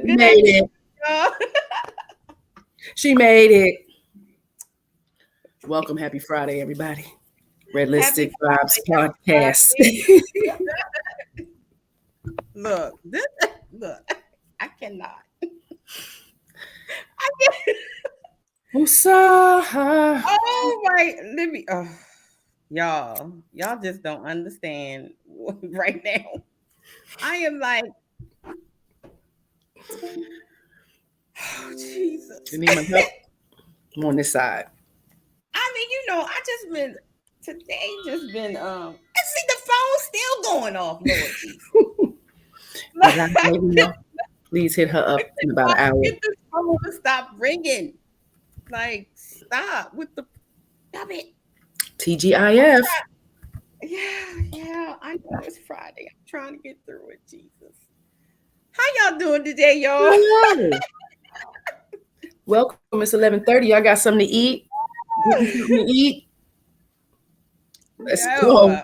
made it. She made it. Welcome, happy Friday, everybody. Red Lipstick Vibes podcast. Look, I cannot. Oh my, let me. Y'all just don't understand right now. I am like, oh Jesus. You need my help? I'm on this side. I mean, I just been today. Just been. I see the phone still going off, Lord Jesus. Please hit her up in about an hour. Get this phone to stop ringing. Like, stop with the. Stop it. TGIF. Yeah. I know it's Friday. I'm trying to get through it, Jesus. How y'all doing today, y'all? Welcome. It's 11:30. Y'all got something to eat? Let's go.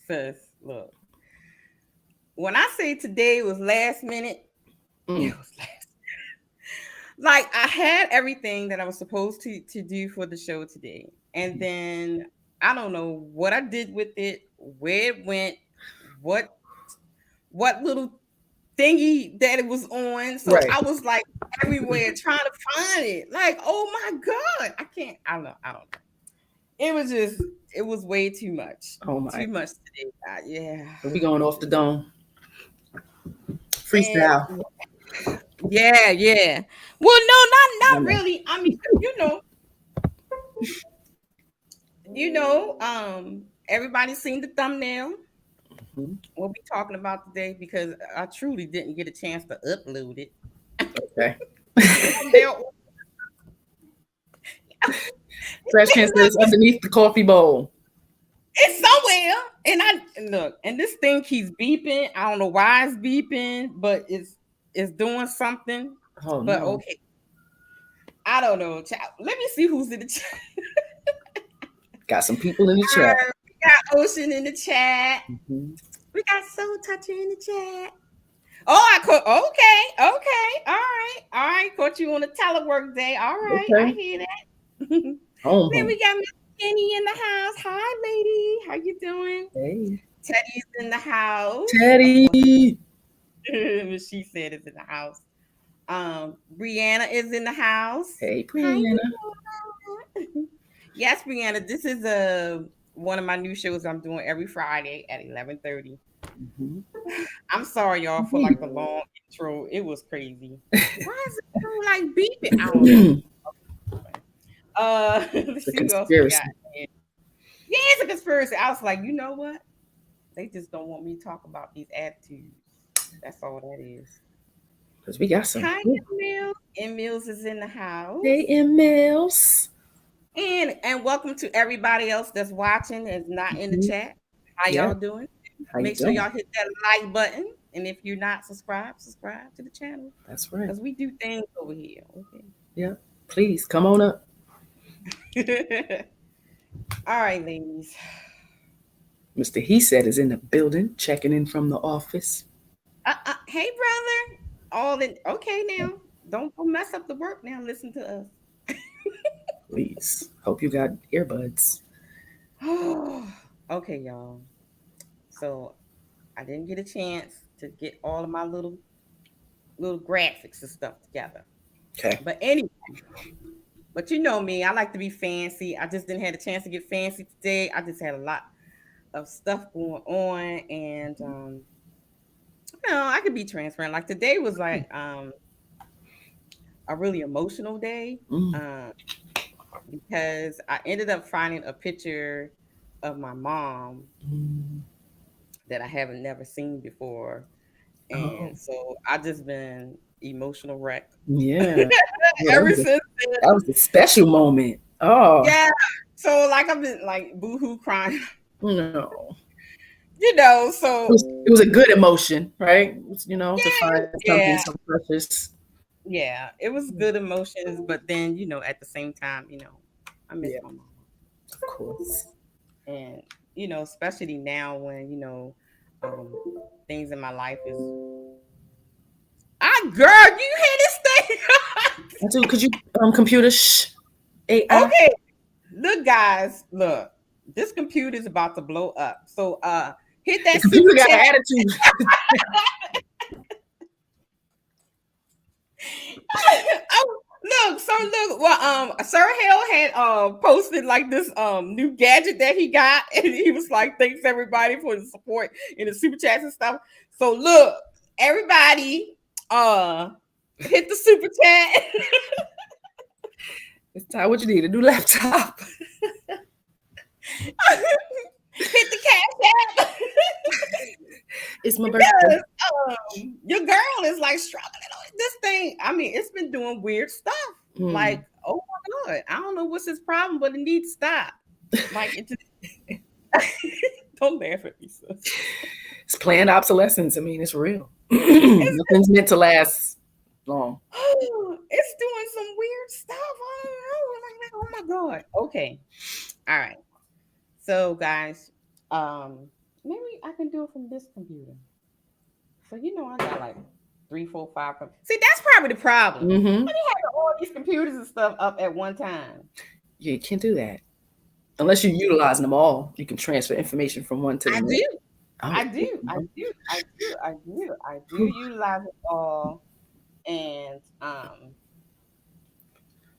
Sis, look. When I say today was last minute, it was last. Like, I had everything that I was supposed to do for the show today. And then I don't know what I did with it, where it went, what little thingy that it was on. So I was like everywhere trying to find it. Like, oh my God. I don't know. It was way too much. Oh my. Too much today. Yeah. We going off the dome. Freestyle. Yeah. Well, no, not really. I mean, everybody's seen the thumbnail. Mm-hmm. We'll be talking about today because I truly didn't get a chance to upload it. Okay. Trash can says underneath the coffee bowl. It's somewhere. And this thing keeps beeping. I don't know why it's beeping, but it's doing something. Oh, but no. Okay. I don't know. Let me see who's in the chat. Got some people in the chat. We got Ocean in the chat. Mm-hmm. We got Soul Toucher in the chat. Oh, okay. All right. Caught you on a telework day. All right. Okay. I hear that. Then we got Miss Kenny in the house. Hi, lady. How you doing? Hey. Teddy's in the house. Teddy. She said it's in the house. Brianna is in the house. Hey, Brianna. Hi, yes, Brianna. This is one of my new shows I'm doing every Friday at 11:30. Mm-hmm. I'm sorry, y'all, for like the long intro. It was crazy. Why is it so like beeping? I don't know. Let's see what else we got. Yeah, it's a conspiracy. I was like, you know what? They just don't want me to talk about these attitudes. That's all that is. Because we got some. Hi, Mills. M Mills is in the house. Hey, M Mills. And welcome to everybody else that's watching and is not in the chat. How y'all doing? Make sure y'all hit that like button. And if you're not subscribe to the channel. That's right. Because we do things over here. Okay. Yeah. Please come on up. All right, ladies. Mr. He Said is in the building, checking in from the office. Hey, brother. Okay now. Don't mess up the work now. Listen to us. Please. Hope you got earbuds. Okay, y'all. So I didn't get a chance to get all of my little graphics and stuff together. Okay. But anyway, but you know me, I like to be fancy. I just didn't have a chance to get fancy today. I just had a lot of stuff going on, and I could be transparent. Like today was like a really emotional day. Because I ended up finding a picture of my mom that I haven't never seen before. And so I just been emotional wreck. Yeah. Ever since then. That was a special moment. Oh. Yeah. So like I've been like boohoo crying. No. So it was a good emotion, right? To find something so precious. Yeah, it was good emotions, but then at the same time, I miss my mom. Of course. And especially now when things in my life is Girl, you hear this thing? I do. Could you computer AI? Okay, look, guys, look. This computer is about to blow up. So hit The that super computer got an chat. attitude. Oh, look, so look, well, Sir Hale had posted like this new gadget that he got, and he was like, thanks everybody for the support in the super chats and stuff. So look, everybody hit the super chat. It's time. What you need? A new laptop. Hit the cash app. It's my birthday. Because your girl is like struggling on this thing. I mean, it's been doing weird stuff. Hmm. Like, oh my God, I don't know what's his problem, but it needs to stop. Like, it just don't laugh at me, sis. It's planned obsolescence. I mean, it's real. It's, Nothing's meant to last long. it's doing some weird stuff. I don't know. Oh my God. Okay. All right. So, guys, maybe I can do it from this computer. So I got like three, four, five. See, that's probably the problem. Mm-hmm. Let me have all these computers and stuff up at one time. Yeah, you can't do that unless you're utilizing them all. You can transfer information from one to the I next. do. Oh, I do. I do. I do. I do. I do utilize it all. And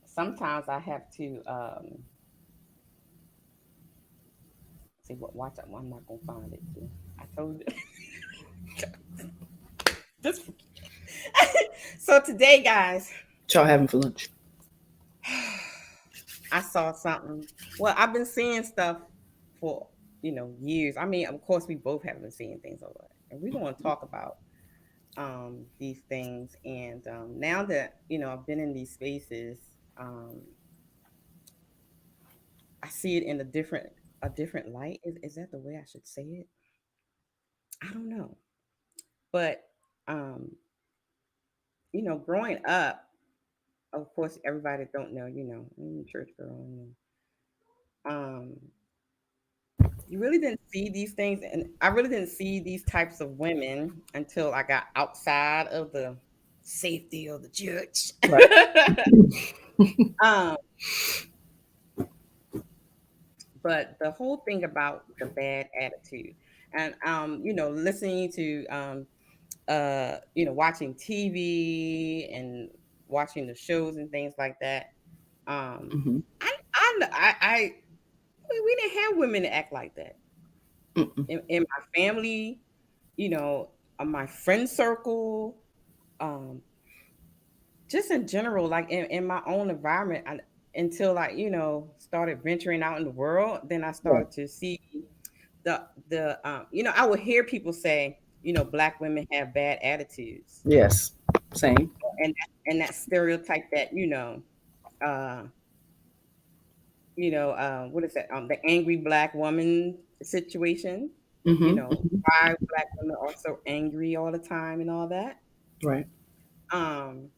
sometimes I have to see what watch out. I'm not gonna find it too. I told you this. So today, guys, what y'all having for lunch? I saw something. Well, I've been seeing stuff for years. I mean, of course, we both have been seeing things over it, and we're going to talk about these things. And now that I've been in these spaces, um, I see it in a different light. Is that the way I should say it? I don't know, but um, growing up, of course, everybody don't know. Church girl. Um, you really didn't see these things, and I really didn't see these types of women until I got outside of the safety of the church. Right. um, but the whole thing about the bad attitude, and listening to watching TV and watching the shows and things like that. Um, Mm-hmm. I we didn't have women that act like that Mm-mm. in my family. My friend circle, um, just in general, like in my own environment, until like started venturing out in the world, then I Right. started to see I would hear people say black women have bad attitudes, Yes. Same. and that stereotype that uh what is that the angry black woman situation, Mm-hmm. Mm-hmm. why black women are so angry all the time and all that. Right. um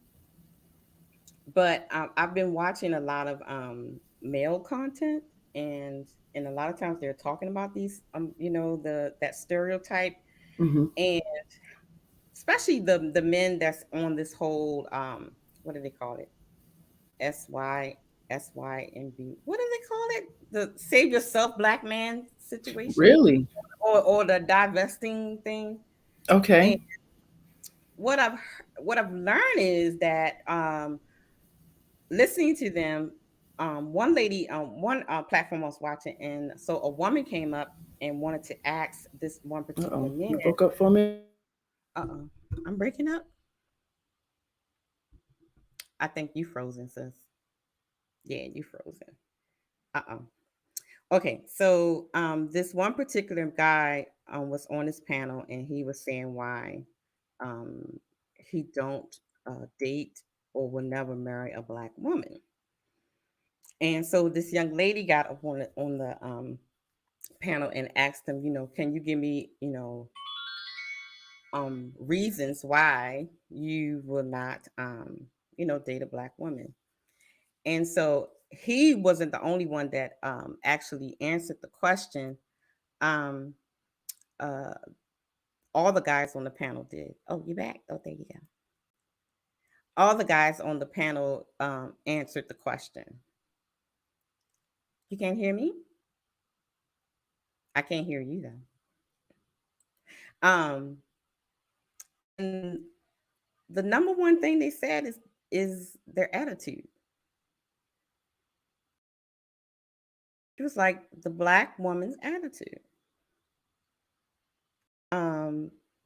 but I've been watching a lot of male content, and a lot of times they're talking about these the that stereotype, Mm-hmm. and especially the men that's on this whole what do they call it, SYSYMB, what do they call it, the save yourself black man situation, Really? or the divesting thing. And Okay. what I've learned is that listening to them, one lady on one platform I was watching, and so a woman came up and wanted to ask this one particular Uh-oh. man. You broke up for a minute. Uh-oh, I'm breaking up. I think you frozen, sis. Yeah, you frozen. Uh-oh. Okay, so this one particular guy was on this panel, and he was saying why um, he don't date or will never marry a black woman. And so this young lady got up on the panel and asked him, can you give me, reasons why you will not, date a black woman? And so he wasn't the only one that actually answered the question. Um, uh, all the guys on the panel did. Oh, you back? Oh, there you go. all the guys on the panel answered the question. You can't hear me? I can't hear you though. And the number one thing they said is their attitude. It was like the Black woman's attitude.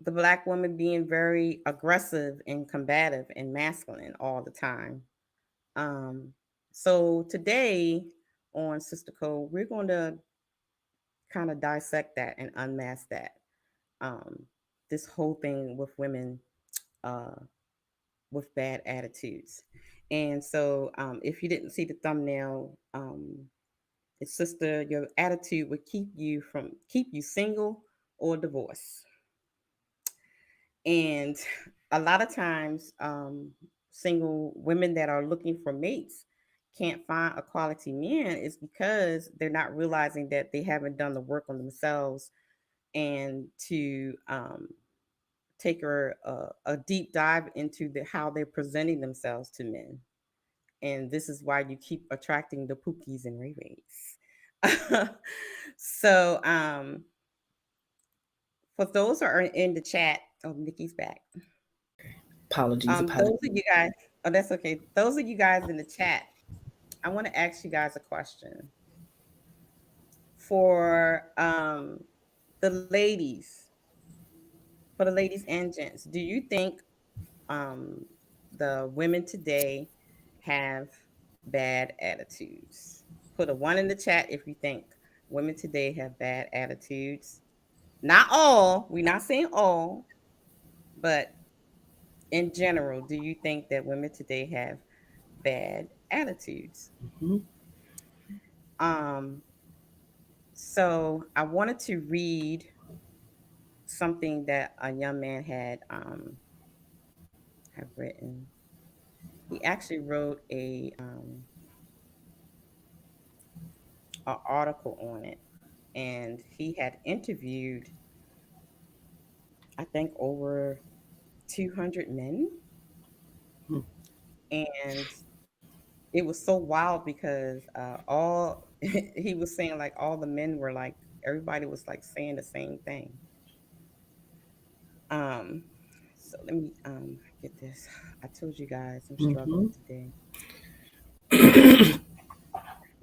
The Black woman being very aggressive and combative and masculine all the time. So today on Sister Code, we're going to kind of dissect that and unmask that. This whole thing with women with bad attitudes. And so if you didn't see the thumbnail, it's Sister, your attitude would keep you single or divorced. And a lot of times, single women that are looking for mates can't find a quality man is because they're not realizing that they haven't done the work on themselves and to take a deep dive into how they're presenting themselves to men. And this is why you keep attracting the Pookies and Ray Rays. So for those who are in the chat, oh, Nikki's back. Apologies. Those of you guys, oh, that's okay. Those of you guys in the chat, I want to ask you guys a question. For the ladies and gents, do you think the women today have bad attitudes? Put a 1 in the chat if you think women today have bad attitudes. Not all, we're not saying all, but in general, do you think that women today have bad attitudes? So I wanted to read something that a young man had written. He actually wrote a article on it, and he had interviewed, I think, over 200 men. And it was so wild because he was saying, like, all the men were like, everybody was like saying the same thing. So let me get this. I told you guys I'm struggling today.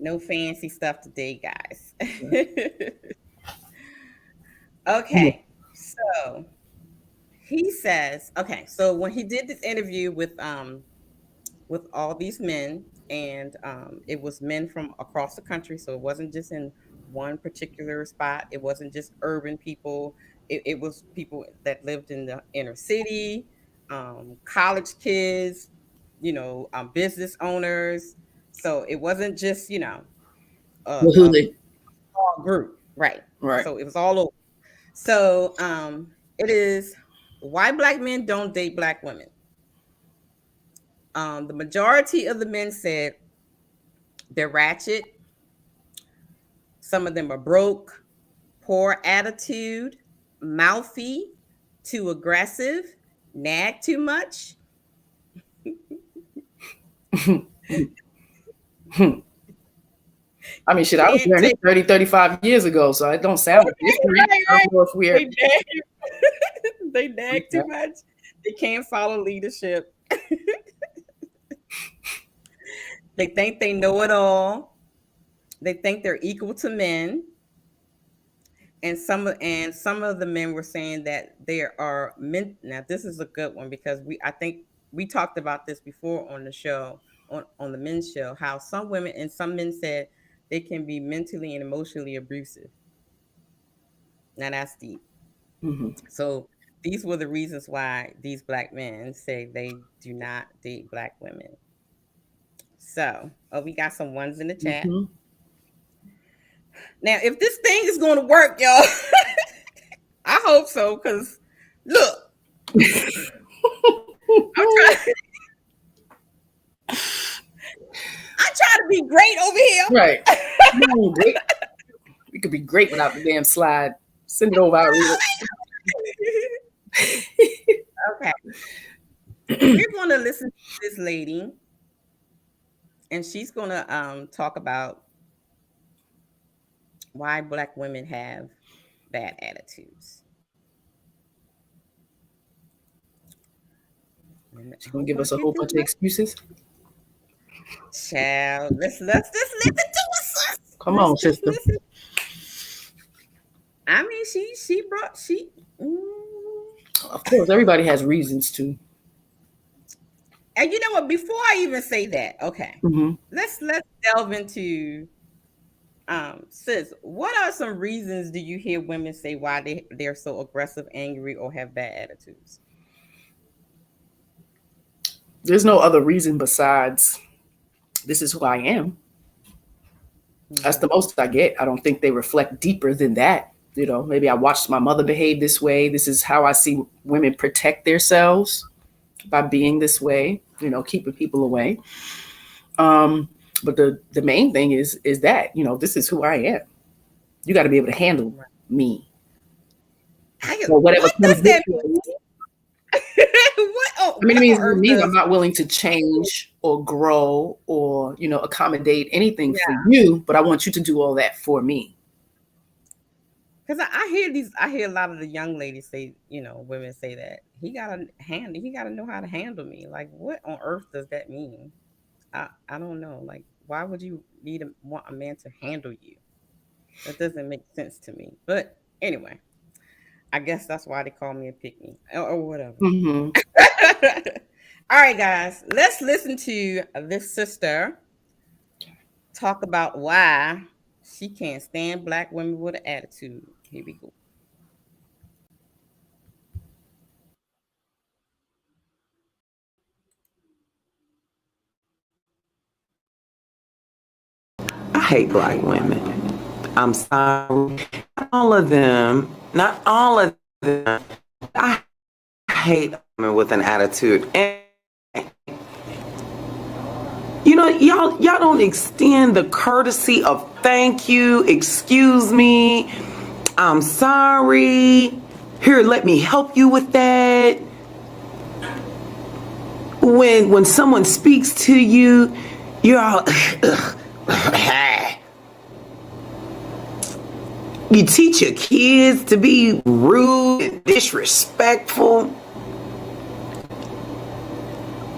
No fancy stuff today, guys. Okay, so he says, okay, so when he did this interview with all these men, and it was men from across the country, so it wasn't just in one particular spot. It wasn't just urban people. It was people that lived in the inner city, college kids, business owners. So it wasn't just a small group, right? So it was all over. So it is why Black men don't date Black women. The majority of the men said they're ratchet. Some of them are broke, poor attitude, mouthy, too aggressive, nag too much. I mean, shit, I was hearing it 30, 35 years ago, so it don't sound like history. Right. I don't know if we're... They nag too much. They can't follow leadership. They think they know it all. They think they're equal to men. And some of the men were saying that there are men. Now, this is a good one because I think we talked about this before on the show, on the men's show, how some women and some men said they can be mentally and emotionally abusive. Now, that's deep. So these were the reasons why these Black men say they do not date Black women. So, we got some ones in the chat. Now, if this thing is going to work, y'all, I hope so, because look, I'm trying to be great over here. Right. No, great. We could be great without the damn slide. Send it over. I'll read it. Okay. we're going to listen to this lady, and she's going to talk about why Black women have bad attitudes. She's I gonna hope give I us a get whole this bunch of right. excuses. Child, let's just listen to us, sis. Come Let's on, just sister. listen. I mean, she brought she. Of course, everybody has reasons to. And you know what? Before I even say that, okay, Mm-hmm. let's delve into sis. What are some reasons do you hear women say why they're so aggressive, angry, or have bad attitudes? There's no other reason besides this is who I am. That's the Mm-hmm. most I get. I don't think they reflect deeper than that. Maybe I watched my mother behave this way. This is how I see women protect themselves by being this way, keeping people away. But the main thing is that, this is who I am. You got to be able to handle Right. me or whatever What comes does with that me. mean? I mean, it What on means it earth means I'm does? not willing to change or grow or, accommodate anything for Yeah, you, but I want you to do all that for me. because I hear a lot of the young ladies say, women say that he gotta know how to handle me. Like, what on earth does that mean? I don't know. Like, why would you want a man to handle you? That doesn't make sense to me. But anyway, I guess that's why they call me a pick me or whatever. Mm-hmm. All right, guys, let's listen to this sister talk about why she can't stand Black women with an attitude. Here we go. I hate Black women. I'm sorry. Not all of them. Not all of them. I hate women with an attitude. And y'all don't extend the courtesy of thank you, excuse me, I'm sorry. Here, let me help you with that. When someone speaks to you, you're all you teach your kids to be rude and disrespectful.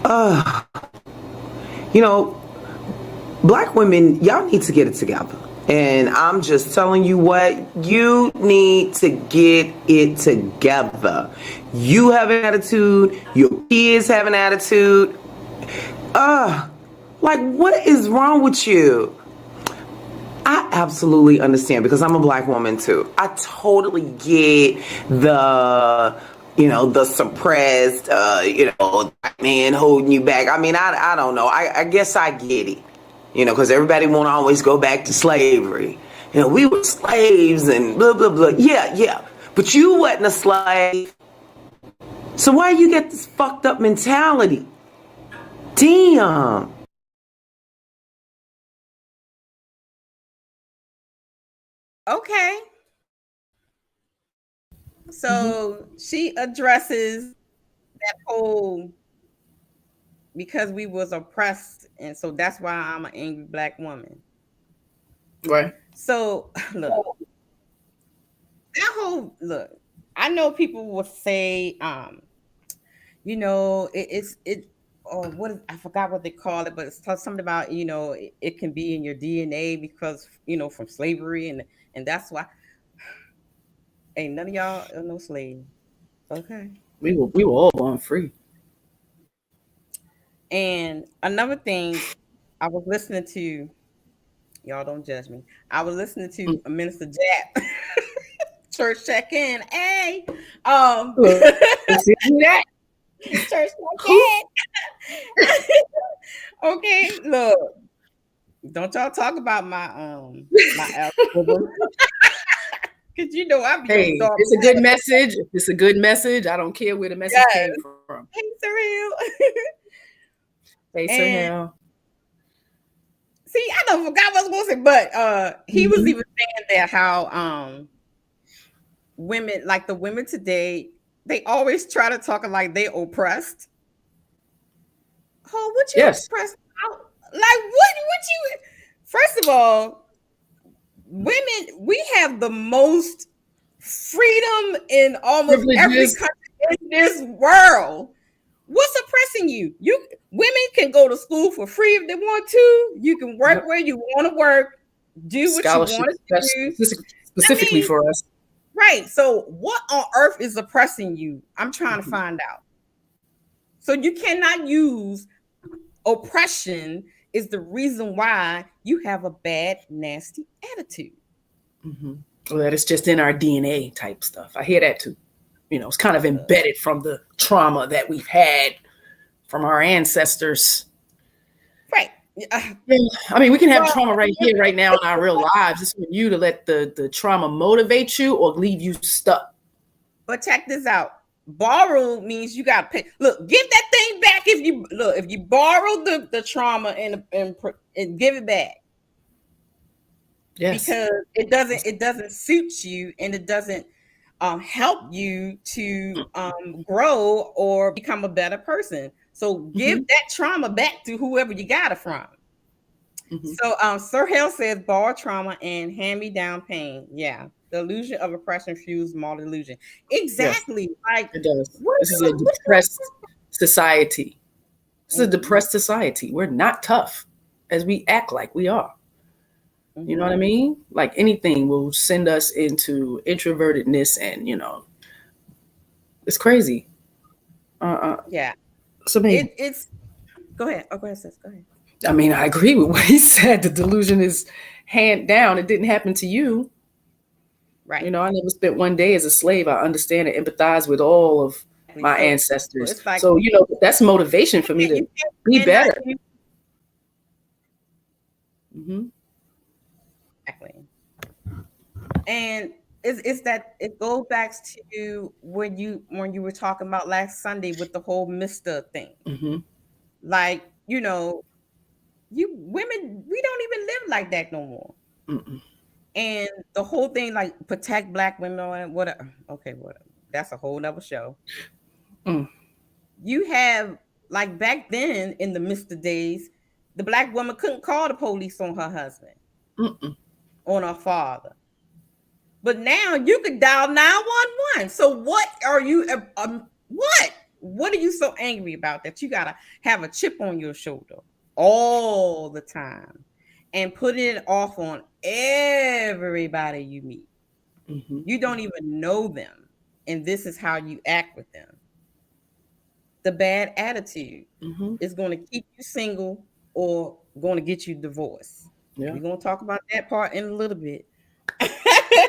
Uh, you know, Black women, y'all need to get it together. And I'm just telling you what, you need to get it together. You have an attitude, your kids have an attitude. Like, what is wrong with you? I absolutely understand because I'm a Black woman too. I totally get the suppressed, man holding you back. I mean, I don't know. I guess I get it, because everybody won't always go back to slavery. We were slaves and blah, blah, blah. Yeah, yeah. But you wasn't a slave. So why you get this fucked up mentality? Damn. Okay. Mm-hmm. So she addresses that whole because we was oppressed, and so that's why I'm an angry Black woman. Right. So look, look. I know people will say, it's or what is, I forgot what they call it, but it's something about it can be in your DNA because from slavery and that's why ain't none of y'all are no slave. Okay. We were all born free. And another thing, I was listening to y'all don't judge me. I was listening to Mm. Minister Jap church check in. Hey, See that? church check in. Okay, look, don't y'all talk about my algorithm because I be on Hey, dark it's a good matter. message. If it's a good message, I don't care where the message Yes, came from. hey, surreal. Face or And hell. see, I don't forgot what I was going to say, but he was Mm-hmm. even saying that how women, like the women today, they always try to talk like they oppressed. Oh, what you Yes. express out? Like what you first of all, women, we have the most freedom in almost every Privileges. country in this world. What's oppressing you? Women can go to school for free if they want to. You can work Yep. where you want to work, do what you want Scholarships, to do. specifically for us. Right. So what on earth is oppressing you? I'm trying to find out. So you cannot use oppression is the reason why you have a bad, nasty attitude. Well, that is just in our DNA type stuff. I hear that too. It's kind of embedded from the trauma that we've had from our ancestors. Right. I mean, we can have trauma right here, right now in our real lives. It's for you to let the trauma motivate you or leave you stuck. But check this out. Borrow means you got to pay. Look, give that thing back if you borrow the trauma and give it back. Yes. Because it doesn't suit you and it doesn't help you to grow or become a better person. So give that trauma back to whoever you got it from. So Sir Hale says borrow trauma and hand-me-down pain. Yeah. The illusion of oppression fuels more delusion. Exactly. Yes, like it does. This is a depressed society. This is a depressed society. We're not tough as we act like we are. You know what I mean? Like anything will send us into introvertedness and, it's crazy. Yeah. So it's go ahead. Oh, go ahead, sis. Go ahead. I mean, I agree with what he said. The delusion is hand down. It didn't happen to you. Right. I never spent one day as a slave. I understand and empathize with all of my ancestors. So, that's motivation for me to be better. Exactly. And it's that it goes back to when you were talking about last Sunday with the whole Mr. thing. Like, you women, we don't even live like that no more. And the whole thing, like protect Black women or whatever. Okay, whatever. That's a whole nother show. You have, like back then in the Mr. days, the Black woman couldn't call the police on her husband, on her father. But now you could dial 911. So what are you? What are you so angry about that you gotta have a chip on your shoulder all the time and put it off on everybody you meet? You don't even know them, and this is how you act with them. The bad attitude is going to keep you single or going to get you divorced. Yeah. We're going to talk about that part in a little bit.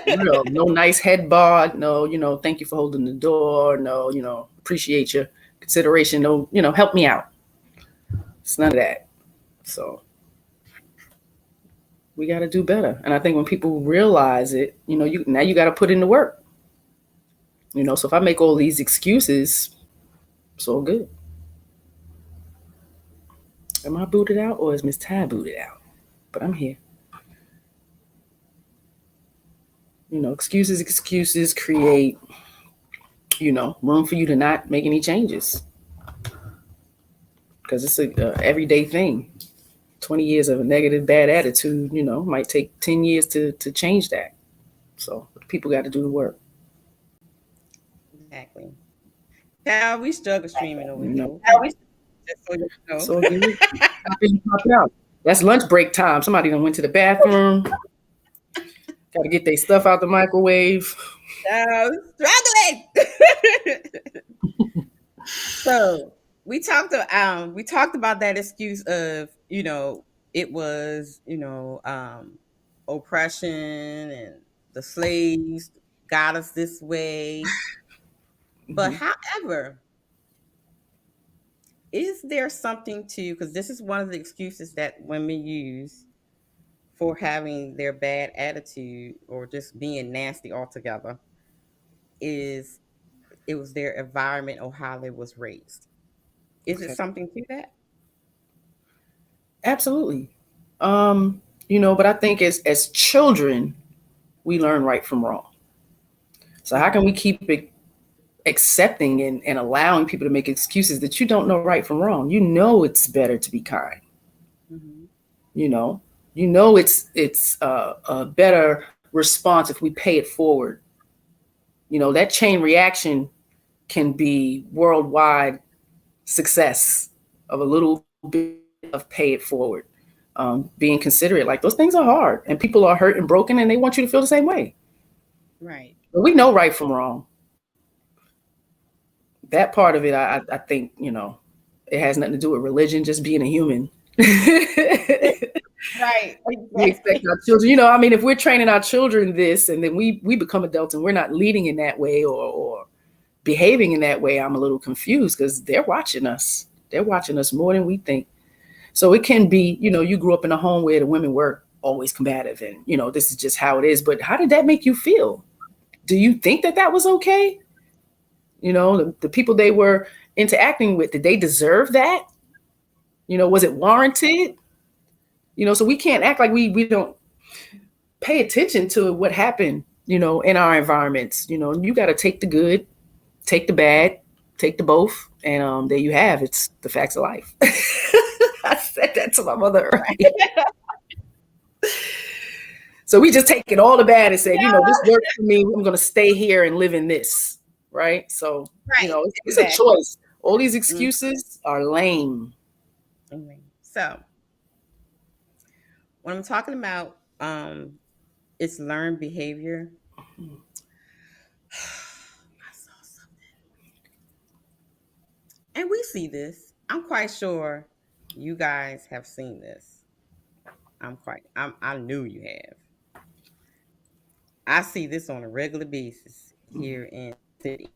No nice head bob. No, thank you for holding the door. No, appreciate your consideration. No, help me out. It's none of that. So we got to do better. And I think when people realize it, you got to put in the work. So if I make all these excuses, it's all good. Am I booted out or is Miss Ty booted out? But I'm here. Excuses create, room for you to not make any changes. Because it's a everyday thing. 20 years of a negative, bad attitude, might take 10 years to change that. So people got to do the work. Exactly. Yeah, we struggle streaming over here. So pop out. That's lunch break time. Somebody done went to the bathroom. Got to get their stuff out the microwave. Struggling. So we talked about that excuse of, it was, oppression and the slaves got us this way. But however, is there something to, because this is one of the excuses that women use for having their bad attitude or just being nasty altogether, is it was their environment or how they was raised. Is it something to that? Absolutely. But I think as children, we learn right from wrong. So how can we keep it accepting and allowing people to make excuses that you don't know right from wrong. You know it's better to be kind. Mm-hmm. You know it's a better response if we pay it forward. You know, that chain reaction can be worldwide success of a little bit of pay it forward. Being considerate, like those things are hard, and people are hurt and broken, and they want you to feel the same way. Right. But we know right from wrong. That part of it, I think, it has nothing to do with religion, just being a human. Right. We expect our children, I mean, if we're training our children this, and then we become adults and we're not leading in that way or behaving in that way, I'm a little confused because they're watching us. They're watching us more than we think. So it can be, you grew up in a home where the women were always combative and, this is just how it is. But how did that make you feel? Do you think that was okay? The people they were interacting with, did they deserve that? Was it warranted? So we can't act like we don't pay attention to what happened, in our environments. You got to take the good, take the bad, take the both. And there you have, it's the facts of life. I said that to my mother earlier. So we just take it all the bad and say, this works for me. I'm going to stay here and live in this. Right. So, it's a choice. All these excuses are lame. So when I'm talking about it's learned behavior, I saw something. And we see this. I'm quite sure you guys have seen this. I knew you have. I see this on a regular basis here in the city.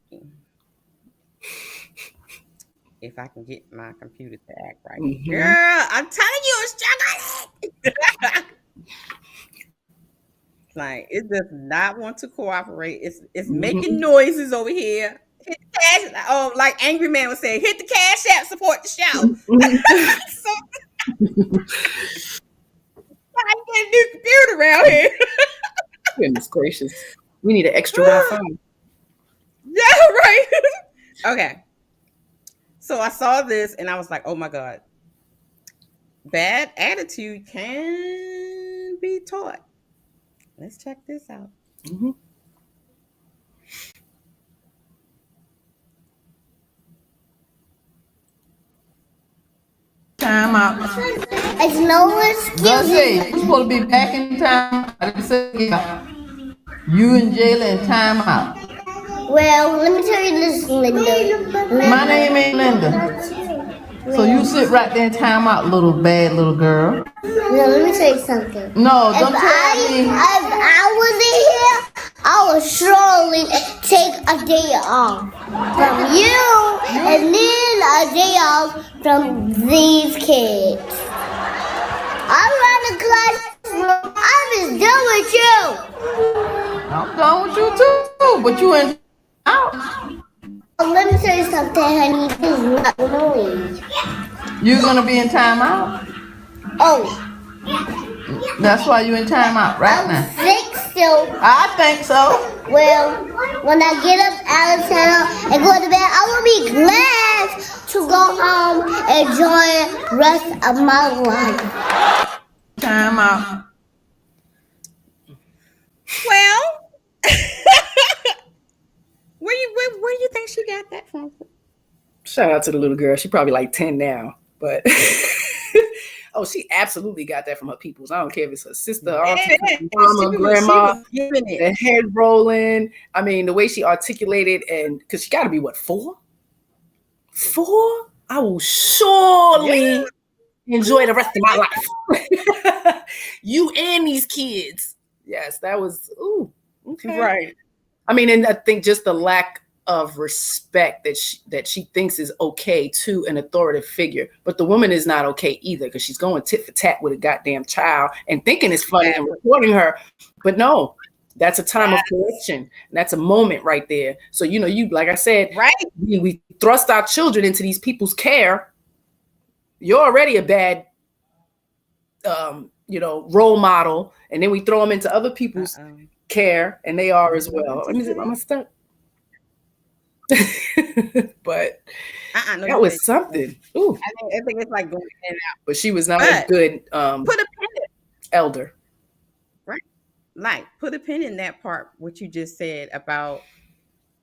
If I can get my computer to act right. Mm-hmm. Girl, I'm telling you, it's struggling. Like, it does not want to cooperate. It's making noises over here. Hit the cash, like Angry Man was saying, hit the Cashapp, support the show. So, I get a new computer around here. Goodness gracious. We need an extra Wi-Fi. Yeah, right. Okay. So I saw this and I was like, oh my God. Bad attitude can be taught. Let's check this out. Mm-hmm. Time out. It's no excuse. You're supposed to be back in time. I didn't say you in jail and time out. Well, let me tell you this, Linda. My name ain't Linda. So you sit right there and time out, little bad little girl. No, let me tell you something. No, don't tell me. If I was in here, I would surely take a day off from you and then a day off from these kids. I'm around the classroom. I'm just done with you. I'm done with you too, but you ain't out. Let me tell you something, honey. This is not going. You're gonna be in timeout? Oh. That's why you in timeout right now. I think so. I think so. Well, when I get up out of town and go to bed, I will be glad to go home and enjoy the rest of my life. Timeout. Well, where do you think she got that from? Shout out to the little girl. She probably like 10 now, but she absolutely got that from her peoples. I don't care if it's her sister, auntie, mama, grandma, the head rolling. I mean, the way she articulated, and because she got to be 4? 4? I will surely enjoy the rest of my life. You and these kids. Yes, that was, okay. Right. I mean, and I think just the lack of respect that she thinks is okay to an authoritative figure, but the woman is not okay either because she's going tit for tat with a goddamn child and thinking it's funny and recording her. But no, that's a time of correction. And that's a moment right there. So you like I said, right? We thrust our children into these people's care. You're already a bad, role model, and then we throw them into other people's care, and they are as well. I'm gonna stop. But No, that go ahead. was something. Ooh. I think it's like going in and out. But she was not a good Put a pin in it. elder. Right. Like, put a pin in that part, what you just said about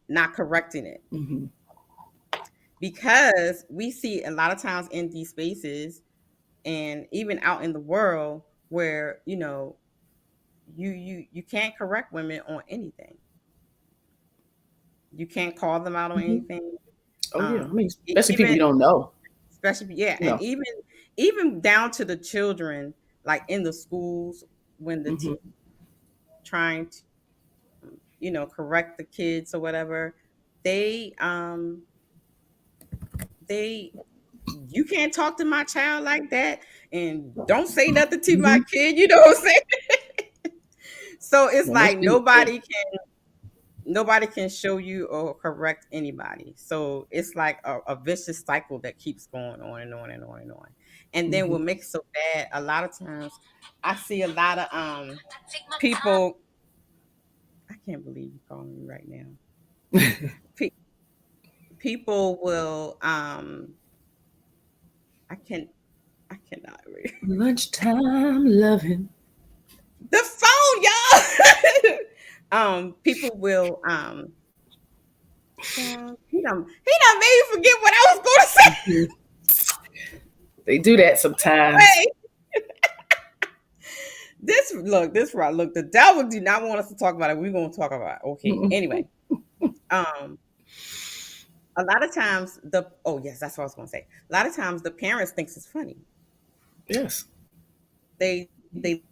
not correcting it. Mm-hmm. Because we see a lot of times in these spaces and even out in the world where, you know, you can't correct women on anything. You can't call them out on Mm-hmm. anything. Oh yeah, I mean, especially people you Even don't know. especially You and know. even down to the children, like in the schools when the Mm-hmm. trying to, you know, correct the kids or whatever, they they you can't talk to my child like that, and don't say nothing to my Mm-hmm. kid, you know what I'm saying? So it's Well, most like people can't. nobody can show you or correct anybody. So it's like a vicious cycle that keeps going on and on and on and on. And then Mm-hmm. what makes it so bad, a lot of times I see a lot of people. I can't believe you calling me right now. Pe- People will I can I cannot read. Lunchtime loving. The phone, y'all. People will he done made me forget what I was going to say. They do that sometimes. This look, the devil do not want us to talk about it. We're gonna talk about it. Okay. Anyway. A lot of times that's what I was gonna say. A lot of times the parents thinks it's funny. Yes. They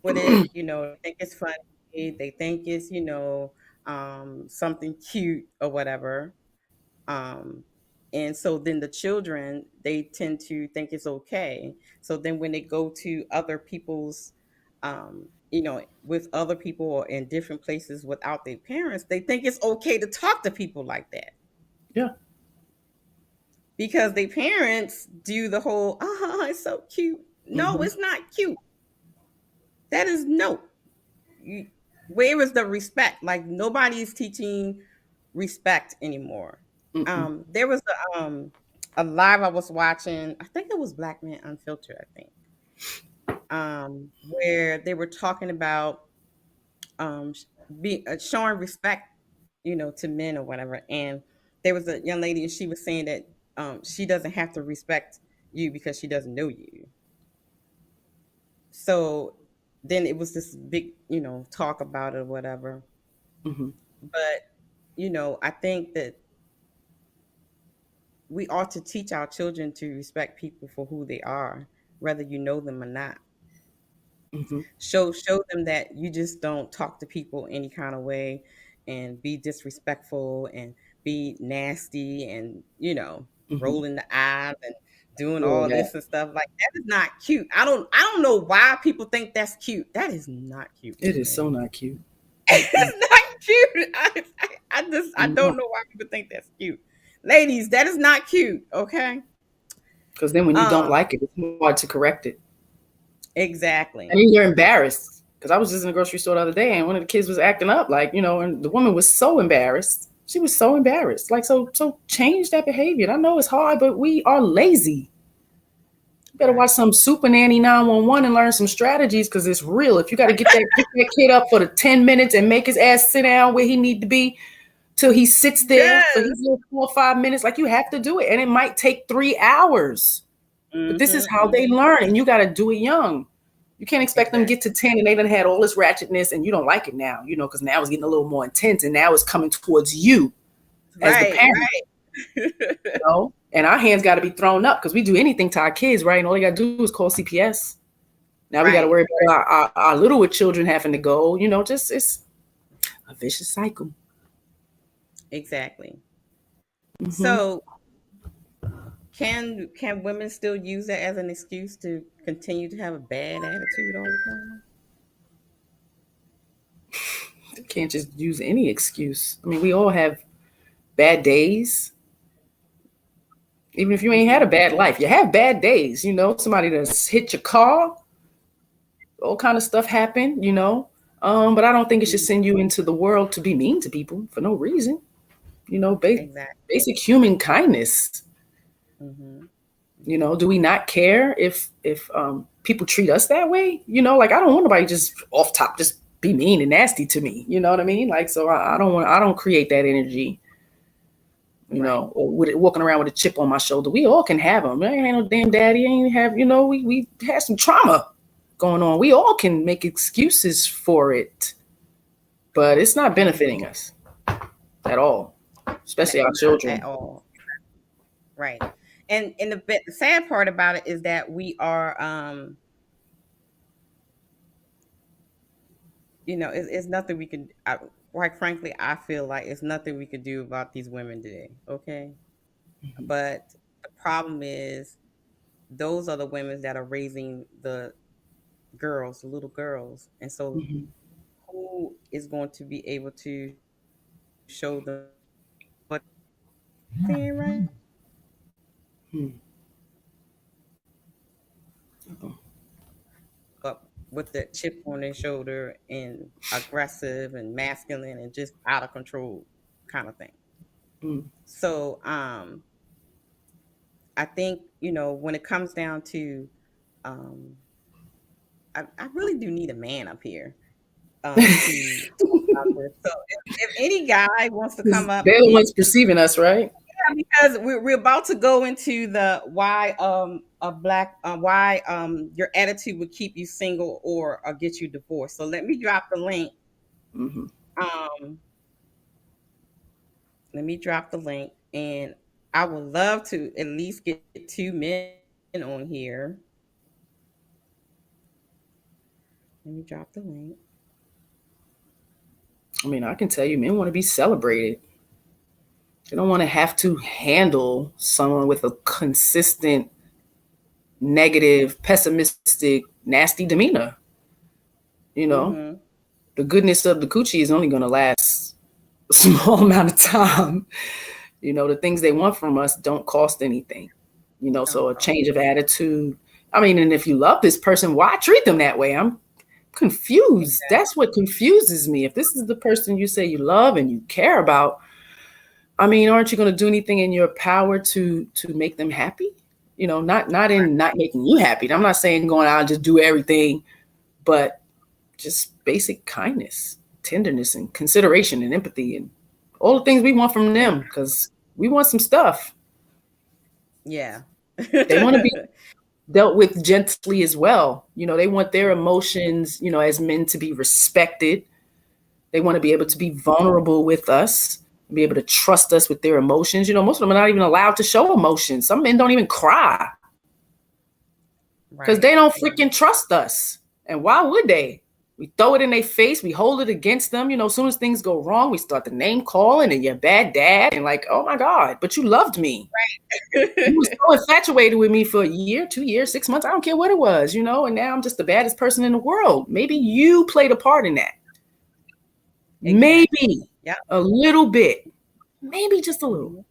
with it, you know, think it's funny. They think it's, you know, something cute or whatever. Um, and so then the children, they tend to think it's okay. So then when they go to other people's, you know, with other people or in different places without their parents, they think it's okay to talk to people like that Yeah. because their parents do the whole, oh, it's so cute. No, Mm-hmm. it's not cute. That is no. Where is the respect? Like nobody is teaching respect anymore. Mm-mm. There was a live I was watching. I think it was Black Man Unfiltered. I think where they were talking about um, be showing respect, you know, to men or whatever. And there was a young lady, and she was saying that she doesn't have to respect you because she doesn't know you. So then it was this big, you know, talk about it or whatever. Mm-hmm. But you know, I think that we ought to teach our children to respect people for who they are, whether you know them or not. Mm-hmm. Show them that you just don't talk to people any kind of way and be disrespectful and be nasty and, you know, Mm-hmm. rolling the eyes and doing All all that. this and stuff. Like that is not cute. I don't know why people think that's cute. That is not cute. It is so not cute. It's not cute. I don't know why people think that's cute. Ladies, that is not cute, okay? Because then when you don't Um, like it, it's hard to correct it. exactly. And then you're embarrassed. Because I was just in the grocery store the other day and one of the kids was acting up, like, you know, and the woman was so embarrassed. She was so embarrassed. Like, so change that behavior. And I know it's hard, but we are lazy. You better watch some Super Nanny 911 and learn some strategies because it's real. If you got to get that kid up for the 10 minutes and make his ass sit down where he need to be till he sits there for his 4 or 5 minutes, like you have to do it. And it might take 3 hours. But this is how they learn, and you got to do it young. You can't expect them to get to 10 and they done had all this ratchetness and you don't like it now, you know, because now it's getting a little more intense and now it's coming towards you as the parent. Right. You know? And our hands got to be thrown up because we do anything to our kids, right? And all you got to do is call CPS. Now we got to worry about our littler children having to go, you know, just it's a vicious cycle. Exactly. Mm-hmm. So can women still use that as an excuse to continue to have a bad attitude all the time? You can't just use any excuse. I mean, we all have bad days. Even if you ain't had a bad life, you have bad days, you know, somebody that's hit your car, all kind of stuff happen, you know. But I don't think it should send you into the world to be mean to people for no reason. basic human kindness. Mm-hmm. Do we not care if people treat us that way? Like, I don't want nobody just off top just be mean and nasty to me. You know what I mean? Like, so I don't create that energy. Or walking around with a chip on my shoulder. We all can have them. I ain't no damn daddy. I ain't have, we had some trauma going on. We all can make excuses for it, but it's not benefiting us at all, especially our children. At all. Right. And the sad part about it is that we are, it's nothing we can, quite frankly, I feel like it's nothing we could do about these women today. Okay. Mm-hmm. But the problem is those are the women that are raising the girls, the little girls. And so mm-hmm. who is going to be able to show them what they're right? Up with the chip on their shoulder and aggressive and masculine and just out of control kind of thing. So I think, when it comes down to I really do need a man up here to talk about this. So if any guy wants to come up, they're the ones perceiving us, right? Yeah, because we're about to go into the why your attitude would keep you single or get you divorced. So let me drop the link. Mm-hmm. Let me drop the link, and I would love to at least get 2 men on here. Let me drop the link. I mean, I can tell you, men want to be celebrated. They don't want to have to handle someone with a consistent, negative, pessimistic, nasty demeanor. Mm-hmm. The goodness of the coochie is only going to last a small amount of time. The things they want from us don't cost anything. So a change of attitude. I mean, and if you love this person, why treat them that way? I'm confused. Exactly. That's what confuses me. If this is the person you say you love and you care about, I mean, aren't you going to do anything in your power to make them happy? Not making you happy. I'm not saying going out and just do everything, but just basic kindness, tenderness, and consideration and empathy and all the things we want from them, because we want some stuff. Yeah. They want to be dealt with gently as well. They want their emotions, as men, to be respected. They want to be able to be vulnerable with us, be able to trust us with their emotions. Most of them are not even allowed to show emotions. Some men don't even cry because they don't freaking trust us. And why would they? We throw it in their face. We hold it against them. As soon as things go wrong, we start the name calling and you're bad dad. And like, oh my God, but you loved me. Right. You were so infatuated with me for a year, 2 years, 6 months. I don't care what it was, and now I'm just the baddest person in the world. Maybe you played a part in that. Exactly. Maybe a little bit, maybe just a little.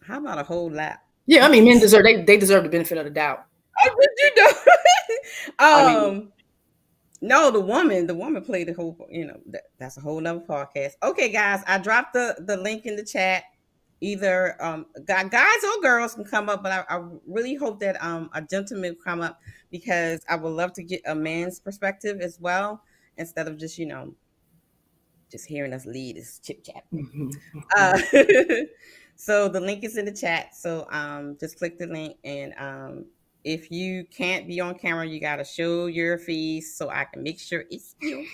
How about a whole lot? Yeah, I mean, men deserve they deserve the benefit of the doubt. No, the woman played the whole. That's a whole nother podcast. Okay, guys, I dropped the link in the chat. Either guys or girls can come up, but I really hope that a gentleman will come up, because I would love to get a man's perspective as well, instead of just just hearing us lead is chit chat. Mm-hmm. So the link is in the chat. So just click the link, and if you can't be on camera, you gotta show your face so I can make sure it's you.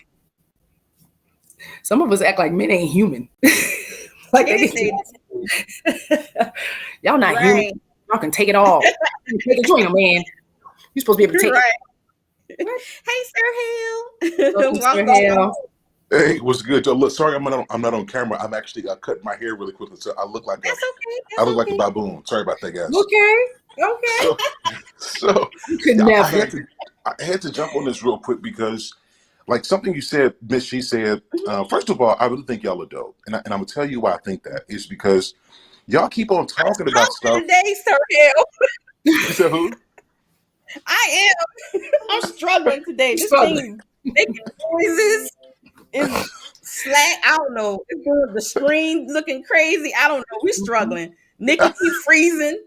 Some of us act like men ain't human. Like y'all not human. Y'all can take it all. Take a joint, man. You're supposed to be able to take it. Hey, Sir Hale. Welcome, Sir Hale. Hey, what's good? Look, sorry, I'm not on camera. I'm actually cut my hair really quickly, so I look like like a baboon. Sorry about that, guys. Okay. So you could never. I had to jump on this real quick because, like, something you said, Miss She said. First of all, I really think y'all are dope, and I'm gonna tell you why I think that is because y'all keep on talking about stuff. Today, Sir Hale. You said who? I am. I'm struggling today. This thing making noises. Slack. I don't know. The screen looking crazy. I don't know. We're struggling. Nikki keep freezing.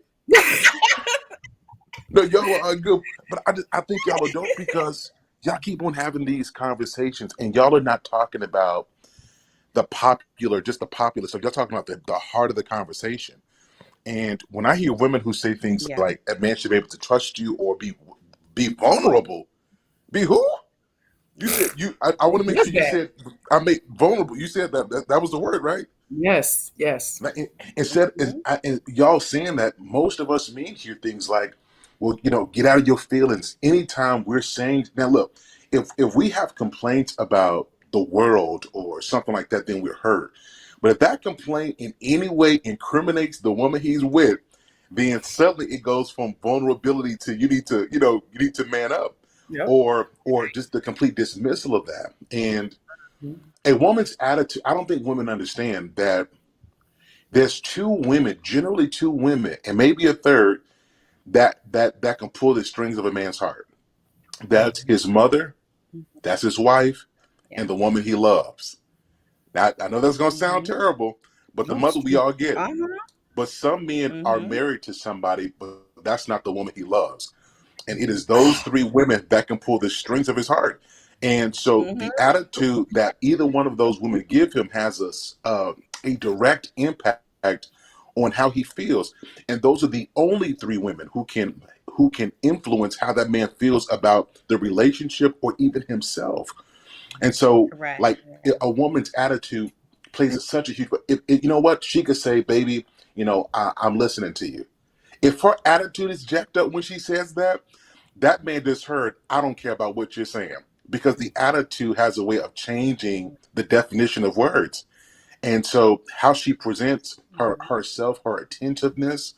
No, y'all are good, but I think y'all don't, because y'all keep on having these conversations and y'all are not talking about the popular stuff. Y'all talking about the heart of the conversation. And when I hear women who say things Yeah. like a man should be able to trust you or be vulnerable, be who? You said I want to make sure you said I made vulnerable. You said that was the word, right? Yes, yes. Instead, and y'all saying that, most of us men hear things like, well, get out of your feelings. Anytime we're saying, now look, if we have complaints about the world or something like that, then we're hurt. But if that complaint in any way incriminates the woman he's with, then suddenly it goes from vulnerability to you need to man up, Yep. or just the complete dismissal of that. And a woman's attitude, I don't think women understand that there's generally two women, and maybe a third that can pull the strings of a man's heart. That's his mother, that's his wife, Yeah. and the woman he loves. Now, I know that's gonna sound terrible, but the No, mother it's we true. all get. But some men are Mm-hmm. married to somebody, but that's not the woman he loves. And it is those three women that can pull the strings of his heart. And so Mm-hmm. the attitude that either one of those women give him has a direct impact on how he feels. And those are the only three women who can influence how that man feels about the relationship or even himself. And so, Right. like, a woman's attitude plays such a huge. If you know what, she could say, "Baby, I'm listening to you." If her attitude is jacked up when she says that, that man just heard, "I don't care about what you're saying," because the attitude has a way of changing the definition of words. And so, how she presents herself, her attentiveness,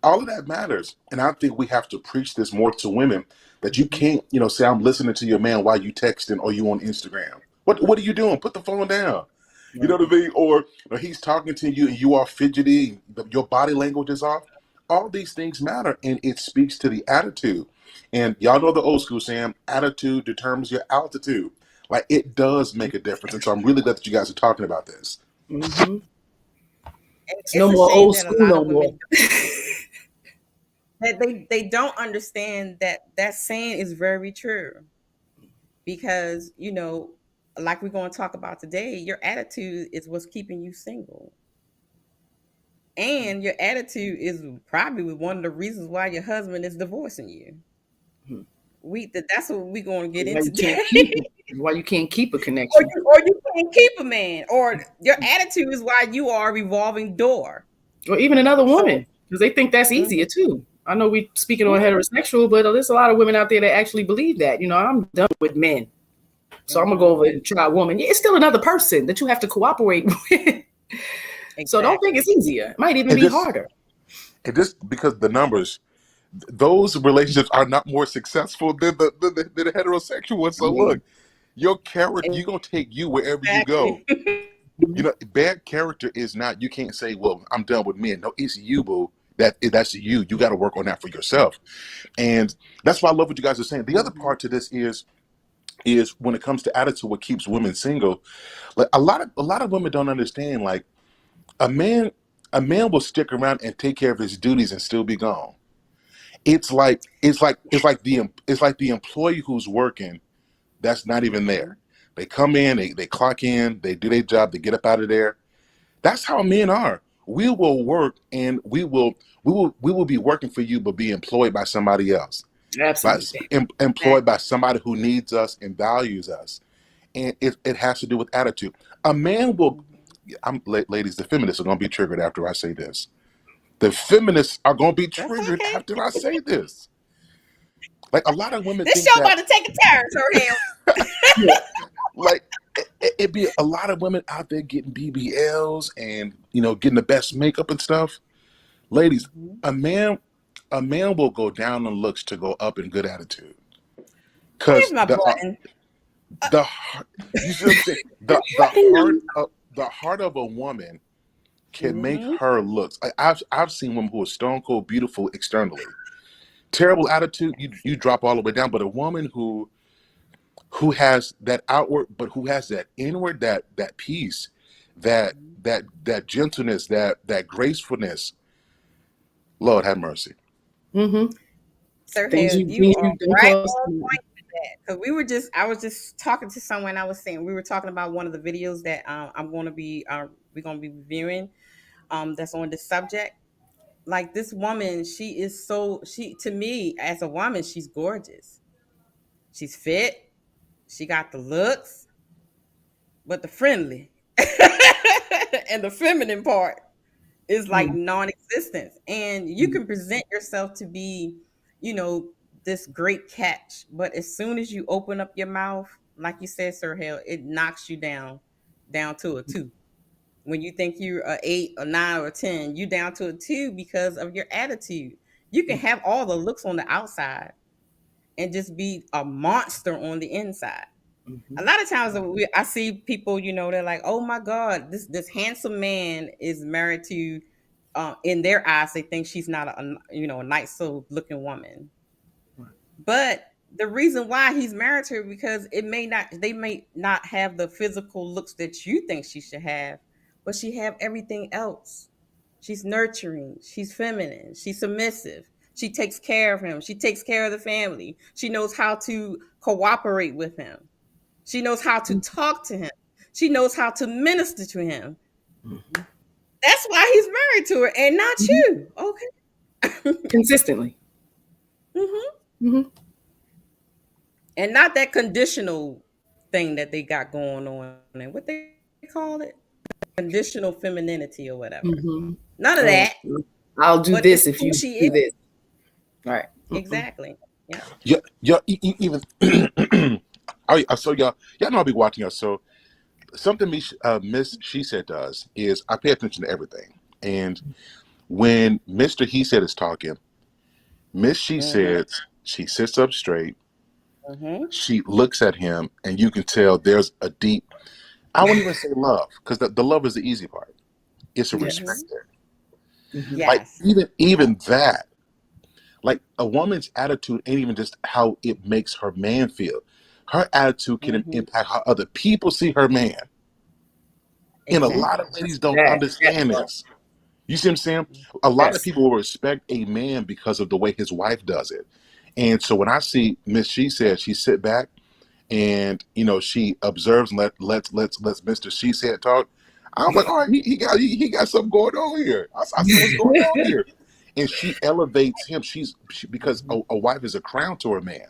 all of that matters. And I think we have to preach this more to women, that you can't, say, "I'm listening to your man while you texting or you on Instagram." What are you doing? Put the phone down. You know what I mean? Or he's talking to you and you are fidgety, your body language is off. All these things matter, and it speaks to the attitude. And y'all know the old school saying, attitude determines your altitude. Like, it does make a difference. And so I'm really glad that you guys are talking about this. Mm-hmm. It's no It's a more shame old that a school lot no of more. women that they don't understand that saying is very true, because like we're going to talk about today, your attitude is what's keeping you single, and your attitude is probably one of the reasons why your husband is divorcing you. That's what we're going to get Why into you can't today. keep it. Why you can't keep a or, connection. you, or you can't keep a man, or your attitude is why you are a revolving door. Or even another So woman, because they think that's mhm, easier too. I know we speaking on mhm, heterosexual, but there's a lot of women out there that actually believe that. I'm done with men, so I'm gonna go mhm. over and try a woman. Yeah, it's still another person that you have to cooperate with. So don't think it's Exactly. easier. It might even And be this, harder. because the numbers, those relationships are not more successful than the heterosexual ones. So look, your character, you're gonna take you wherever you go. Exactly. Bad character is not, you can't say, "Well, I'm done with men." No, it's you, boo. That's you. You got to work on that for yourself. And that's why I love what you guys are saying. The other part to this is when it comes to attitude, what keeps women single. Like, a lot of women don't understand. Like, a man a man will stick around and take care of his duties and still be gone. It's like the employee who's working that's not even there. They come in, they clock in, they do their job, they get up out of there. That's how men are. We will work, and we will be working for you, but be employed by somebody else, by Absolutely. employed by somebody who needs us and values us. And it has to do with attitude. A man will. Ladies, the feminists are going to be triggered after I say this. The feminists are going to be That's triggered okay. after I say this. Like, a lot of women This think show that, about to take a turn, Sir. Yeah. like, it be a lot of women out there getting BBLs and getting the best makeup and stuff. Ladies, a man a man will go down in looks to go up in good attitude. Where's Because my button? the you see what I'm saying? The heart of a woman can make Mm-hmm. her looks. I've seen women who are stone cold beautiful externally, terrible attitude. You drop all the way down. But a woman who has that outward, but who has that inward, that peace, that gentleness, that gracefulness. Lord have mercy. Mm-hmm. Sir Things Hale, you you are don't right cost. on point with that. Because I was just talking to someone. I was saying we were talking about one of the videos that we're gonna be reviewing. That's on this subject. Like this woman, she to me as a woman, she's gorgeous. She's fit. She got the looks, but the friendly and the feminine part is like non-existent. And you can present yourself to be, you know, this great catch, but as soon as you open up your mouth, like you said, Sir Hale, it knocks you down to a 2. When you think you're a 8 or 9 or 10, you down to a 2 because of your attitude. You can have all the looks on the outside and just be a monster on the inside. A lot of times I see people, you know, they're like, "Oh my God, this handsome man is married to." In their eyes, they think she's not a nice, so looking woman. But the reason why he's married to her because they may not have the physical looks that you think she should have, but she have everything else. She's nurturing, she's feminine, she's submissive. She takes care of him. She takes care of the family. She knows how to cooperate with him. She knows how to talk to him. She knows how to minister to him. That's why he's married to her and not you. Okay. Consistently. And not that conditional thing that they got going on and what they call it, conditional femininity or whatever. None of that. I'll do But this it's if who you she do is. this. All right. Exactly. Yeah, even so y'all know I'll be watching us. So something Miss She Said does is I pay attention to everything. And when Mr. He Said is talking, Miss She Said, she sits up straight, she looks at him, and you can tell there's a deep, I wouldn't even say love, because the love is the easy part. It's a respect there. Like Yes. even that, like a woman's attitude ain't even just how it makes her man feel. Her attitude can impact how other people see her man. And a lot of ladies don't understand this. You see what I'm saying? A lot of people will respect a man because of the way his wife does it. And so when I see Miss She Said, she sit back and she observes and lets Mr. She Said talk. I'm like, all right, he got something going on here. I see what's going on here. And she elevates him. Because a wife is a crown to her man.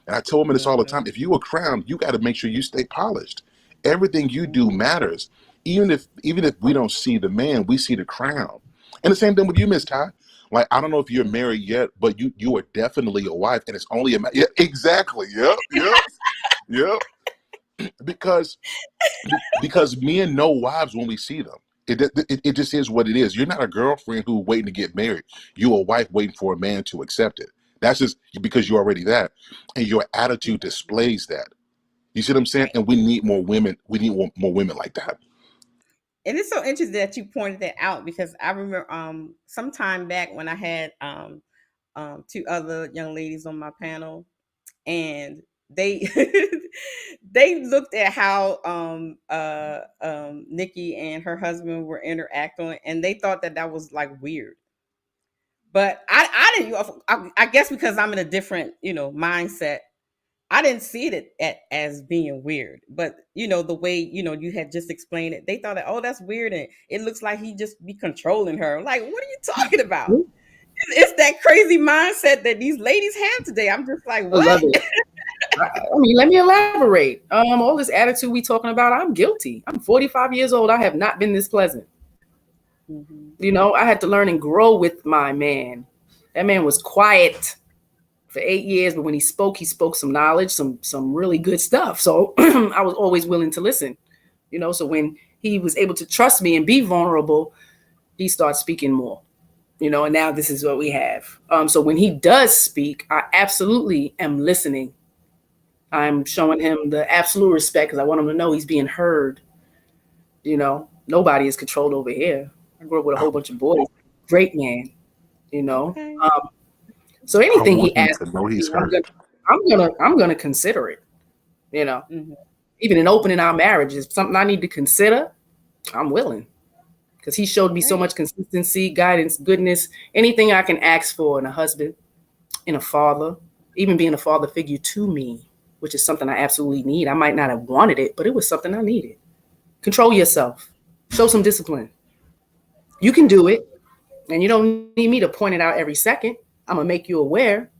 And I told him this all the time. If you a crown, you got to make sure you stay polished. Everything you do matters. Even if we don't see the man, we see the crown. And the same thing with you, Miss Ty. Like, I don't know if you're married yet, but you are definitely a wife, and it's only yeah, exactly. Yep. Because men know wives when we see them. It just is what it is. You're not a girlfriend who's waiting to get married. You're a wife waiting for a man to accept it. That's just because you're already that, and your attitude displays that. You see what I'm saying? And we need more women. We need more women like that. And it's so interesting that you pointed that out because I remember some time back when I had 2 other young ladies on my panel, and they they looked at how Nikki and her husband were interacting, and they thought that was like weird. But I didn't. I guess because I'm in a different mindset. I didn't see it as being weird, but the way you had just explained it, they thought that, oh, that's weird, and it looks like he just be controlling her. Like, what are you talking about? It's that crazy mindset that these ladies have today. I'm just like, what? I love it. I mean, let me elaborate. All this attitude we talking about, I'm guilty. I'm 45 years old. I have not been this pleasant. I had to learn and grow with my man. That man was quiet for 8 years, but when he spoke some knowledge, some really good stuff. So I was always willing to listen. So when he was able to trust me and be vulnerable, he started speaking more. And now this is what we have. So when he does speak, I absolutely am listening. I'm showing him the absolute respect because I want him to know he's being heard. Nobody is controlled over here. I grew up with a whole bunch of boys. Great man. Okay. So anything he asks, I'm gonna consider it. You know, Mm-hmm. even in opening our marriage is something I need to consider. I'm willing, because he showed me so Right. much consistency, guidance, goodness, anything I can ask for in a husband, in a father, even being a father figure to me, which is something I absolutely need. I might not have wanted it, but it was something I needed. Control yourself. Show some discipline. You can do it, and you don't need me to point it out every second. I'm gonna make you aware,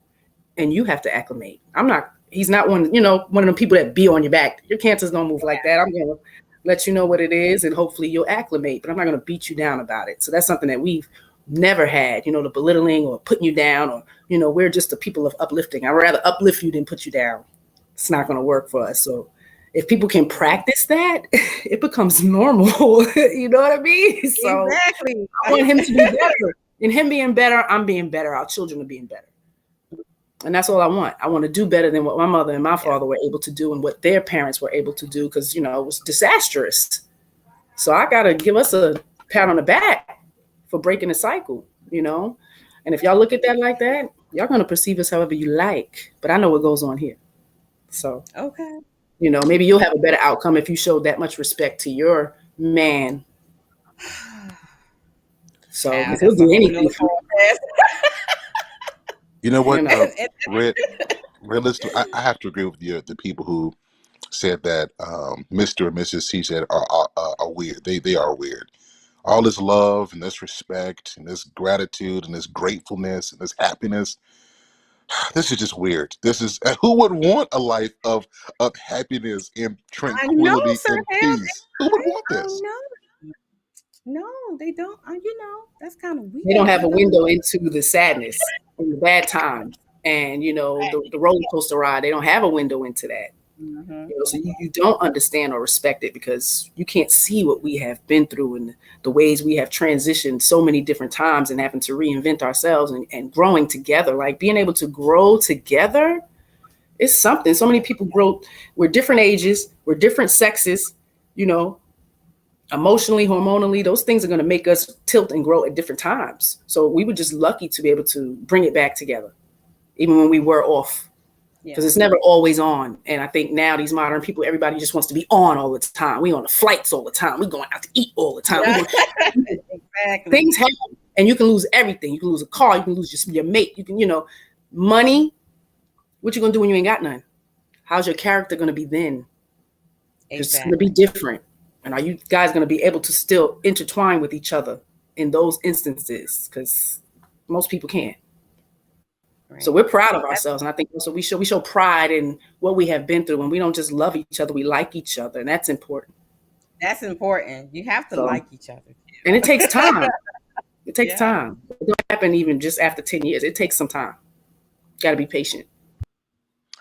and you have to acclimate. I'm not. He's not one of them people that be on your back. Your cancers don't move like that. I'm gonna let you know what it is, and hopefully you'll acclimate. But I'm not gonna beat you down about it. So that's something that we've never had. The belittling or putting you down, or we're just the people of uplifting. I'd rather uplift you than put you down. It's not gonna work for us. So if people can practice that, it becomes normal. You know what I mean? So Exactly. I want him to be better. And him being better, I'm being better. Our children are being better. And that's all I want. I want to do better than what my mother and my father were able to do and what their parents were able to do, because, it was disastrous. So I got to give us a pat on the back for breaking the cycle, And if y'all look at that like that, y'all going to perceive us however you like. But I know what goes on here. So, Okay. Maybe you'll have a better outcome if you show that much respect to your man. So, because he'll do anything for you. You know what, realistic. I have to agree with you. The people who said that Mr. and Mrs. C said are weird. They are weird. All this love and this respect and this gratitude and this gratefulness and this happiness. This is just weird. This is who would want a life of happiness and tranquility and peace? Who would want this? No, they don't. That's kind of weird. They don't have a window into the sadness and the bad times and, the roller coaster ride. They don't have a window into that. Mm-hmm. So you don't understand or respect it, because you can't see what we have been through and the ways we have transitioned so many different times and having to reinvent ourselves and growing together. Like being able to grow together is something. So many people grow. We're different ages. We're different sexes, emotionally, hormonally. Those things are going to make us tilt and grow at different times. So we were just lucky to be able to bring it back together, even when we were off. Because it's never always on. And I think now these modern people, everybody just wants to be on all the time. We on the flights all the time. We going out to eat all the time. Exactly. Things happen, and you can lose everything. You can lose a car. You can lose your mate. You can, money. What you going to do when you ain't got none? How's your character going to be then? Exactly. It's going to be different. And are you guys going to be able to still intertwine with each other in those instances? Because most people can't. Right. So we're proud of ourselves, and I think also we show pride in what we have been through, and we don't just love each other, we like each other, and that's important. That's important. You have to like each other. And it takes time. It takes time. It don't happen even just after 10 years. It takes some time. Got to be patient.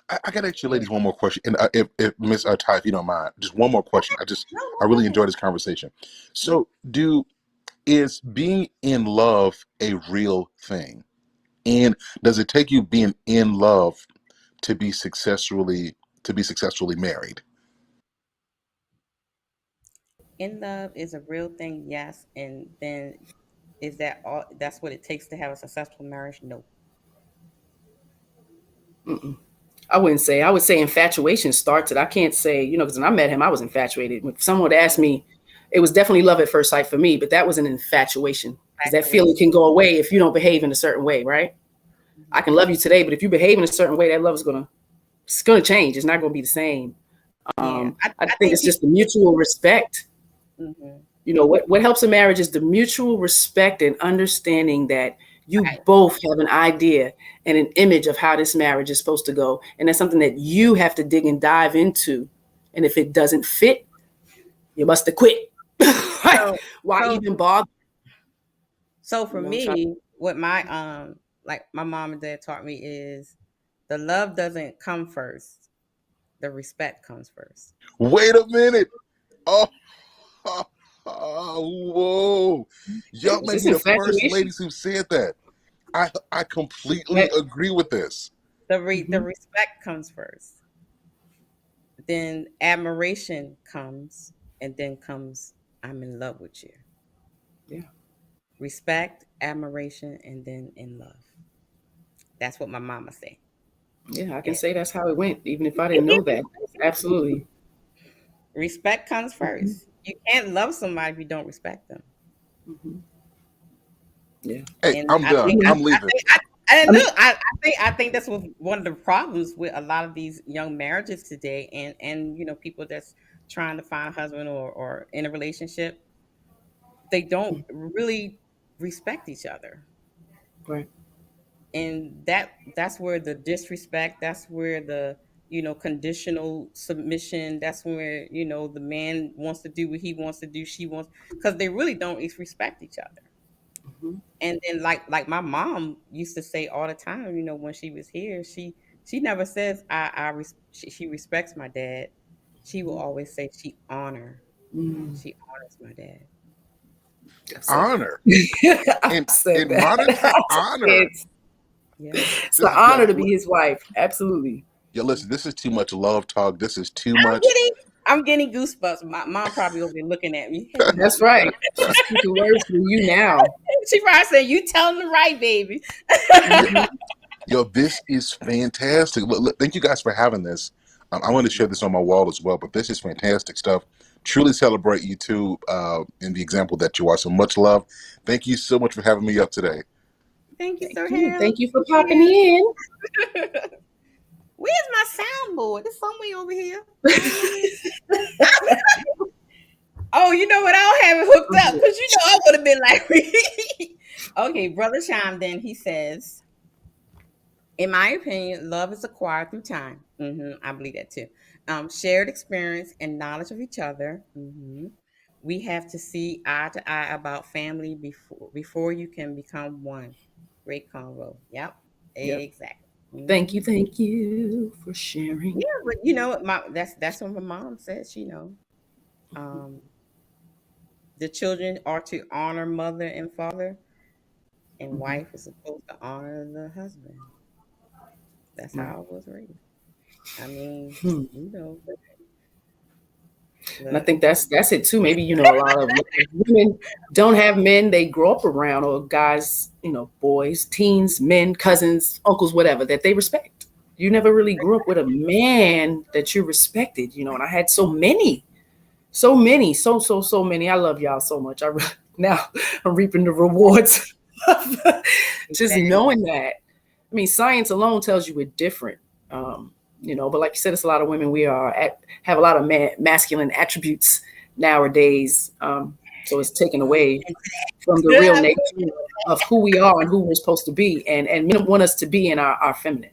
I got to ask you ladies one more question. And if Miss Ty, if you don't mind, just one more question. I really enjoyed this conversation. So is being in love a real thing? And does it take you being in love to be successfully married? In love is a real thing, yes. And then is that all? That's what it takes to have a successful marriage? No. Mm-mm. I wouldn't say. I would say infatuation starts it. I can't say, because when I met him, I was infatuated. If someone would ask me, it was definitely love at first sight for me, but that was an infatuation. Because that feeling can go away if you don't behave in a certain way, right? I can love you today, but if you behave in a certain way, that love is gonna change. It's not gonna be the same. I think it's just the mutual respect. Mm-hmm. What helps a marriage is the mutual respect and understanding that you both have an idea and an image of how this marriage is supposed to go, and that's something that you have to dig and dive into. And if it doesn't fit, you must have quit. Why even bother? So for me, what my like my mom and dad taught me is the love doesn't come first. The respect comes first. Wait a minute. Whoa. Y'all may be the first ladies who said that. I completely agree with this. The respect comes first. Then admiration comes, and then comes I'm in love with you. Yeah. Respect, admiration, and then in love. That's what my mama said. Yeah, I can say that's how it went, even if I didn't know that. Absolutely. Respect comes first. You can't love somebody if you don't respect them. Mm-hmm. Yeah. Hey, And I'm done. I'm leaving. I think that's one of the problems with a lot of these young marriages today, and people that's trying to find a husband or in a relationship, they don't really respect each other. Right. And that's where the disrespect, that's where the conditional submission, that's where the man wants to do what he wants to do, she wants, because they really don't respect each other. Mm-hmm. And then like my mom used to say all the time, when she was here, she never says she respects my dad. She will always say Mm. she honors my dad. I've said Honor. that. I've In said in modern time, that. honor. Yeah. It's This an is honor to be his wife. Absolutely. listen, this is too much love talk. This is too I'm much. getting I'm getting goosebumps. My mom probably over there looking at me. That's right. She's speaking words for you now. She probably said, "You telling the right, baby." Mm-hmm. Yo, this is fantastic. Look, thank you guys for having this. I want to share this on my wall as well, but this is fantastic stuff. Truly celebrate you two in the example that you are. So much love. Thank you so much for having me up today. Thank you, Thank Sir you. Harold. Thank you for popping in. Where's my soundboard? It's somewhere over here. Oh, you know what? I don't have it hooked up because I would have been like, okay, brother chimed in. He says, in my opinion, love is acquired through time. I believe that too. Shared experience and knowledge of each other. We have to see eye to eye about family before you can become one. Great convo. Yep, Yep. exactly. Thank you for sharing. Yeah, but that's what my mom says. The children are to honor mother and father, and wife is supposed to honor the husband. That's Right. how I was raised. I mean, And I think that's it too. Maybe a lot of women don't have men they grow up around, or guys, boys, teens, men, cousins, uncles, whatever, that they respect. You never really grew up with a man that you respected, and I had so many, so many. I love y'all so much. Now I'm reaping the rewards of just knowing that. I mean, science alone tells you we're different. But like you said, it's a lot of women. We have a lot of masculine attributes nowadays. So it's taken away from the real nature of who we are and who we're supposed to be. And men want us to be in our feminine.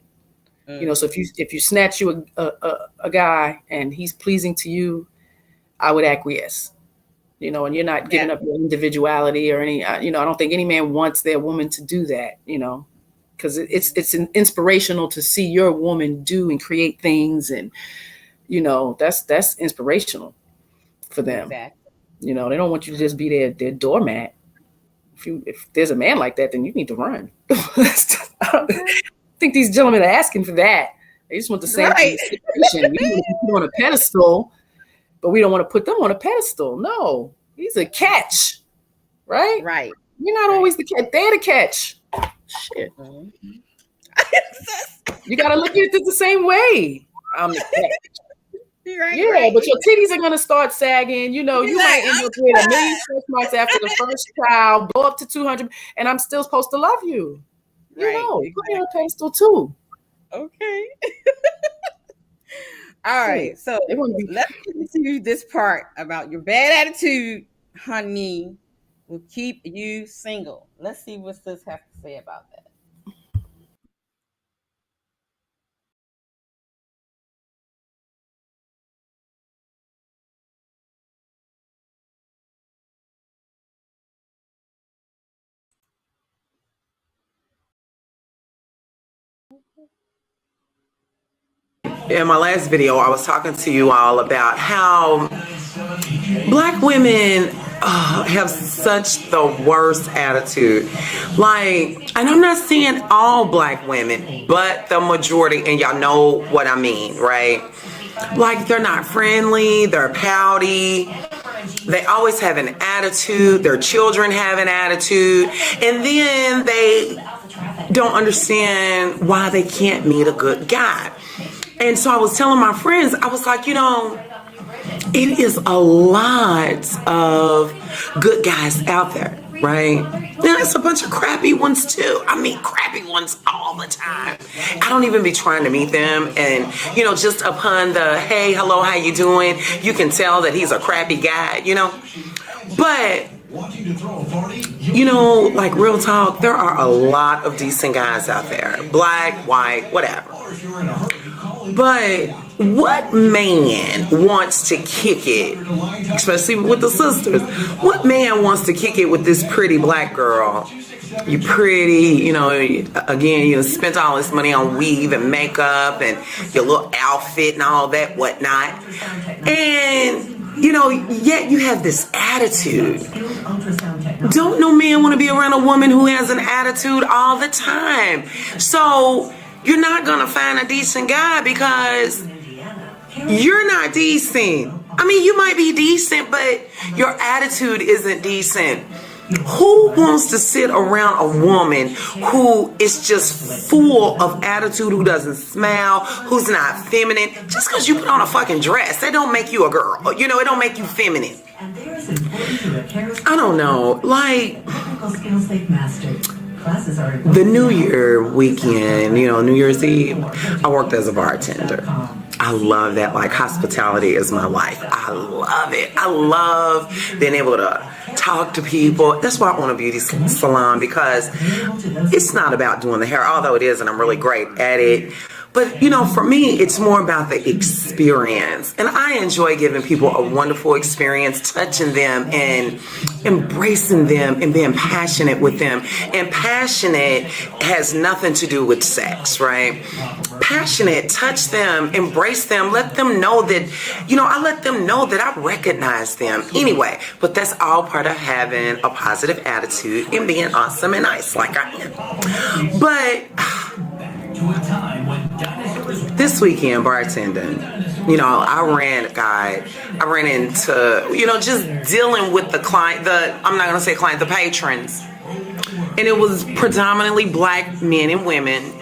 So if you snatch you a guy and he's pleasing to you, I would acquiesce. And you're not giving up your individuality or any. I don't think any man wants their woman to do that. Because it's inspirational to see your woman do and create things, and that's inspirational for them. Exactly. They don't want you to just be their doormat. If there's a man like that, then you need to run. I don't think these gentlemen are asking for that. They just want the same situation. We want to put them on a pedestal, but we don't want to put them on a pedestal. No, he's a catch, right? Right. You're not always the catch. They're the catch. Shit. You gotta look at it the same way. I'm the catch. Right. But your titties are gonna start sagging. You might end up with 1 million sex marks after the first child, blow up to 200, and I'm still supposed to love you. Put me on a pedestal too. Okay. All right. So let's get to this part about your bad attitude, honey, will keep you single. Let's see what Sis has to say about that. In my last video, I was talking to you all about how Black women have such the worst attitude. And I'm not saying all Black women, but the majority, and y'all know what I mean, right? They're not friendly, they're pouty, they always have an attitude, their children have an attitude, and then they don't understand why they can't meet a good guy. And so I was telling my friends, I was like, it is a lot of good guys out there, right? There's a bunch of crappy ones too. I meet crappy ones all the time. I don't even be trying to meet them. And, just upon the, hey, hello, how you doing? You can tell that he's a crappy guy, But, like real talk, there are a lot of decent guys out there. Black, white, whatever. But what man wants to kick it, especially with the sisters? What man wants to kick it with this pretty black girl? You pretty, again, you spent all this money on weave and makeup and your little outfit and all that whatnot. And, yet you have this attitude. Don't no man want to be around a woman who has an attitude all the time. So you're not going to find a decent guy because you're not decent. I mean, you might be decent, but your attitude isn't decent. Who wants to sit around a woman who is just full of attitude, who doesn't smile, who's not feminine? Just because you put on a fucking dress, that don't make you a girl. It don't make you feminine. I don't know. Like, the New Year weekend, New Year's Eve, I worked as a bartender. I love that. Like, hospitality is my life. I love it. I love being able to talk to people. That's why I own a beauty salon, because it's not about doing the hair, although it is, and I'm really great at it. But, for me, it's more about the experience. And I enjoy giving people a wonderful experience, touching them and embracing them and being passionate with them. And passionate has nothing to do with sex, right? Passionate, touch them, embrace them, let them know that, I let them know that I recognize them. Anyway, but that's all part of having a positive attitude and being awesome and nice like I am. But this weekend bartending, I ran into, just dealing with the client, I'm not going to say client, the patrons. And it was predominantly black men and women.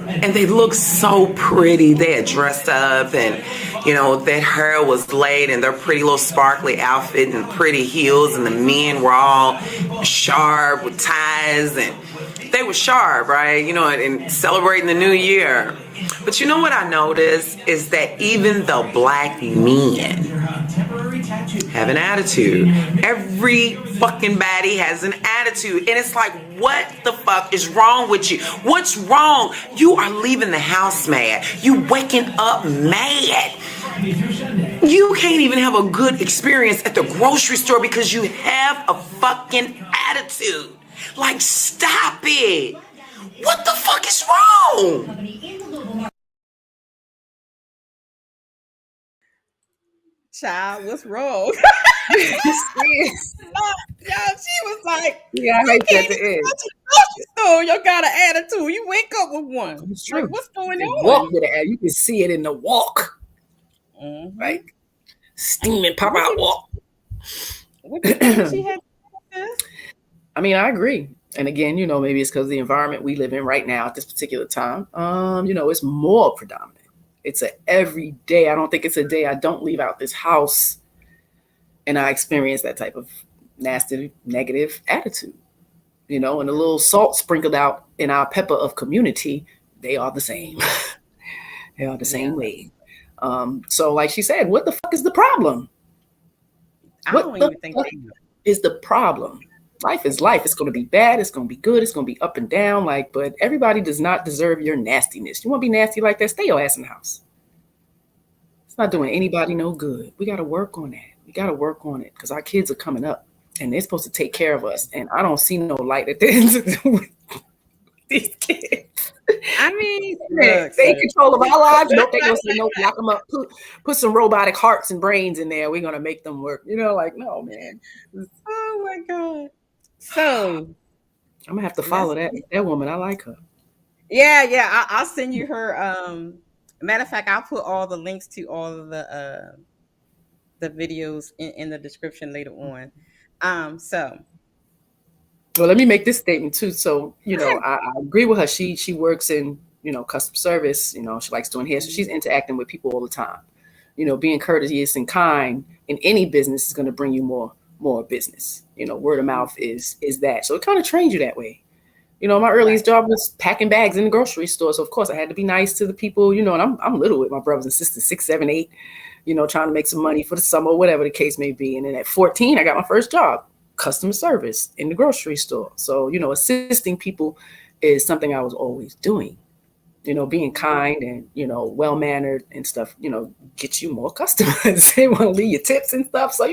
And they looked so pretty. They had dressed up and, their hair was laid in their pretty little sparkly outfit and pretty heels. And the men were all sharp with ties, and they were sharp, right? And celebrating the new year. But what I noticed is that even the black men have an attitude. Every fucking body has an attitude. And it's like, what the fuck is wrong with you? What's wrong? You are leaving the house mad. You waking up mad. You can't even have a good experience at the grocery store because you have a fucking attitude. Like, stop it. What the fuck is wrong? Child, what's wrong? She was like, yeah, I hate that to end. So you got an attitude. You wake up with one. It's true. Like, what's going They on? walk with it. You can see it in the walk. Mm-hmm. Like, steaming pop out walk. What do you think she had? I mean, I agree. And again, maybe it's because of the environment we live in right now at this particular time. It's more predominant. It's a every day. I don't think it's a day I don't leave out this house and I experience that type of nasty, negative attitude. And a little salt sprinkled out in our pepper of community, they are the same. They are the same way. So like she said, what the fuck is the problem? I don't even think is the problem. Life is life. It's going to be bad. It's going to be good. It's going to be up and down. But everybody does not deserve your nastiness. You want to be nasty like that? Stay your ass in the house. It's not doing anybody no good. We got to work on that. We got to work on it because our kids are coming up and they're supposed to take care of us. And I don't see no light at the end of these kids. I mean, look, they in control of our lives. Nope, they gonna say nope, lock them up. Put some robotic hearts and brains in there. We're gonna make them work. No, man. Oh my god. So I'm gonna have to follow that woman. I like her. Yeah. I'll send you her. Matter of fact, I'll put all the links to all of the videos in the description later on. Well, let me make this statement too. So, I agree with her. She works in customer service. She likes doing hair, so she's interacting with people all the time. Being courteous and kind in any business is going to bring you more business. Word of mouth is that. So it kind of trains you that way. My earliest job was packing bags in the grocery store. So of course I had to be nice to the people, and I'm little with my brothers and sisters, 6, 7, 8, trying to make some money for the summer, whatever the case may be. And then at 14, I got my first job, customer service in the grocery store. So, assisting people is something I was always doing. Being kind and, well-mannered and stuff, gets you more customers. They want to leave you tips and stuff. So,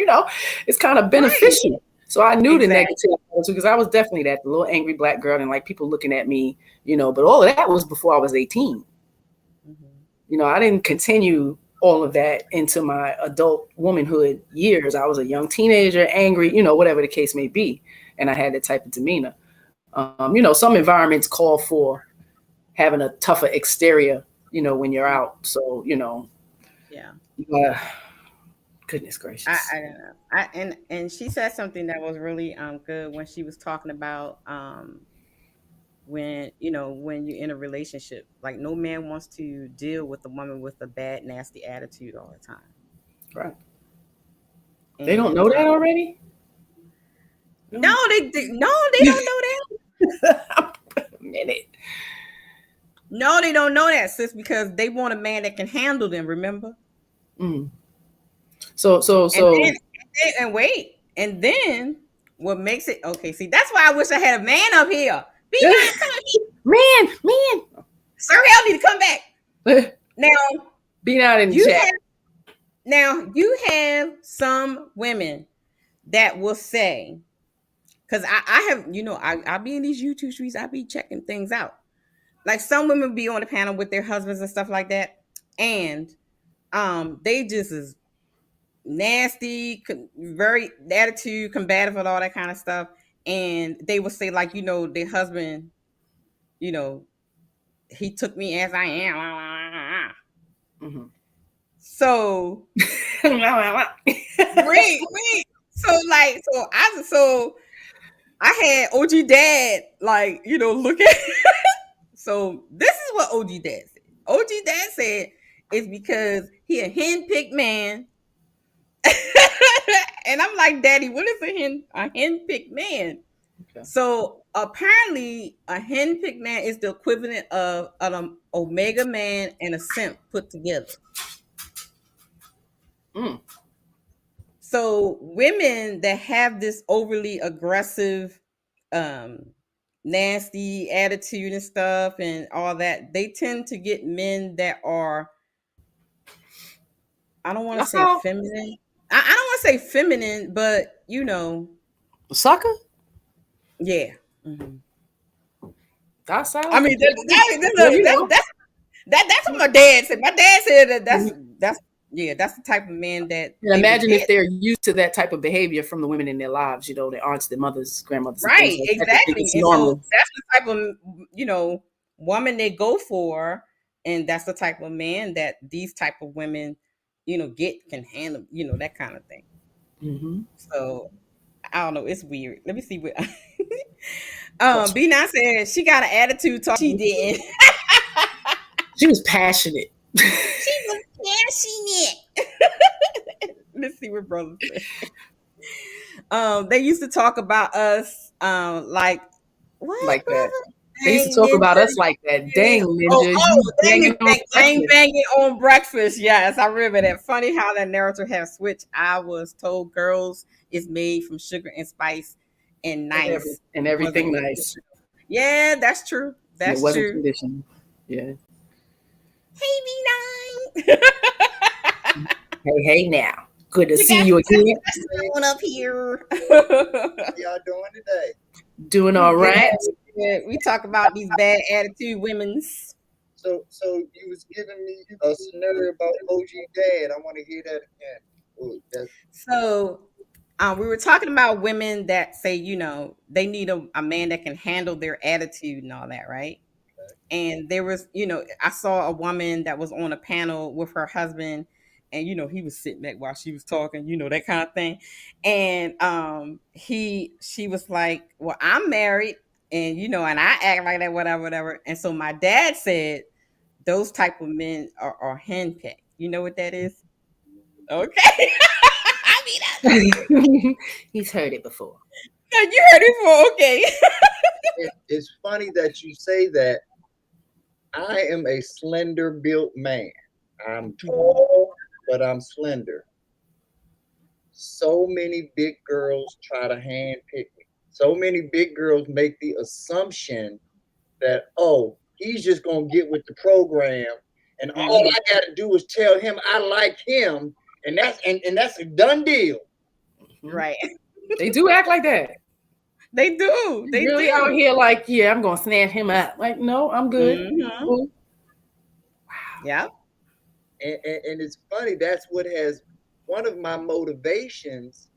it's kind of beneficial. Right. So I knew the negative because I was definitely that little angry black girl and like people looking at me, but all of that was before I was 18. Mm-hmm. I didn't continue all of that into my adult womanhood years. I was a young teenager, angry, whatever the case may be. And I had that type of demeanor. Some environments call for having a tougher exterior, when you're out. So, yeah. Goodness gracious. I don't know. And she said something that was really good when she was talking about when you're in a relationship, like no man wants to deal with a woman with a bad, nasty attitude all the time. Right. And they don't know that already? No, they don't know that. A minute. No, they don't know that, sis, because they want a man that can handle them, remember? Mm. So and then what makes it okay? See, that's why I wish I had a man up here. Man, Sir Hell need to come back. Now, be not in chat. Now you have some women that will say, because I have, I be in these YouTube streets, I be checking things out. Like some women be on the panel with their husbands and stuff like that, and they just is nasty, very attitude, combative, and all that kind of stuff. And they would say, like, their husband, he took me as I am. Mm-hmm. So, wait. So I had OG Dad, like, look at. So this is what OG Dad said. OG Dad said it's because he a hen-picked man. And I'm like, Daddy, what is a hen-picked man? Okay. So apparently a hen-picked man is the equivalent of an omega man and a simp put together. Mm. So women that have this overly aggressive, nasty attitude and stuff and all that, they tend to get men that are, I don't want to say feminine. I don't want to say feminine, but sucker. Yeah. Mm-hmm. That's how. I mean, that's what my dad said. My dad said that's the type of man that. And imagine if they're used to that type of behavior from the women in their lives, their aunts, their mothers, grandmothers. Right, like exactly. It's normal. So that's the type of woman they go for, and that's the type of man that these type of women can handle, that kind of thing. Mm-hmm. So I don't know, it's weird. Let me see what B Nine said she got an attitude talk. She didn't. She was passionate. She was passionate. Let's see what brother said. They used to talk about us like what? Like that. They used to talk about us like that. Dang, ninja. Banging on breakfast. Yes, I remember that. Funny how that narrative has switched. I was told girls is made from sugar and spice and nice. And everything nice. Yeah, that's true. That's true. Conditioned. Yeah. Hey, V9. Hey now. Good to see you again. Going up here. How y'all doing today? Doing all right. Yeah, we talk about these bad attitude women's. So you was giving me a scenario about OG Dad. I want to hear that again. So we were talking about women that say, they need a man that can handle their attitude and all that, right? Okay. And there was, I saw a woman that was on a panel with her husband, and he was sitting back while she was talking, that kind of thing. And she was like, well, I'm married. and and I act like that, whatever, whatever. And so my dad said those type of men are henpecked. You know what that is? Okay. I mean, He's heard it before. you heard it before. Okay. It's funny that you say that. I am a slender built man. I'm tall, but I'm slender. So many big girls try to hand pick me. So many big girls make the assumption that, oh, he's just gonna get with the program, and all I gotta do is tell him I like him, and that's a done deal. Right. They do act like that. They do. They really do. out here like, yeah, I'm gonna snap him up. Like, no, I'm good. Mhm. Cool. Yeah. And it's funny, that's what has one of my motivations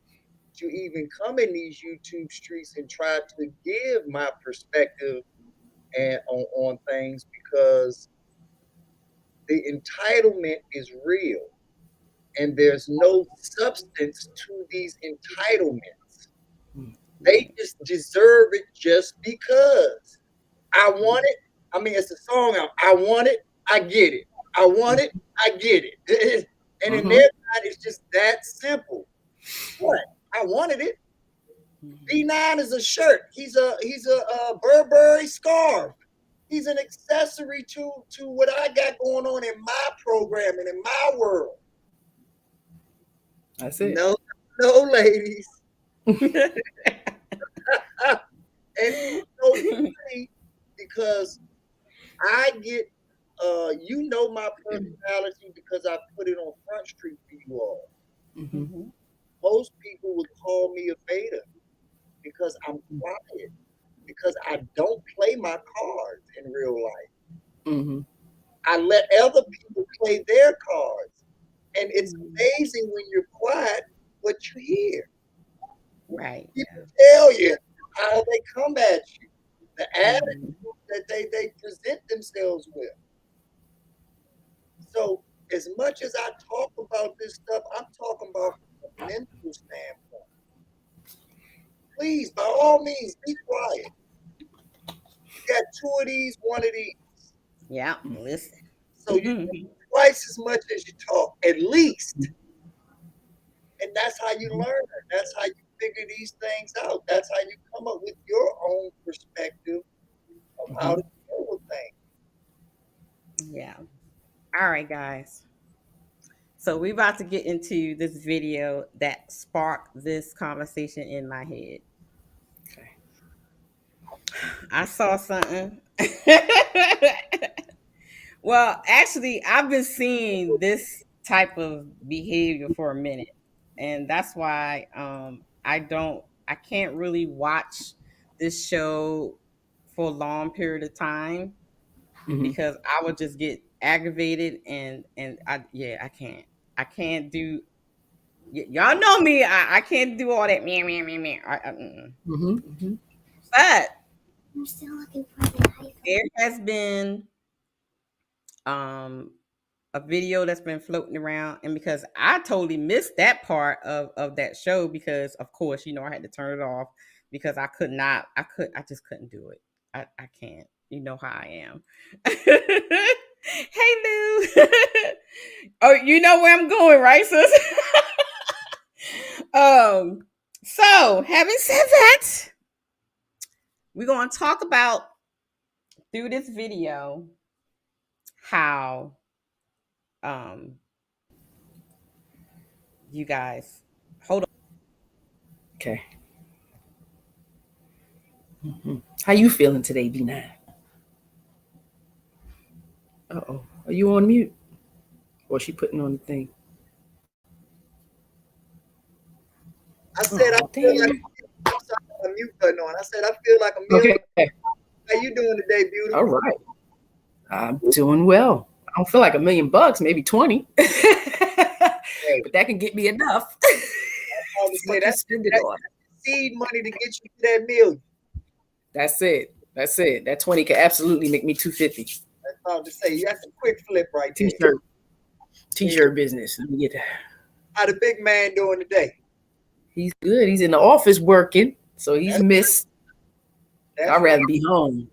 to even come in these YouTube streets and try to give my perspective and on things, because the entitlement is real and there's no substance to these entitlements. They just deserve it just because. I want it. I mean, it's a song out. I want it, I get it. I want it, I get it. And in their mind, it's just that simple. What? I wanted it. B9 is a shirt. He's a Burberry scarf. He's an accessory to what I got going on in my program and in my world. That's it. No, ladies. And it's so funny because I get, my personality because I put it on Front Street for you all. Most people would call me a beta because I'm quiet, because I don't play my cards in real life. I let other people play their cards. And it's amazing when you're quiet what you hear. Right. People tell you how they come at you, the attitude that they present themselves with. So as much as I talk about this stuff, I'm talking about from a mental standpoint. Please, by all means, be quiet. You got 2 of these, 1 of these. Yeah, listen. So you do twice as much as you talk, at least. And that's how you learn. That's how you figure these things out. That's how you come up with your own perspective of how to deal with things. Yeah. All right, guys. So we're about to get into this video that sparked this conversation in my head. Okay. I saw something. Well, actually, I've been seeing this type of behavior for a minute, and that's why I can't really watch this show for a long period of time because I would just get aggravated and I can't do. Y'all know me. I can't do all that. Me. But I'm still looking for the iPhone. there has been a video that's been floating around, and because I totally missed that part of that show, because of course I had to turn it off because I just couldn't do it. I can't. You know how I am. Hey Lou. Oh, you know where I'm going, right, sis? So having said that, we're going to talk about through this video how you guys hold on. Okay. How you feeling today, B9? Uh-oh. Are you on mute? Or is she putting on the thing? I said I feel like a mute button on. I said I feel like a million. Okay. How you doing today, beautiful? All right. I'm doing well. I don't feel like $1 million, maybe 20. But that can get me enough. That's seed money to get you to that million. That's it. That 20 could absolutely make me 250. That's about to say. That's a quick flip right there. T-shirt business. Let me get that. How the big man doing today? He's good. He's in the office working, so he's missed. I'd rather be home.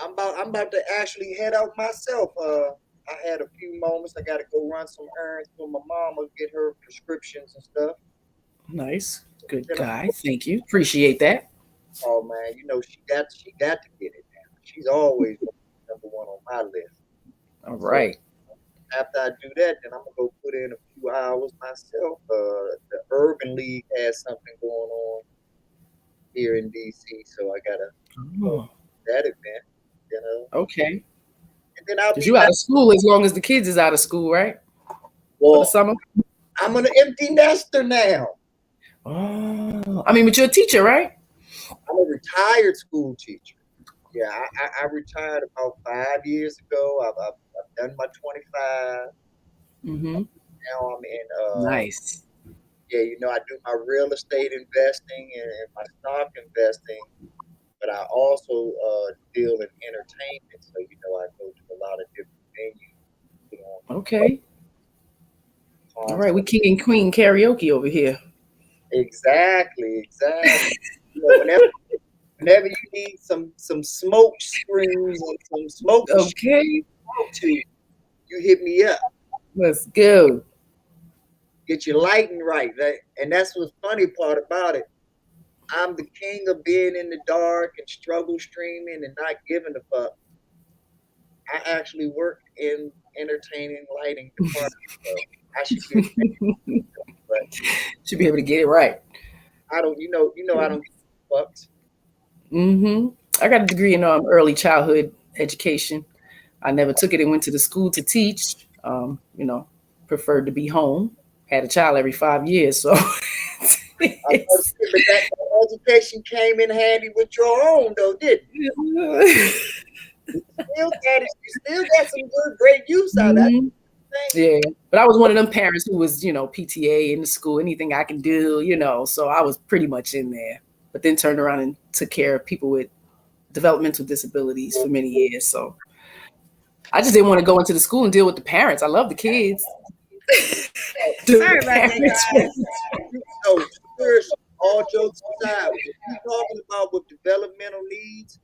I'm about to actually head out myself. I had a few moments. I got to go run some errands for my mama, get her prescriptions and stuff. Nice. Good Then guy. Thank you. Appreciate that. oh man, she got to get it now. She's always number one on my list. All right. So after I do that, then I'm gonna go put in a few hours myself. The Urban League has something going on here in DC, so I gotta Oh, that event. okay. And then I'll Because be you out back. of school as long as the kids is out of school, right? For the Well, summer? I'm an empty nester now. Oh, I mean, but you're a teacher, right? I'm a retired school teacher. Yeah, I retired about 5 years ago. I've done my 25. Mm-hmm. Now I'm in Nice. I do my real estate investing and my stock investing, but I also deal in entertainment. So I go to a lot of different venues. Okay. All Concerts. right. We king and queen karaoke over here. Exactly. Whenever you need some smoke screens and some smoke Okay. to you hit me up. Let's go. Get your lighting right. And that's what's funny part about it. I'm the king of being in the dark and struggle streaming and not giving a fuck. I actually work in entertaining lighting department. So I should be but Should be able to get it right. I don't I don't give fucks. Mm-hmm. I got a degree in early childhood education. I never took it and went to the school to teach. Preferred to be home. Had a child every 5 years, so But that education came in handy with your own though, didn't it? You still got some great use out of that. Mhm. Yeah, but I was one of them parents who was, PTA in the school, anything I can do, so I was pretty much in there. But then turned around and took care of people with developmental disabilities for many years. So I just didn't want to go into the school and deal with the parents. I love the kids. Sorry about that, guys. No, seriously, all jokes aside, when you're talking about with developmental needs,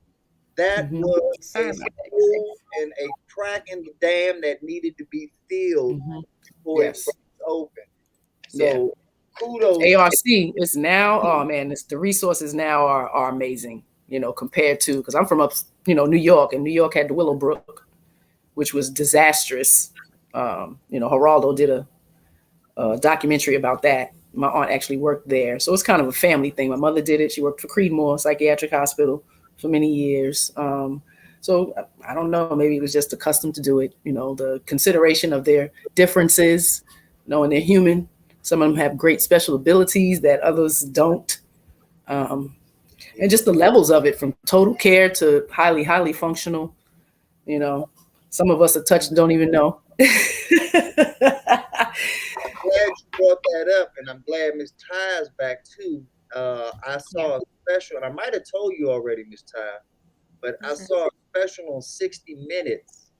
that Mhm. was Sorry a about that. hole and a crack in the dam that needed to be filled Mhm. before Yes. it was open. Yeah. So kudos. ARC is now, oh man, the resources now are amazing, compared to, because I'm from New York, and New York had the Willowbrook, which was disastrous. Geraldo did a documentary about that. My aunt actually worked there. So it's kind of a family thing. My mother did it. She worked for Creedmoor Psychiatric Hospital for many years. So I don't know, maybe it was just accustomed to do it. The consideration of their differences, knowing they're human. Some of them have great special abilities that others don't. And just the levels of it, from total care to highly, highly functional. Some of us are touched and don't even know. I'm glad you brought that up, and I'm glad Miss Ty is back too. I saw a special, and I might have told you already, Miss Ty, but I saw a special on 60 Minutes,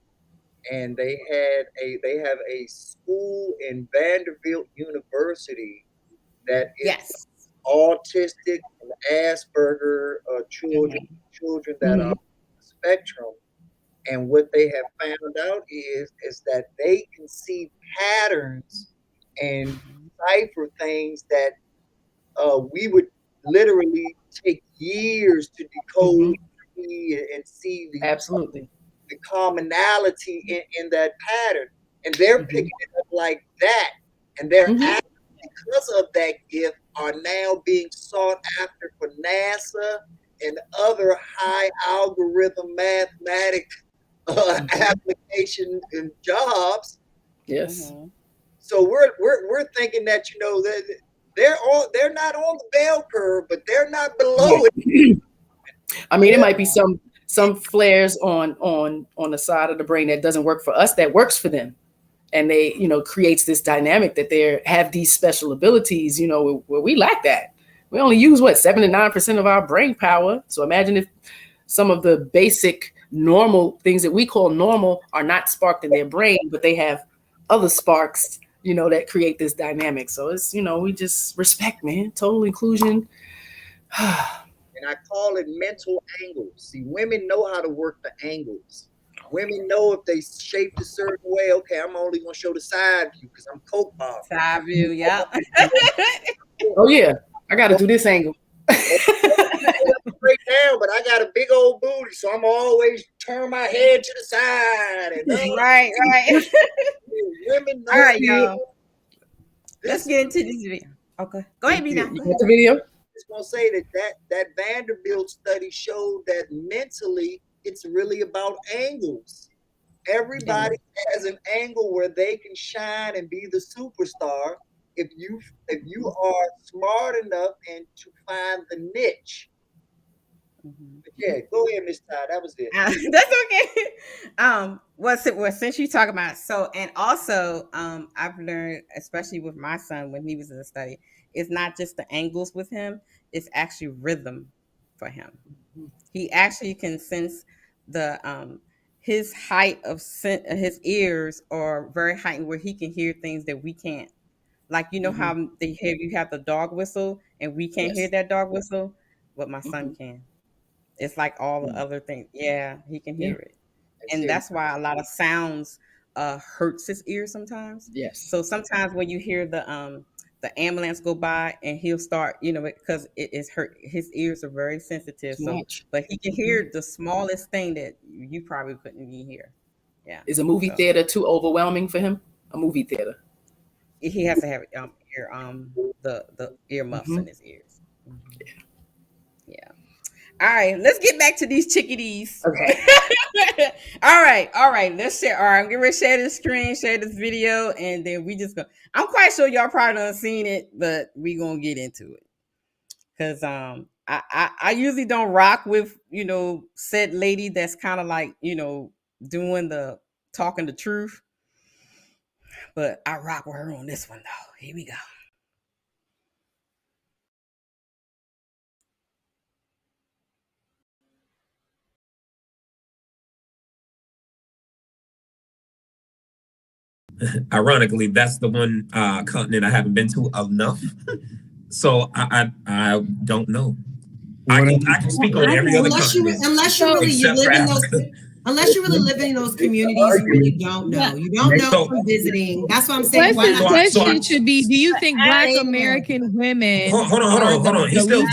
and they have a school in Vanderbilt University that is Yes. autistic and Asperger children that are on the spectrum. And what they have found out is that they can see patterns and decipher things that we would literally take years to decode and see Absolutely. the commonality in that pattern. And they're picking it up like that. And they're actually, because of that gift, are now being sought after for NASA and other high algorithm mathematic application and jobs. Yes. So we're thinking that they're not on the bell curve, but they're not below it. I mean, it might be some flares on the side of the brain that doesn't work for us, that works for them. And they, creates this dynamic that they have these special abilities, where we lack that. We only use 7 to 9% of our brain power. So imagine if some of the basic normal things that we call normal are not sparked in their brain, but they have other sparks, that create this dynamic. So it's, we just respect, man, total inclusion. And I call it mental angles. See, women know how to work the angles. Women know if they shaped a certain way, okay, I'm only going to show the side view because I'm coke bob. Side view, yeah. Oh yeah, I got to do this angle. Straight down, but I got a big old booty, so I'm always turn my head to the side. And right. Women know. All right, y'all. Let's get into this video. Okay, go ahead, B now. You got the video? Just gonna say that Vanderbilt study showed that mentally it's really about angles. Everybody has an angle where they can shine and be the superstar if you are smart enough and to find the niche. But yeah, go ahead, Miss Todd. That was it. That's okay. Well, since you talk about so, and also, I've learned, especially with my son when he was in the study, it's not just the angles with him; it's actually rhythm for him. He actually can sense the his height of his ears are very heightened where he can hear things that we can't. Like how you have the dog whistle and we can't hear that dog whistle, but my son can. It's like all the other things. Yeah, he can hear it. And that's why a lot of sounds hurts his ears sometimes. Yes. So sometimes when you hear the ambulance go by and he'll start, because it is hurt. His ears are very sensitive. So, but he can hear the smallest thing that you probably couldn't even hear. Yeah. Is a movie theater too overwhelming for him? A movie theater. He has to have the earmuffs in his ears. Yeah. All right, let's get back to these chickadees. Okay. All right. Let's share. All right, I'm getting ready to share the screen, share this video, and then we just go. I'm quite sure y'all probably done seen it, but we gonna get into it. Cause I usually don't rock with said lady that's kind of like doing the talking the truth. But I rock with her on this one though. Here we go. Ironically, that's the one continent I haven't been to enough. So I don't know. I can speak on every other continent. Unless you really live in those. Unless you really live in those communities, you really don't know. You don't know from visiting. That's what I'm saying. The question should be: do you think Black American women? Hold on. He's still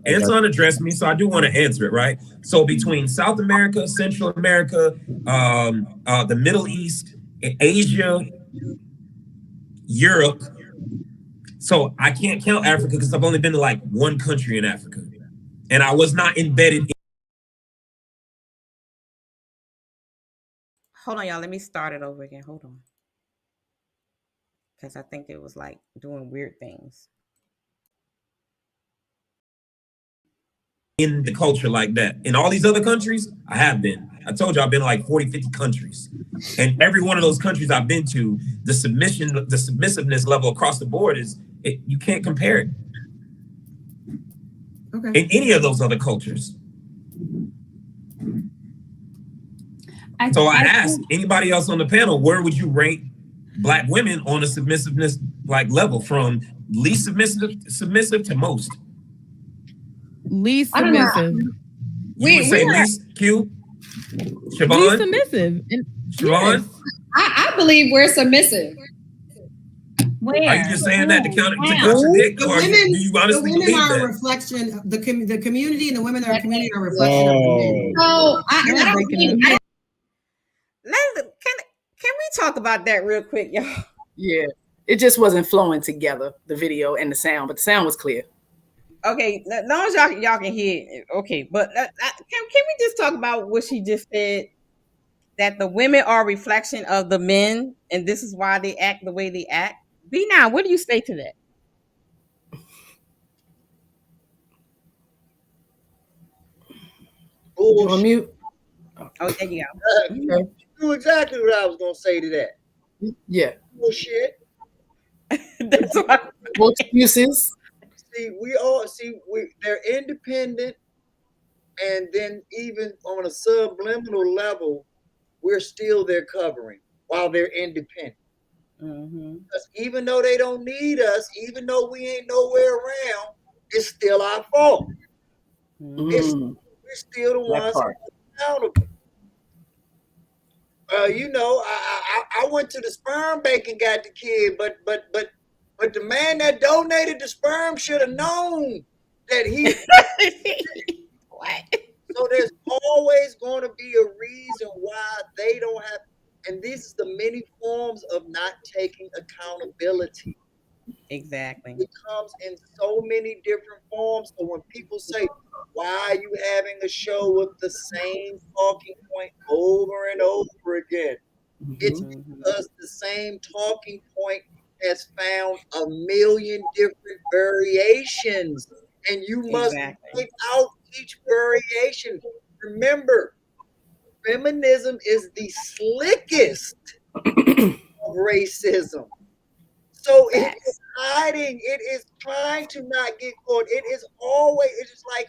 Anton addressed me, so I do want to answer it. Right. So between South America, Central America, the Middle East, Asia, Europe. So I can't count Africa because I've only been to like one country in Africa, and I was not embedded. Hold on, y'all. Let me start it over again. Hold on. Because I think it was like doing weird things. In the culture like that. In all these other countries, I have been. I told you I've been to like 40, 50 countries. And every one of those countries I've been to, the submissiveness level across the board you can't compare it. Okay. In any of those other cultures. So I asked anybody else on the panel, where would you rate Black women on a submissiveness like level from least submissive to most? Least submissive. You would say least Q? Siobhan? Least submissive. Siobhan? Yes. I believe we're submissive. Where? Are you just saying that to contradict? Or do you honestly believe that? The women are a reflection of the community, and the women in our community are a reflection of the men. So I don't think... Can we talk about that real quick, y'all? Yeah. It just wasn't flowing together, the video and the sound, but the sound was clear. Okay, as long as y'all can hear it. Okay, but can we just talk about what she just said? That the women are a reflection of the men, and this is why they act the way they act. B now, what do you say to that? You on mute? Oh, there you go. You knew exactly what I was gonna say to that. Yeah. Bullshit. That's what. No excuses. They're independent, and then even on a subliminal level, we're still their covering while they're independent. Mm-hmm. Because even though they don't need us, even though we ain't nowhere around, it's still our fault. Mm, We're still the that ones part. accountable. I went to the sperm bank and got the kid, but the man that donated the sperm should have known that he. What? So there's always going to be a reason why they don't have, and this is the many forms of not taking accountability. Exactly. It comes in so many different forms. So when people say, why are you having a show with the same talking point over and over again? It's because the same talking point has found a million different variations, and you must point out each variation. Remember, feminism is the slickest of racism. So it is hiding. It is trying to not get caught. It is always. It is like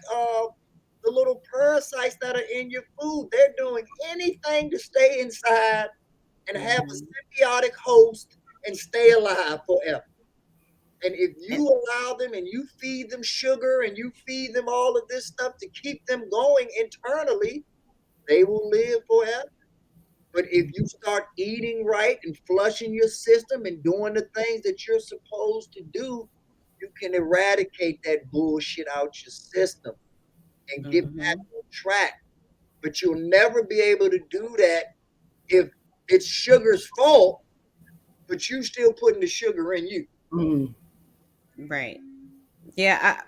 the little parasites that are in your food. They're doing anything to stay inside and have a symbiotic host and stay alive forever. And if you allow them and you feed them sugar and you feed them all of this stuff to keep them going internally, they will live forever. But if you start eating right and flushing your system and doing the things that you're supposed to do, you can eradicate that bullshit out your system and get back on track. But you'll never be able to do that if it's sugar's fault, but you still putting the sugar in you. Right. Yeah.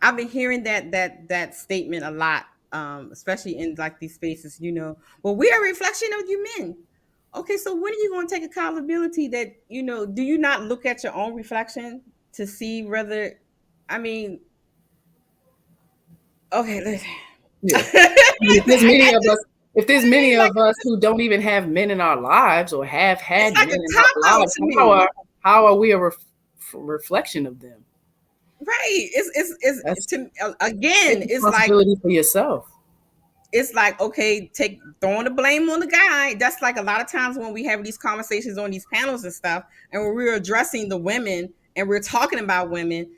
I've been hearing that statement a lot, especially in like these spaces. Well, we are a reflection of you men. Okay, so when are you going to take accountability that do you not look at your own reflection to see whether, I mean, okay, listen. Yeah. If there's many of us who don't even have men in our lives or have had men in our lives, how are we a reflection of them? Right. It's again, it's like responsibility for yourself. It's like, okay, throwing the blame on the guy. That's like a lot of times when we have these conversations on these panels and stuff, and when we're addressing the women and we're talking about women,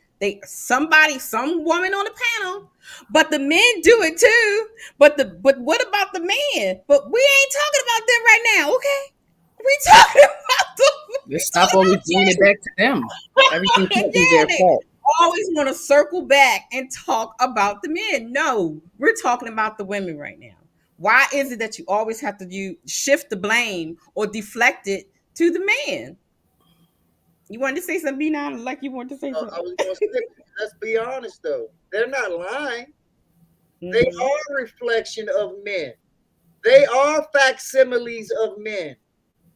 some woman on the panel, but the men do it too. But what about the men? But we ain't talking about them right now, okay? We talking about them. Let's stop always bringing it back to them. Everything can't be their fault. Always want to circle back and talk about the men. No, we're talking about the women right now. Why is it that you always have to shift the blame or deflect it to the man? You wanted to say something, B9, like you wanted to say something? I was going to say, let's be honest though. They're not lying. They are a reflection of men. They are facsimiles of men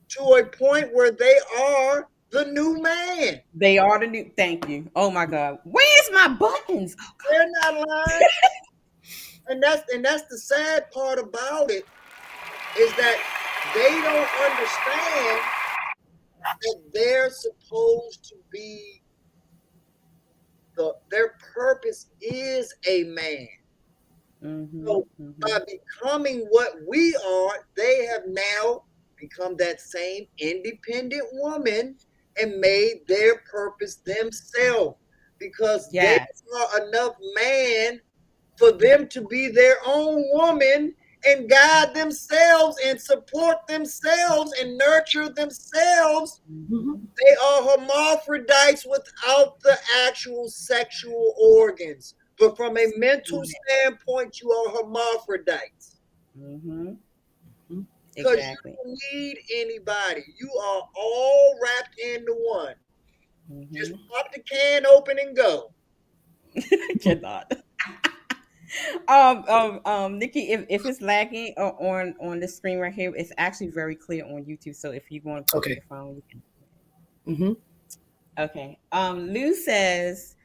to a point where they are the new man. They are the new. Thank you. Oh my God. Where's my buttons? Oh, they're not lying. and that's the sad part about it, is that they don't understand that they're supposed to be their purpose is a man. So by becoming what we are, they have now become that same independent woman and made their purpose themselves, because they are enough man for them to be their own woman and guide themselves and support themselves and nurture themselves. They are hermaphrodites without the actual sexual organs. But from a mental standpoint, you are hermaphrodites. Because you don't need anybody. You are all wrapped into one. Just pop the can open and go. Cannot. Nikki, if it's lagging on the screen right here, it's actually very clear on YouTube. So if you want to put your phone, you can. Okay. Lou says,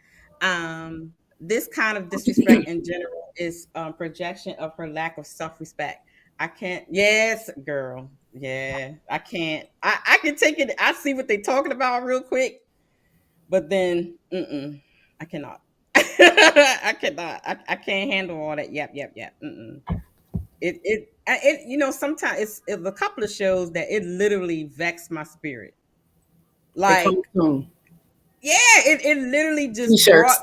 this kind of disrespect in general is projection of her lack of self-respect. I can't. Yes, girl. Yeah, I can't. I can take it. I see what they're talking about real quick, but then I cannot. I cannot. I can't handle all that. Yep. It sometimes it's a couple of shows that it literally vexed my spirit. Like Yeah, it literally just T-shirts.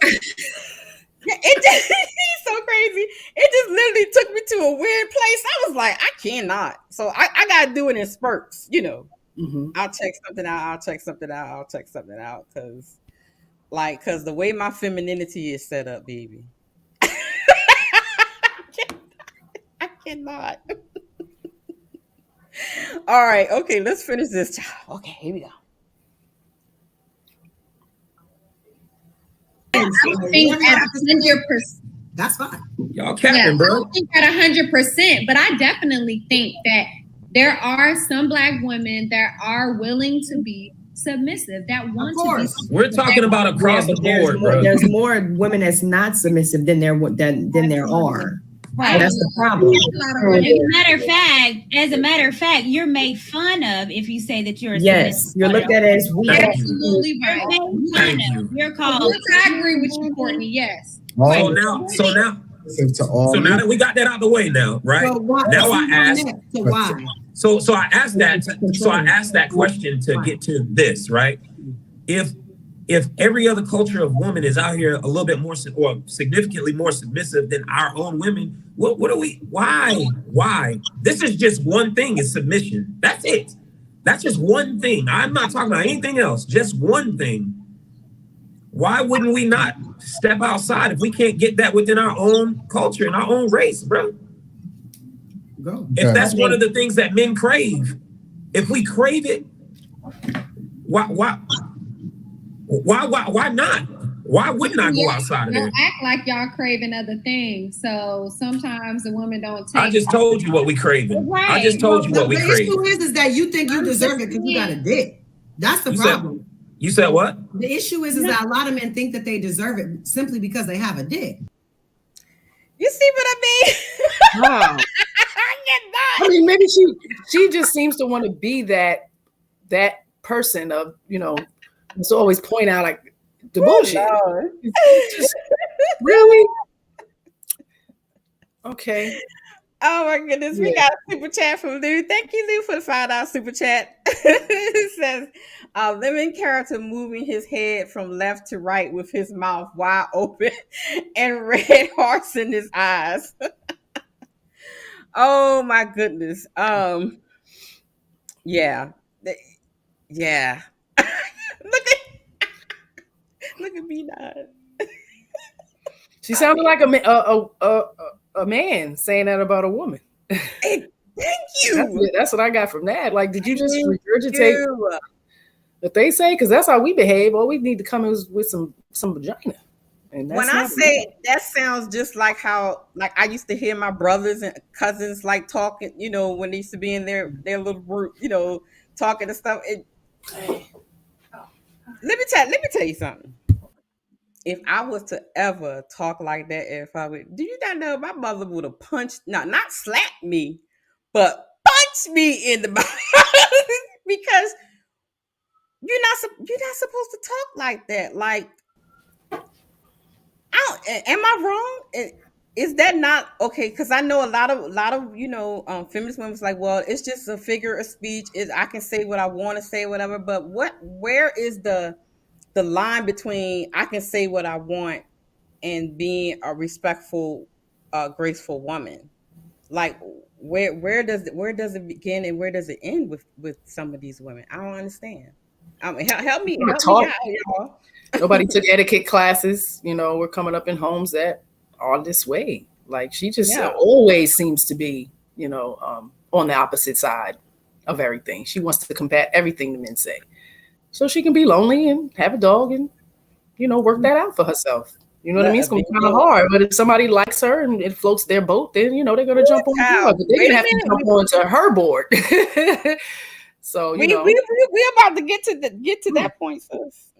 It just he's so crazy. It just literally took me to a weird place. I was like, I cannot. So I gotta do it in spurts, you know. Mm-hmm. I'll check something out, I'll check something out, I'll check something out. Cause the way my femininity is set up, baby. I cannot. All right, okay, let's finish this. Okay, here we go. I think at 100%. That's fine. Y'all capping, bro. I don't think at 100%, but I definitely think that there are some Black women that are willing to be submissive, that want to be submissive. We're talking about across the board, bro. There's more women that's not submissive than there are. Right. That's the problem. As a matter of fact, you're made fun of if you say that you're a yes, you're looked at as weak. Absolutely right. Thank you. You're called. I agree with you, Courtney. Yes. So now that we got that out of the way now, right? Now I ask. So I asked that. So I asked that question to get to this, right? If every other culture of woman is out here a little bit more or significantly more submissive than our own women, what are we? Why? This is just one thing: is submission. That's it. That's just one thing. I'm not talking about anything else. Just one thing. Why wouldn't we not step outside if we can't get that within our own culture and our own race, bro? If that's one of the things that men crave, if we crave it, why not? Why wouldn't I go outside of there? Don't act like y'all craving other things. So sometimes the women don't take. I just told you what we craving. Right. I just told you what we craving. The issue is that you think you deserve it because you got a dick. That's the problem. You said what? The issue is that a lot of men think that they deserve it simply because they have a dick. You see what I mean? Wow. I mean, maybe she just seems to want to be that person of, you know, just always point out like the bullshit. Just, really? Okay. Oh my goodness, we got a super chat from Lou. Thank you, Lou, for the $5 super chat. It says, lemon character moving his head from left to right with his mouth wide open and red hearts in his eyes. Oh my goodness. Yeah. Look at me now. She sounded like a man saying that about a woman. Hey, thank you. That's what I got from that. Like, did you just regurgitate what they say? Because that's how we behave. All we need to come is with some vagina. And that's when I say that sounds just like how, like I used to hear my brothers and cousins like talking, you know, when they used to be in their little group, you know, talking and stuff. Let me tell you something. If I was to ever talk like that, do you not know my mother would have punched, not slapped me, but punched me in the mouth because you're not supposed to talk like that. Like, am I wrong? Is that not okay? Because I know a lot of you know feminist women was like, well, it's just a figure of speech. I can say what I want to say, whatever. But where is the line between I can say what I want and being a respectful, graceful woman? Like, where does it begin and where does it end with some of these women? I don't understand. Help me out, y'all. Nobody took etiquette classes. You know, we're coming up in homes that are this way. Like, she just always seems to be, you know, on the opposite side of everything. She wants to combat everything the men say. So she can be lonely and have a dog and, you know, work that out for herself. You know what I mean? It's going to be kind of hard. But if somebody likes her and it floats their boat, then, you know, they're going to jump on board. But they're going to have to jump onto her board. So, you know. We're about to get to that point, sis.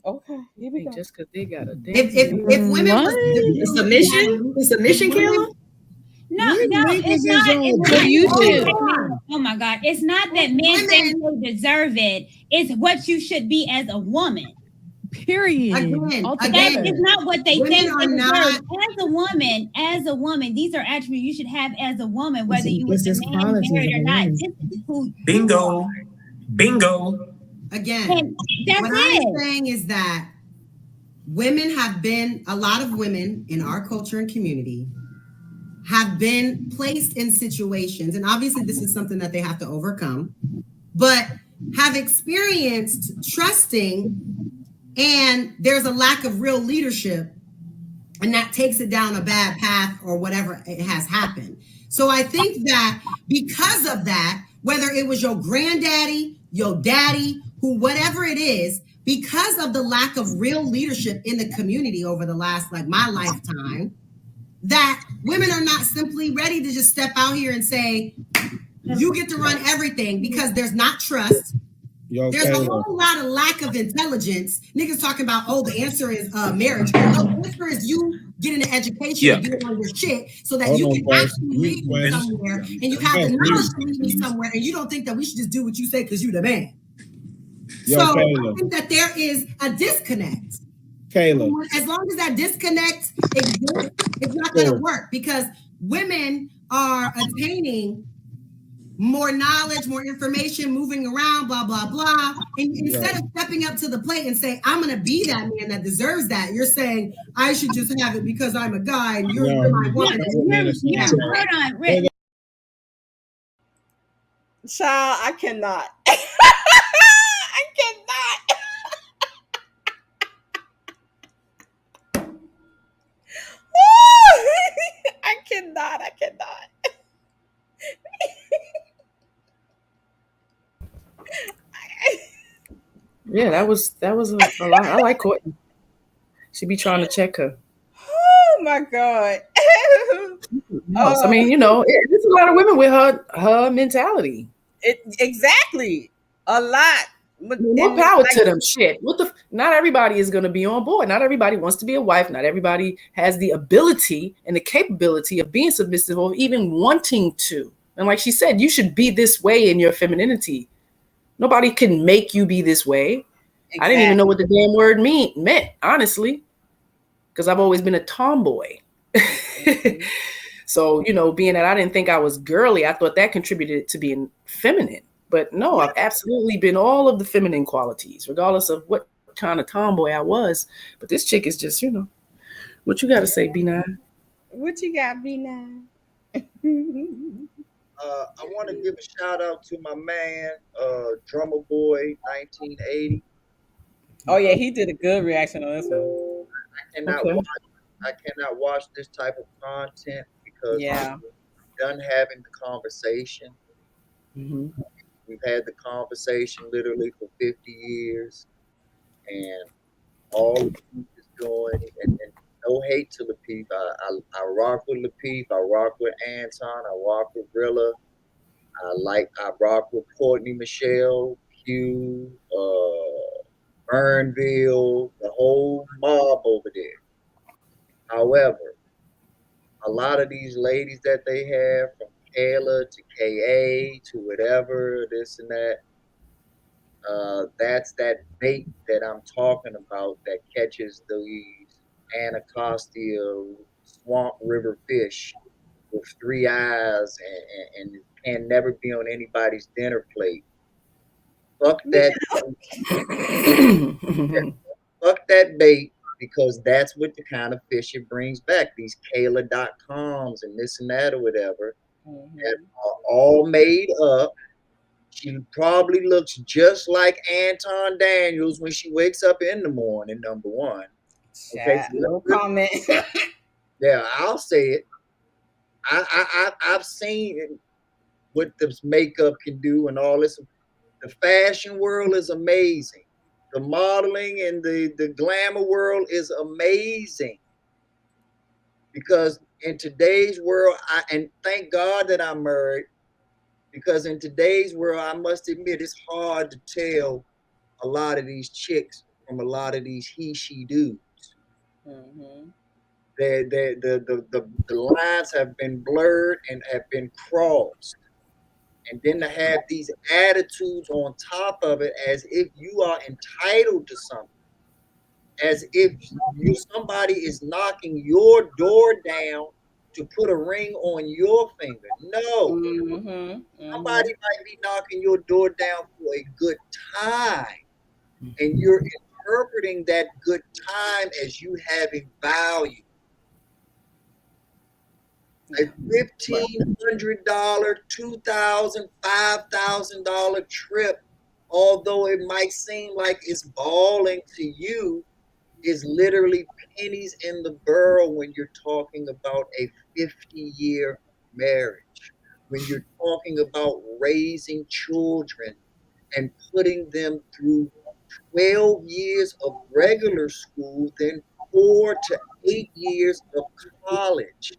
Okay, here we go. Just because they got a if women the submission killer. No, it's not. Oh my God. It's not that men think they deserve it. It's what you should be as a woman. Period. That is not what they think they deserve. As a woman, these are attributes you should have as a woman, whether you was a man married or not. This is who Bingo. Again, And that's what I'm saying is that a lot of women in our culture and community have been placed in situations, and obviously this is something that they have to overcome, but have experienced trusting, and there's a lack of real leadership, and that takes it down a bad path or whatever it has happened. So I think that because of that, whether it was your granddaddy, your daddy, whatever it is, because of the lack of real leadership in the community over the last, like my lifetime, that women are not simply ready to just step out here and say, you get to run everything, because there's not trust. There's a whole lot of lack of intelligence. Niggas talking about, the answer is marriage. No, the answer is you getting an education and getting on your shit so that you can actually lead me somewhere, and you have the knowledge to lead me somewhere, and you don't think that we should just do what you say because you the man. So I think that there is a disconnect. Kayla. As long as that disconnect exists, it's not going to work, because women are attaining more knowledge, more information, moving around, blah, blah, blah. And instead of stepping up to the plate and saying, I'm going to be that man that deserves that, you're saying, I should just have it because I'm a guy and you're my woman. Hold on, Rick. Child, I cannot. I cannot. I cannot. Yeah, that was a lot. I like Courtney. She be trying to check her. Oh my God. I mean, there's a lot of women with her mentality. Exactly. A lot. More power to them. Shit. Not everybody is going to be on board. Not everybody wants to be a wife. Not everybody has the ability and the capability of being submissive or even wanting to. And like she said, you should be this way in your femininity. Nobody can make you be this way. Exactly. I didn't even know what the damn word meant, honestly, because I've always been a tomboy. Mm-hmm. So, being that I didn't think I was girly, I thought that contributed to being feminine. But no, I've absolutely been all of the feminine qualities, regardless of what kind of tomboy I was. But this chick is just, what you got to say, B9? What you got, B9? I want to give a shout out to my man, Drummer Boy 1980. Oh yeah, he did a good reaction on this one. I cannot watch this type of content because I'm done having the conversation. Mm-hmm. We've had the conversation literally for 50 years, and all Lapeef is doing, and no hate to Lapeef. I rock with Lapeef. I rock with Anton. I rock with Rilla. I rock with Courtney Michelle, Q, Burnville, the whole mob over there. However, a lot of these ladies that they have, from Kayla to KA to whatever, this and that, that's that bait that I'm talking about that catches these Anacostia swamp river fish with 3 eyes and can never be on anybody's dinner plate. Fuck that. Fuck that bait, because that's what the kind of fish it brings back. These Kayla.coms and this and that or whatever that are all made up. She probably looks just like Anton Daniels when she wakes up in the morning, number one. Okay, no comment. Yeah, I'll say it. I've seen what this makeup can do and all this. The fashion world is amazing. The modeling and the glamour world is amazing. Because in today's world, and thank God that I'm married, because in today's world, I must admit, it's hard to tell a lot of these chicks from a lot of these he-she dudes. Mm-hmm. The lines have been blurred and have been crossed. And then to have these attitudes on top of it as if you are entitled to something. As if somebody is knocking your door down to put a ring on your finger. No. Somebody might be knocking your door down for a good time, and you're interpreting that good time as you having value. A $1,500, $2,000, $5,000 trip, although it might seem like it's balling to you, is literally pennies in the barrel when you're talking about a 50-year marriage, when you're talking about raising children and putting them through 12 years of regular school, then 4 to 8 years of college.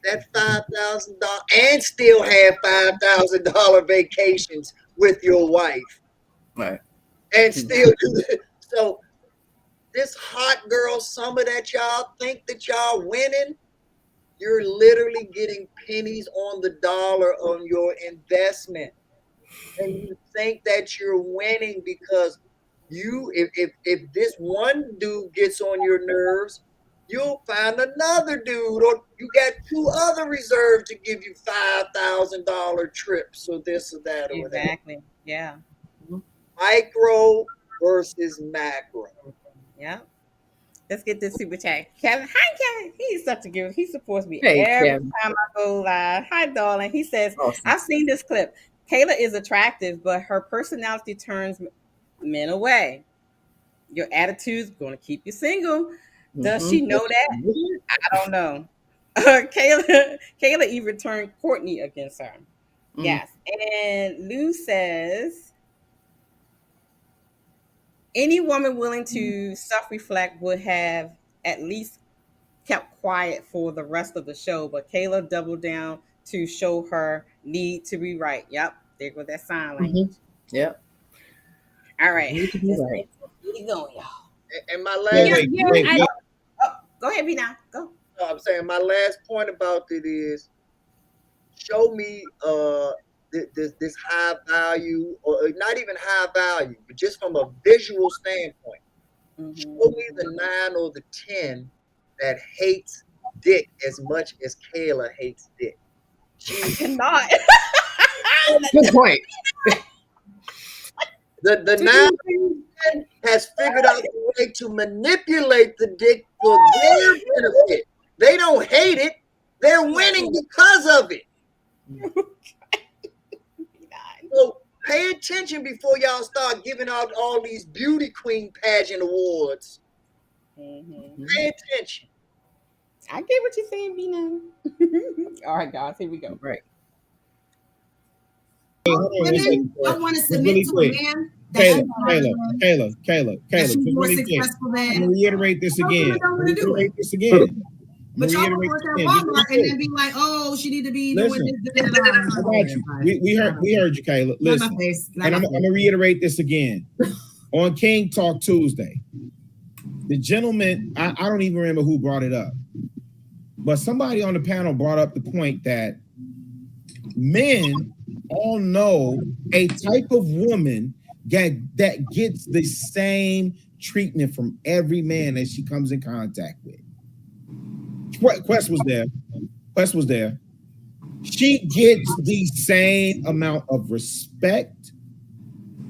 That $5,000, and still have $5,000 vacations with your wife. Right. And still do that. So this hot girl summer that y'all think that y'all winning, you're literally getting pennies on the dollar on your investment. And you think that you're winning because if this one dude gets on your nerves, you'll find another dude, or you got 2 other reserved to give you $5,000 trips or this or that or whatever. Exactly. Yeah. Micro versus macro. Yeah. Let's get this super chat. Kevin, hi Kevin. He's such a good. He supports me Hey, every Kevin. time I go live. Hi, darling. He says, Awesome. I've seen this clip. Kayla is attractive, but her personality turns men away. Your attitude's going to keep you single. Does she know that? I don't know. Kayla even turned Courtney against her. Yes. And Lou says, any woman willing to self-reflect would have at least kept quiet for the rest of the show, but Kayla doubled down to show her need to be right. Yep, there goes that sign language. Yep. All right. Need to be right. Keep going, y'all. And my last go ahead, B now. Go. No, I'm saying my last point about it is show me this high value, or not even high value, but just from a visual standpoint. Show me the 9 or the 10 that hates dick as much as Kayla hates dick. She cannot. Good point. The 9 has figured out a way to manipulate the dick for their benefit. They don't hate it. They're winning because of it. So pay attention before y'all start giving out all these beauty queen pageant awards. Pay attention. I get what you're saying, Bina. All right, guys, here we go. Right. Women don't want to submit to a man. Kayla. She's more really successful than. I'm gonna reiterate this again. But y'all will work at Walmart and then be like, "Oh, she need to be doing this." I got you. We heard you, Kayla. Listen, and I'm gonna reiterate this again. On King Talk Tuesday, the gentleman, I don't even remember who brought it up, but somebody on the panel brought up the point that men all know a type of woman that gets the same treatment from every man that she comes in contact with. Quest was there. She gets the same amount of respect,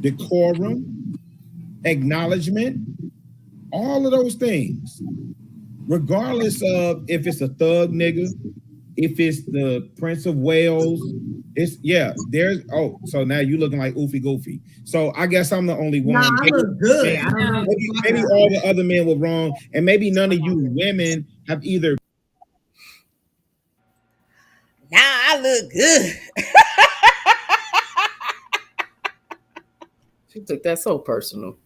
decorum, acknowledgement, all of those things, regardless of if it's a thug nigga, if it's the Prince of Wales. So now you looking like Oofy Goofy. So I guess I'm the only one. Nah, I look good. Maybe all the other men were wrong, and maybe none of you women have either. Nah, I look good. She took that so personal.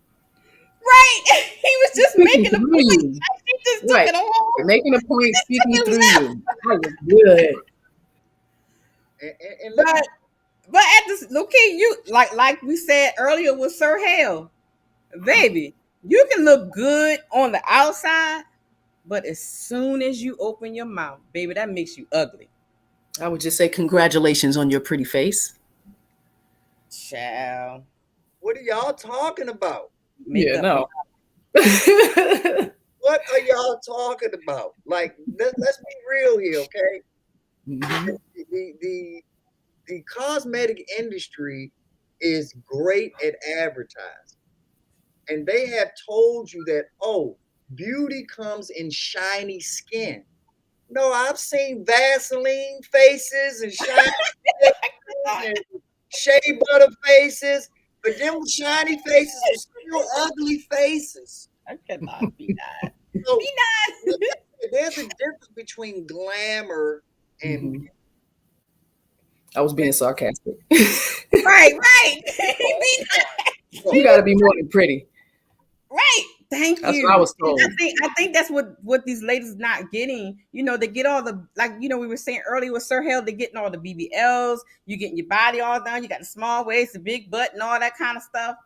Right. He was just making a point. She just took it all. Making a point, speaking through you. I look good. But at this, okay, you like we said earlier with Sir Hale, baby, you can look good on the outside, but as soon as you open your mouth, baby, that makes you ugly. I would just say congratulations on your pretty face. Child. What are y'all talking about? Yeah, no. What are y'all talking about? Like, let's be real here, okay? Mhm. The cosmetic industry is great at advertising. And they have told you that, oh, beauty comes in shiny skin. No, I've seen Vaseline faces and shiny faces and shea butter faces, but them shiny faces are still ugly faces. I cannot be that. So Be not. there's a difference between glamour and Mhm. I was being sarcastic. Right. Be not. You got to be more than pretty. Right. Thank That's you. what I was told. I think that's what these ladies not getting. You know, they get all the, like, you know, we were saying earlier with Sir Hale, they're getting all the BBLs, you getting your body all done, you got the small waist, the big butt, and all that kind of stuff.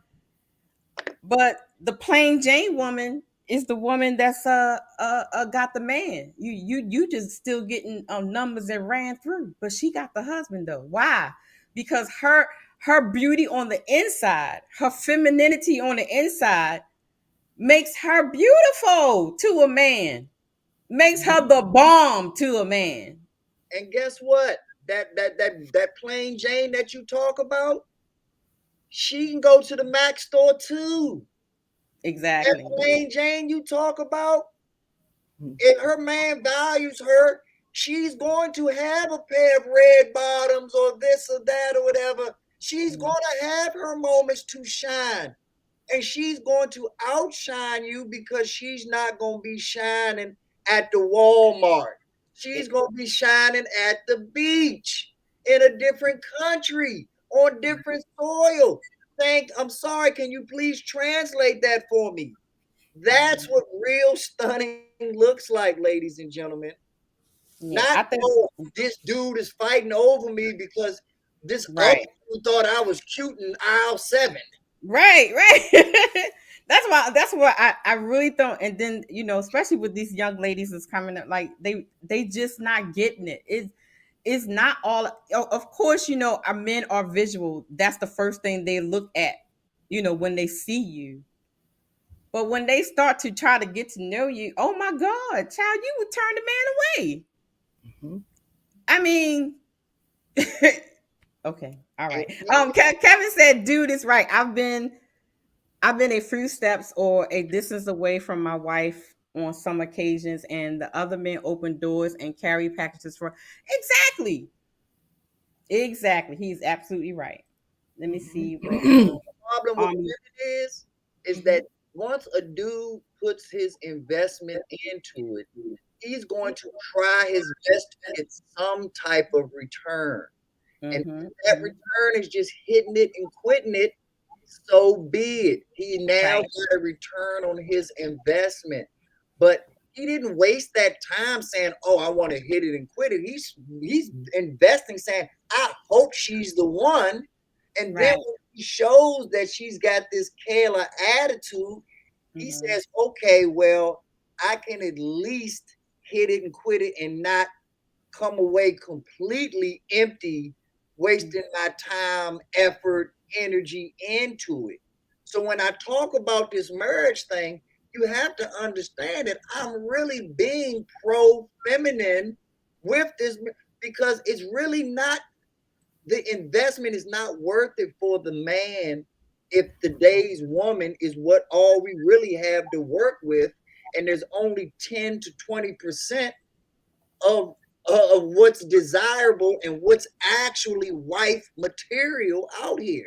But the plain Jane woman is the woman that's got the man. You just still getting numbers that ran through, but she got the husband though. Why? Because her beauty on the inside, her femininity on the inside makes her beautiful to a man, makes her the bomb to a man. And guess what? That plain Jane that you talk about, she can go to the Mac store too. Exactly. That plain Jane you talk about, if her man values her, she's going to have a pair of red bottoms or this or that or whatever. She's going to have her moments to shine. And she's going to outshine you because she's not going to be shining at the Walmart. She's going to be shining at the beach in a different country on different soil. I'm sorry, can you please translate that for me? That's what real stunning looks like, ladies and gentlemen. Yeah, Not, oh, this dude is fighting over me because this other dude thought I was cute in aisle 7. Right. That's why I really don't. And then, you know, especially with these young ladies that's coming up, like they just not getting it. It's not all, of course, you know, our men are visual. That's the first thing they look at, you know, when they see you. But when they start to try to get to know you, oh my God, child, you would turn the man away. Mhm. I mean, okay, all right. Kevin said, dude is right. I've been a few steps or a distance away from my wife on some occasions, and the other men open doors and carry packages for. Exactly. He's absolutely right. Let me see. The problem with women is that once a dude puts his investment into it, he's going to try his best to get some type of return. And if that return is just hitting it and quitting it, so be it. He now got a return on his investment. But he didn't waste that time saying, oh, I want to hit it and quit it. He's investing, saying, I hope she's the one. And then when he shows that she's got this Kayla attitude, he says, okay, well, I can at least hit it and quit it and not come away completely empty, wasting my time, effort, energy into it. So when I talk about this marriage thing, you have to understand that I'm really being pro-feminine with this, because it's really not, the investment is not worth it for the man if today's woman is what all we really have to work with, and there's only 10 to 20% of what's desirable and what's actually wife material out here.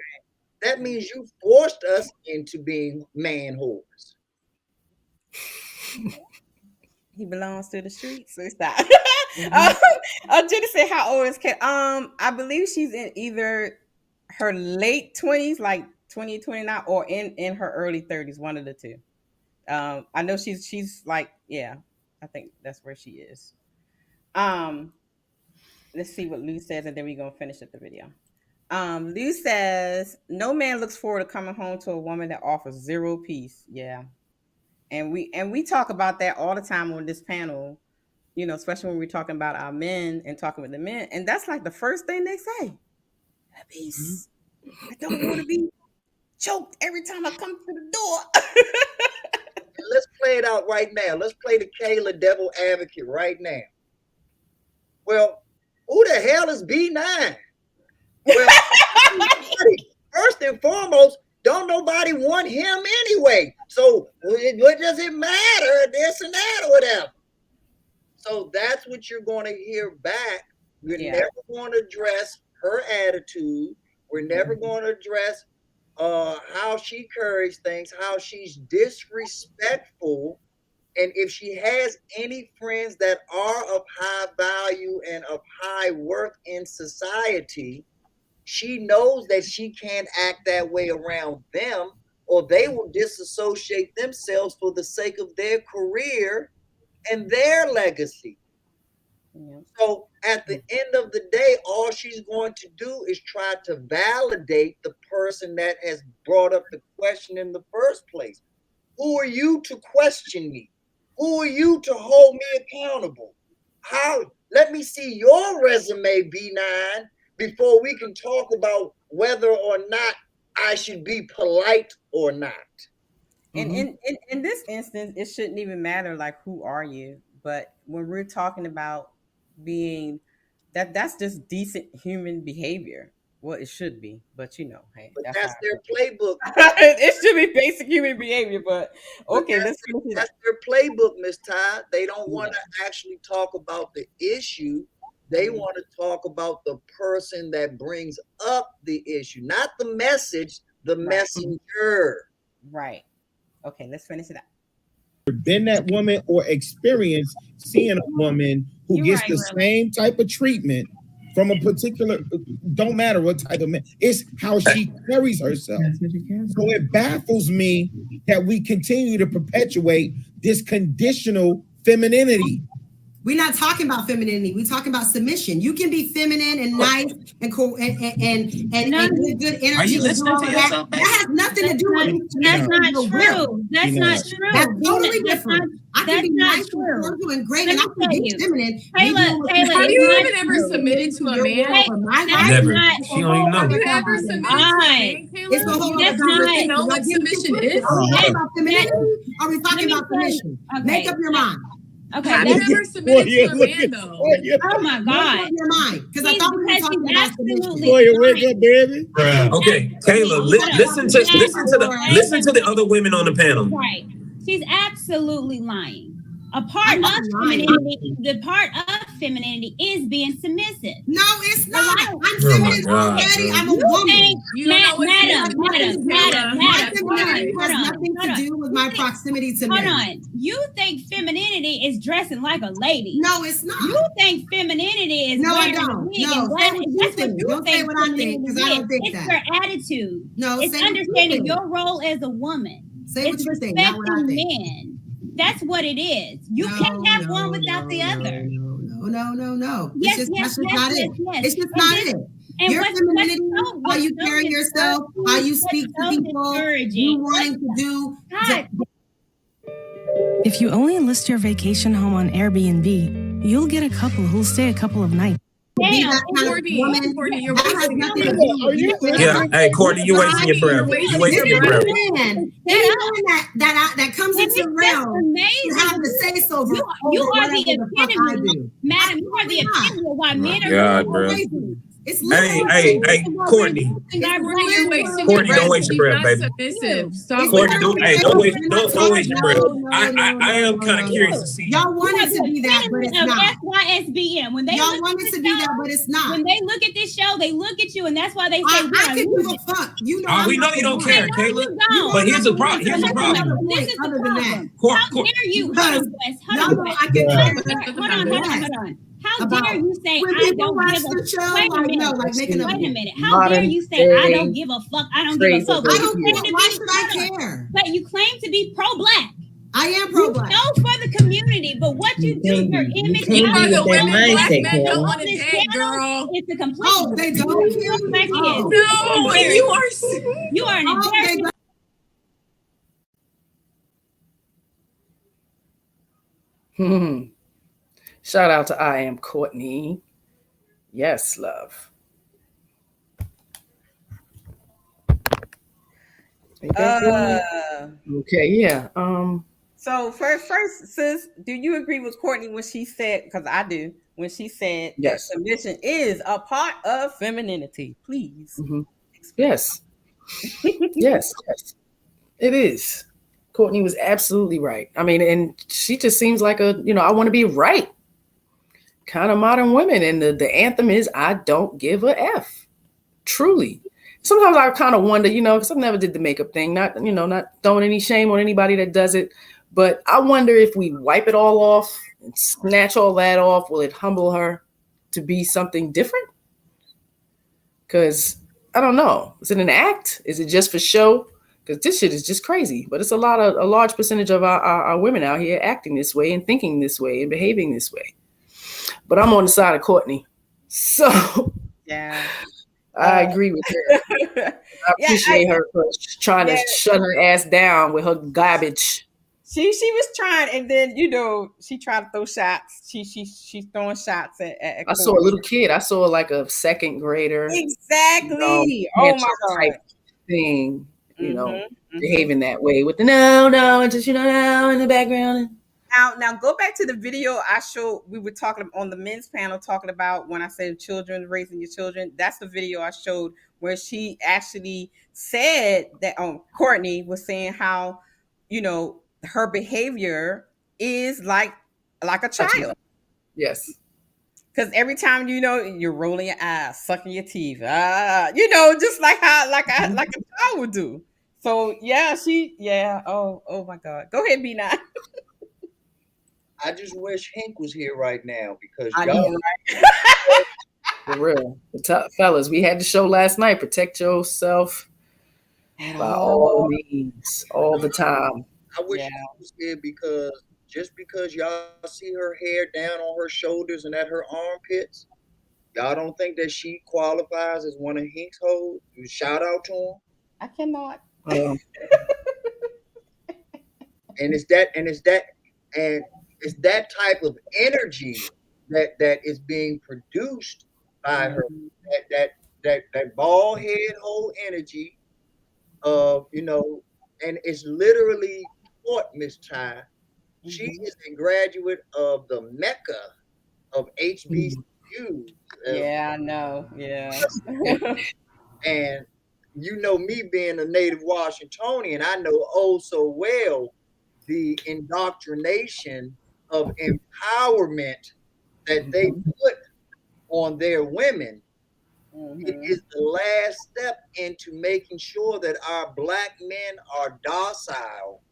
That means you forced us into being man whores. He belongs to the streets, so stop. Jenny said, how old is Kate? I believe she's in either her late 20s, like 20, 29, or in her early 30s, one of the two. I know she's like, yeah, I think that's where she is. Let's see what Lou says, and then we're gonna finish up the video. Lou says, no man looks forward to coming home to a woman that offers zero peace. Yeah. And we talk about that all the time on this panel, you know, especially when we're talking about our men and talking with the men. And that's like the first thing they say. Peace. I don't want to be choked every time I come to the door. let's play it out right now. Let's play the Kayla devil advocate right now. Well, who the hell is B9? Well, first and foremost, don't nobody want him anyway. So what does it matter? This and that or whatever. So that's what you're going to hear back. We're never going to address her attitude. We're never going to address how she carries things, how she's disrespectful. And if she has any friends that are of high value and of high worth in society, she knows that she can't act that way around them, or they will disassociate themselves for the sake of their career and their legacy. Yeah. So at the end of the day, all she's going to do is try to validate the person that has brought up the question in the first place. Who are you to question me? Who are you to hold me accountable? Let me see your resume, B9, before we can talk about whether or not I should be polite or not. And in this instance, it shouldn't even matter like who are you, but when we're talking about being that's just decent human behavior. Well, it should be, but hey, but that's their playbook. It should be basic human behavior, but okay, that's their playbook, Miss Ty. They don't want to actually talk about the issue. They want to talk about the person that brings up the issue, not the message, the messenger. Right. Okay, let's finish it up. Been that woman or experience seeing a woman who gets the same type of treatment from a particular, don't matter what type of man, it's how she carries herself. So it baffles me that we continue to perpetuate this conditional femininity. We're not talking about femininity. We're talking about submission. You can be feminine and nice and cool and good energy. Are you listening to yourself? That has nothing to do with it. That's not true. That's not true. That's totally different. I can be nice and great, and I can be feminine. Taylor, have you even ever submitted to a man? Never. She don't even know. Have you ever submitted to a man, It's a whole other conversation. You know what submission is? Are we talking about femininity? Are we talking about submission? Make up your mind. Okay, have you ever submitted to a man though? Oh my God! Your mind, because I thought we were talking about submission. Wake up, baby. Okay, Taylor, listen to the other women on the panel. Right, she's absolutely lying. A part of femininity, the part of femininity is being submissive. No, it's not. I'm feminine already. I'm a woman. Madam, has nothing to do with my proximity to men. Hold on. You think femininity is dressing like a lady? No, it's not. You think femininity is I don't. No, don't say what I think, because I don't think that. It's your attitude. No, it's understanding your role as a woman. Say what you think, not what I think. Men. That's what it is. You can't have one without the other. No. Yes, that's just not it. It's just not it. And your femininity, how you carry yourself, how you speak to people, you wanting to do. If you only list your vacation home on Airbnb, you'll get a couple who'll stay a couple of nights. Damn, Courtney, you're wasting your breath. Yeah, hey, Courtney, you're wasting your breath. You're wasting your breath. Anyone that comes into the realm, you have to say so. You are the epitome, madam. You are the epitome of why men are crazy. Hey, Courtney. Courtney, don't waste your breath, baby. Courtney, don't waste your breath. I am kind of curious to see. Y'all wanted to be that, but it's not. SYSBM. When they y'all wanted to be that, but it's not. When they look at this show, they look at you, and that's why they say, I can give a fuck. You know, we know you don't care, Kayla. But here's the problem. This is the problem. How dare you? Hold on. How dare you say I don't give a fuck? Wait a minute. How dare you say I don't give a fuck? I don't give a fuck. I don't care. Why should I care? But you claim to be pro-black. I am pro-black. You know for the community, but what you do, your image, black men don't want to date, girl. It's a complete. Oh, they don't. No, you are an embarrassment. Shout out to I Am Courtney. Yes, love. Okay, yeah. So first, sis, do you agree with Courtney when she said? Because I do. When she said that submission is a part of femininity. Please. Mm-hmm. Yes. Yes. It is. Courtney was absolutely right. I mean, and she just seems like a, I want to be right kind of modern women. And the anthem is, I don't give a F. Truly. Sometimes I kind of wonder, because I never did the makeup thing, not throwing any shame on anybody that does it. But I wonder if we wipe it all off and snatch all that off, will it humble her to be something different? Because I don't know. Is it an act? Is it just for show? Because this shit is just crazy. But it's a large percentage of our women out here acting this way and thinking this way and behaving this way. But I'm on the side of Courtney. So yeah. I agree with her. I appreciate her for trying to shut her ass down with her garbage. She was trying, and then she tried to throw shots. She's throwing shots at I saw a little kid. I saw like a second grader. Exactly. Oh my God. Thing, behaving that way with the no, and just now in the background. Now go back to the video I showed. We were talking on the men's panel talking about when I said children, raising your children. That's the video I showed where she actually said that Courtney was saying how, her behavior is like a child. Yes. Because every time you're rolling your eyes, sucking your teeth, just like a child would do. So oh my God. Go ahead, B9. I just wish Hank was here right now because y'all for real. Fellas, we had the show last night. Protect yourself by all means, all the time. I wish she was here because just because y'all see her hair down on her shoulders and at her armpits, y'all don't think that she qualifies as one of Hank's hoes? Shout out to him. I cannot. And it's that type of energy that is being produced by her. That bald head whole energy of and it's literally taught Miss Ty. She is a graduate of the Mecca of HBCU. Yeah, I know. Yeah. And me being a native Washingtonian, I know so well the indoctrination of empowerment that they put on their women. It is the last step into making sure that our Black men are docile,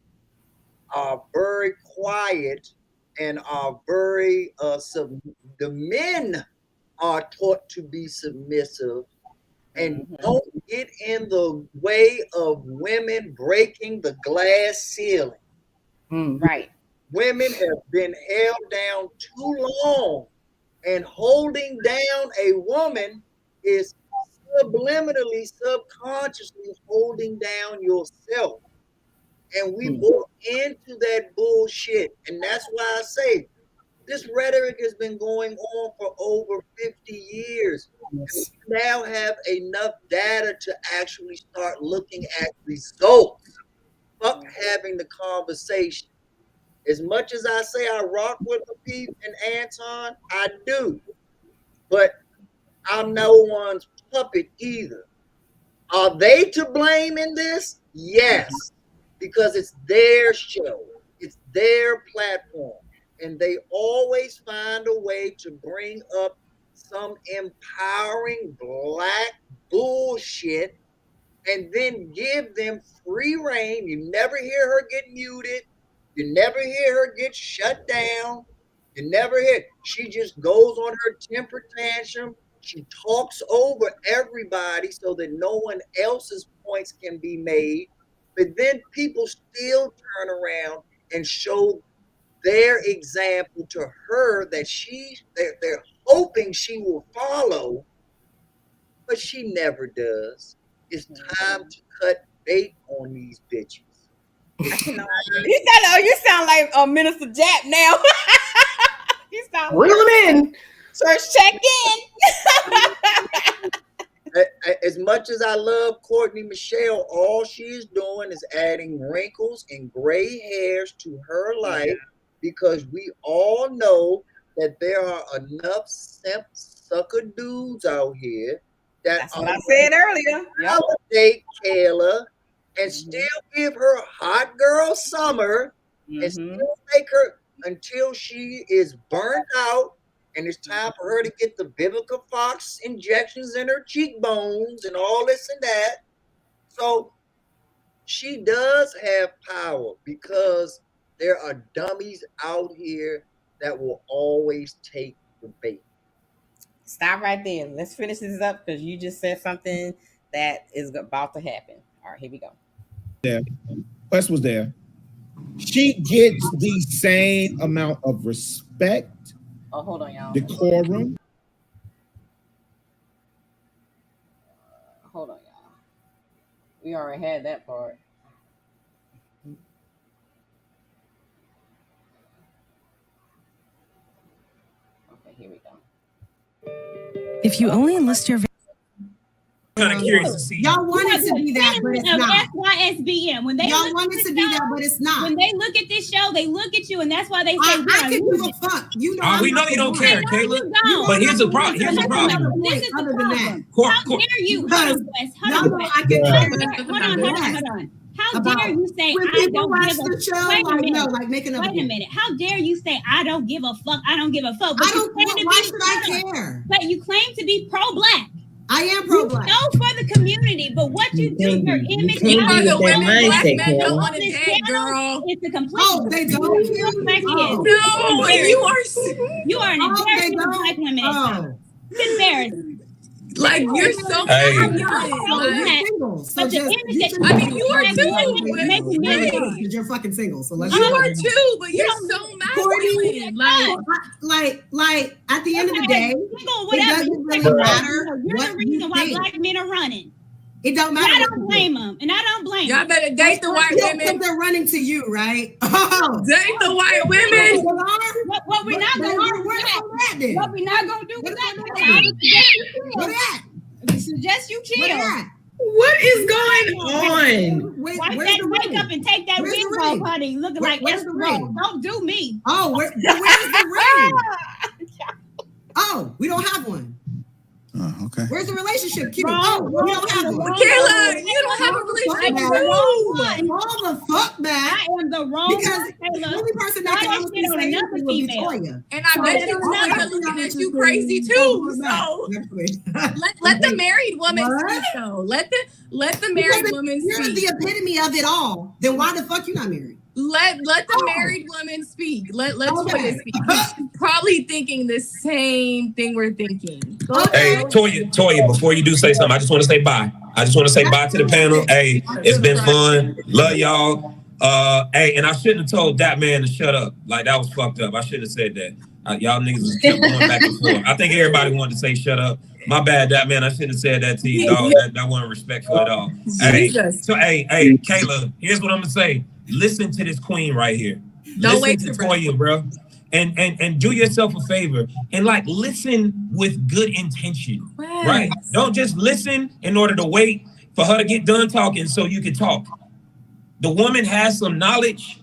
are very quiet, and are very the men are taught to be submissive and don't get in the way of women breaking the glass ceiling. Right. Women have been held down too long, and holding down a woman is subliminally, subconsciously holding down yourself. And we bought into that bullshit. And that's why I say this rhetoric has been going on for over 50 years. Yes. We now have enough data to actually start looking at results. Fuck having the conversation. As much as I say I rock with Lapeef and Anton, I do. But I'm no one's puppet either. Are they to blame in this? Yes. Because it's their show. It's their platform. And they always find a way to bring up some empowering Black bullshit and then give them free reign. You never hear her get muted. You never hear her get shut down. You never hear. She just goes on her temper tantrum. She talks over everybody so that no one else's points can be made. But then people still turn around and show their example to her that they're hoping she will follow, but she never does. It's time to cut bait on these bitches. I cannot. You sound like Minister Japp now. You sound reel them in. Church check in. As much as I love Courtney Michelle, all she's doing is adding wrinkles and gray hairs to her life because we all know that there are enough simp sucker dudes out here that That's what I said earlier. Validate Kayla and still give her hot girl summer and still make her until she is burnt out and it's time for her to get the Vivica Fox injections in her cheekbones and all this and that. So she does have power because there are dummies out here that will always take the bait. Stop right there. Let's finish this up because you just said something that is about to happen. All right, here we go. There. Quest was there. She gets the same amount of respect. Oh, hold on, y'all. Decorum. Hold on, y'all. We already had that part. Okay, here we go. If you only enlist your kind of curious to see. Y'all wanted to be that, but it's not. SYSBM. When they y'all wanted to be that, but it's not. When they look at this show, they look at you, and that's why they say, I can give a fuck. You know, we know you don't care, Kayla. But here's the problem. Here's the problem. This is the problem. How dare you? Hold on. How dare you say I don't give a fuck? Wait a minute. How dare you say I don't give a fuck? I don't give a fuck. But why should I care? But you claim to be pro-black. I am pro-black. No, for the community, but what you do, your image, you can't be with that mindset, girl. It's a complete. Oh, they don't. No, you are an embarrassment to black women. It's embarrassing. Like you're so but the image that you are too. Because you're fucking single, so let's. You are too, but you're so masculine. Like at the end of the day, it doesn't really matter. You're the reason why black men are running. It don't matter. I don't blame them, and I don't blame y'all. Better date the white women. They're running to you, right? Date the white women. What we're not gonna do with that? What we're not gonna do with that? What that? I suggest you chill. What is going on? Wipe that makeup and take that wig off, honey. Looking like Escobar. Don't do me. Oh, where's the ring? Oh, we don't have one. Oh, okay. Where's the relationship? We don't have one. Kayla, you don't have a relationship. All the fuck, man. I am the wrong because the only person that can honestly say anything will be Toya. And I bet you Toya looking at you crazy too. So let the married woman speak though. Let the married woman speak. You're the epitome of it all. Then why the fuck you not married? Let the married woman speak. Let Toya speak. She's probably thinking the same thing we're thinking. Hey, Toya, before you do say something, I just want to say bye. I just want to say bye to the panel. Hey, it's been fun. Love y'all. Hey, and I shouldn't have told that man to shut up. Like, that was fucked up. I shouldn't have said that. Y'all niggas was kept going back and forth. I think everybody wanted to say shut up. My bad, that man. I shouldn't have said that to you, dog. That wasn't respectful at all. Hey, so hey, Kayla, here's what I'm gonna say. Listen to this queen right here. Listen to Toya, bro. And do yourself a favor and like listen with good intention, right? Don't just listen in order to wait for her to get done talking so you can talk. The woman has some knowledge.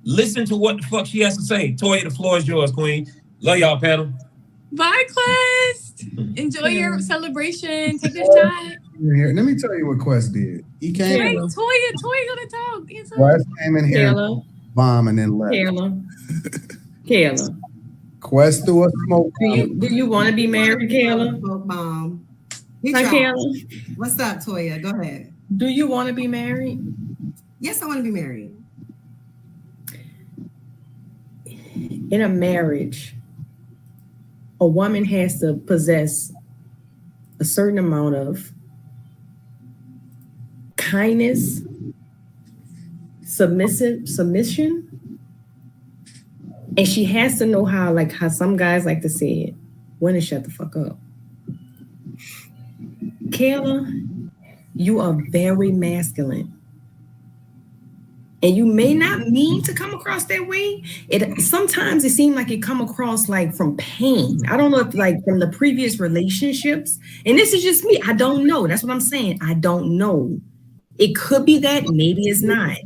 Listen to what the fuck she has to say. Toya, the floor is yours, queen. Love y'all, panel. Bye, Quest. Enjoy your celebration. Take a shot. Here, let me tell you what Quest did. He came. Wait, Toya gonna talk. Quest came in here, bomb, and then left. Kayla. Quest threw a smoke. Do you want to be married, Kayla? Smoke bomb. Hi, Kayla. What's up, Toya? Go ahead. Do you want to be married? Yes, I want to be married. In a marriage, a woman has to possess a certain amount of kindness, submission, and she has to know how some guys like to say it, when to shut the fuck up. Kayla, you are very masculine. and you may not mean to come across that way. Sometimes it seems like it come across like from pain. I don't know if like from the previous relationships, and this is just me. I don't know. That's what I'm saying. I don't know. It could be that, maybe it's not.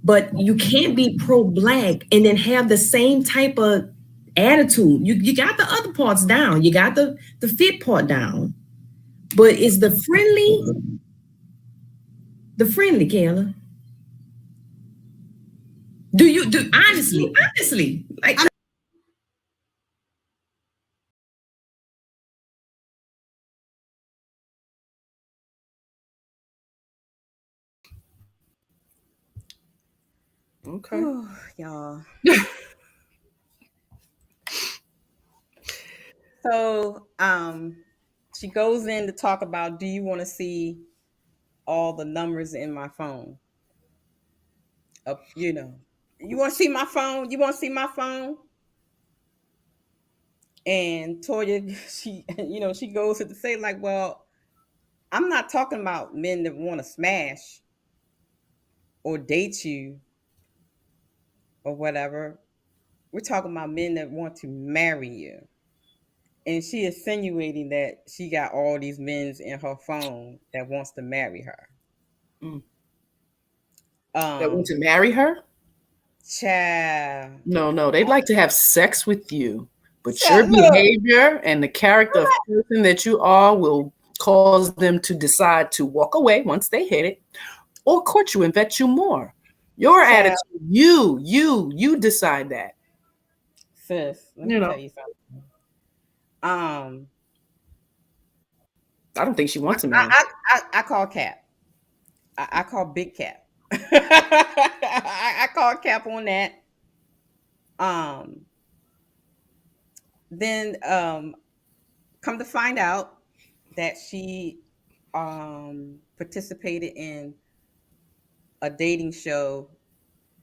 But you can't be pro-Black and then have the same type of attitude. You got the other parts down. You got the fit part down. But is the friendly, Kayla? Do honestly, like okay. Ooh, y'all. So she goes in to talk about, do you want to see all the numbers in my phone? You want to see my phone? You want to see my phone? And Toya, she goes to say like, well, I'm not talking about men that want to smash or date you or whatever. We're talking about men that want to marry you. And she insinuating that she got all these men in her phone that wants to marry her. That want to marry her? Child. No, they'd like to have sex with you. But your behavior and the character of person that you are will cause them to decide to walk away once they hit it, or court you and vet you more. Your attitude, you decide that. Sis, let me tell you something. I don't think she wants a man. I call Cap. I call Big Cap. I call Cap on that. Then come to find out that she participated in a dating show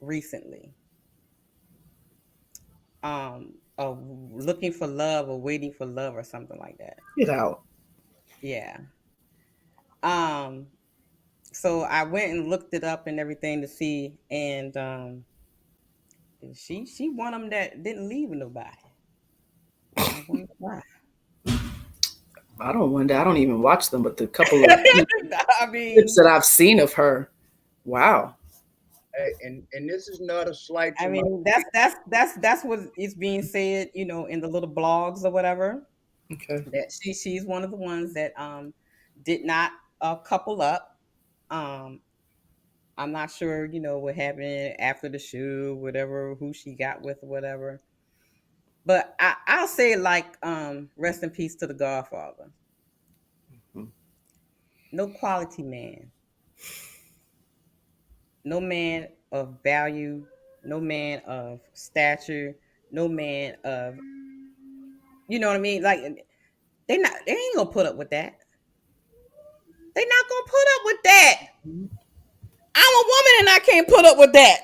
recently. Of looking for love or waiting for love or something like that. Get out. Yeah. So I went and looked it up and everything to see, and she one of them that didn't leave with nobody. I wonder why. I don't wonder. I don't even watch them, but the couple of clips that I've seen of her, wow. And this is not a slight. I mean, that's what is being said, in the little blogs or whatever. Okay. That she's one of the ones that did not couple up. I'm not sure, what happened after the show, whatever, who she got with or whatever. But I'll say it like, rest in peace to the Godfather. Mm-hmm. No quality man. No man of value, no man of stature, no man of, you know what I mean? Like, they ain't gonna put up with that. They not gonna put up with that. I'm a woman and I can't put up with that.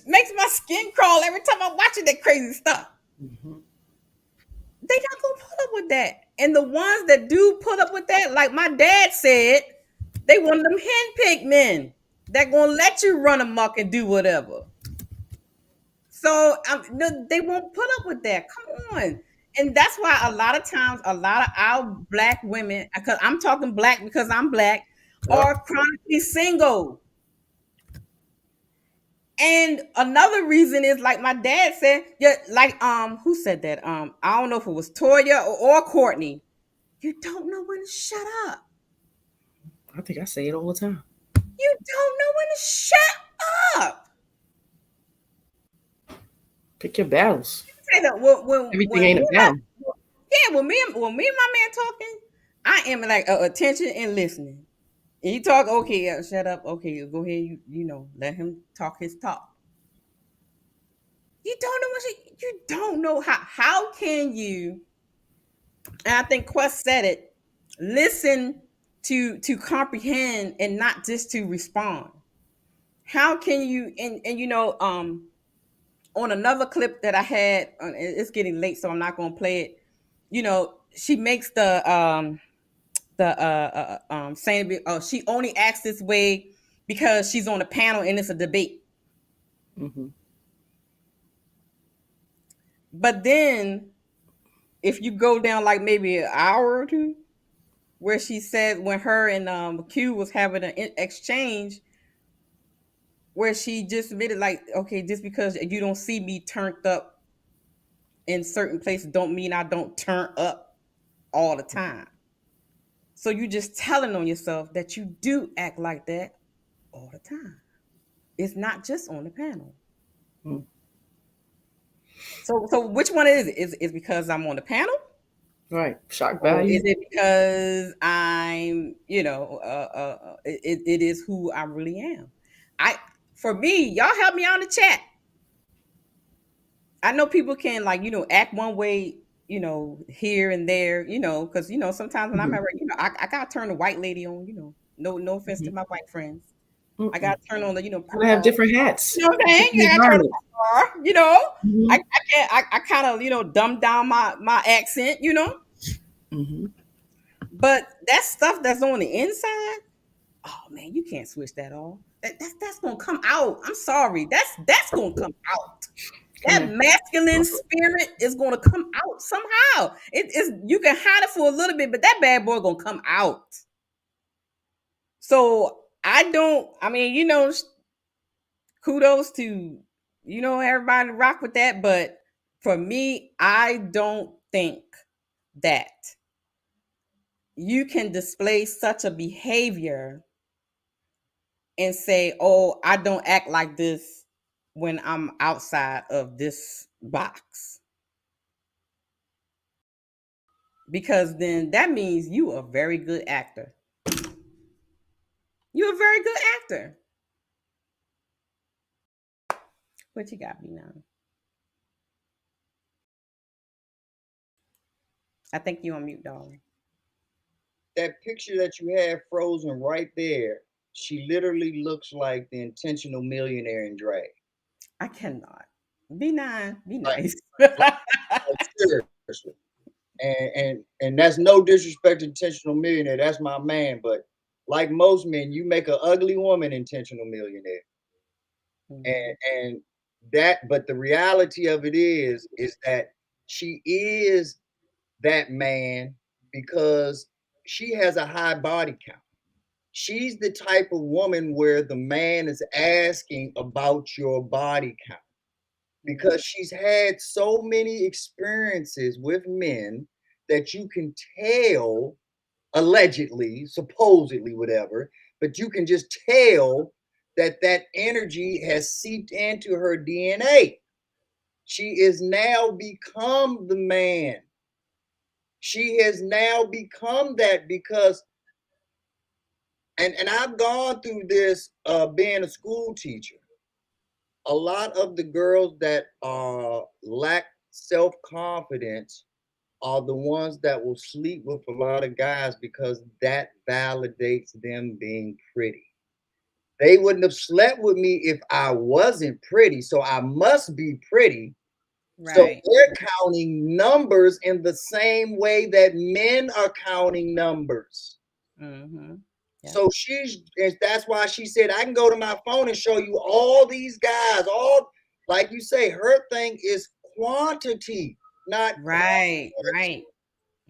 Makes my skin crawl every time I'm watching that crazy stuff. Mm-hmm. They not gonna put up with that. And the ones that do put up with that, like my dad said, they want them henpecked men that gonna let you run amok and do whatever. So they won't put up with that. Come on. And that's why a lot of times, a lot of our Black women, because I'm talking Black because I'm Black, are chronically single. And another reason is, like my dad said, who said that? I don't know if it was Toya or Courtney. You don't know when to shut up. I think I say it all the time. You don't know when to shut up. Pick your battles. Say that everything ain't a battle. When me and my man talking, I am like attention and listening. And you talk, okay, shut up. Okay, go ahead. You let him talk his talk. You don't know you don't know how can you? And I think Quest said it. Listen to comprehend and not just to respond. How can you? And on another clip that I had, it's getting late, so I'm not going to play it. She makes the saying, she only acts this way because she's on a panel and it's a debate. Mm-hmm. But then if you go down like maybe an hour or two, where she said when her and Q was having an exchange, where she just admitted like, okay, just because you don't see me turned up in certain places don't mean I don't turn up all the time. So you just telling on yourself that you do act like that all the time. It's not just on the panel. Mm. So which one is it? Is because I'm on the panel? Right. Shock Or value. is it because I'm, it is who I really am? For me, y'all help me out in the chat. I know people can act one way, here and there, because sometimes when I'm at work, I gotta turn the white lady on, no offense to my white friends. Mm-mm. I gotta turn on the, I have different hats. You know what I'm saying? You gotta turn on I can't, I kind of, dumb down my accent, Mm-hmm. But that stuff that's on the inside, oh man, you can't switch that off. That's gonna come out. I'm sorry. That's gonna come out. That masculine spirit is gonna come out somehow. You can hide it for a little bit, but that bad boy gonna come out. So kudos to everybody rock with that, but for me, I don't think that you can display such a behavior and say, oh, I don't act like this when I'm outside of this box. Because then that means you are a very good actor. You're a very good actor. What you got me now? I think you on mute, darling. That picture that you have frozen right there, she literally looks like the intentional millionaire in drag. I cannot. Be nice. Seriously. And that's no disrespect to intentional millionaire. That's my man. But like most men, you make an ugly woman intentional millionaire. Mm-hmm. But the reality of it is that she is that man because she has a high body count. She's the type of woman where the man is asking about your body count because she's had so many experiences with men that you can tell, allegedly, supposedly, whatever, but you can just tell that energy has seeped into her DNA. She is now become the man. She has now become that because, and I've gone through this being a school teacher. A lot of the girls that lack self-confidence are the ones that will sleep with a lot of guys because that validates them being pretty. They wouldn't have slept with me if I wasn't pretty, so I must be pretty. Right. So they're counting numbers in the same way that men are counting numbers. Mm-hmm. Yeah. So that's why she said, I can go to my phone and show you all these guys, all, like you say, her thing is quantity, not right.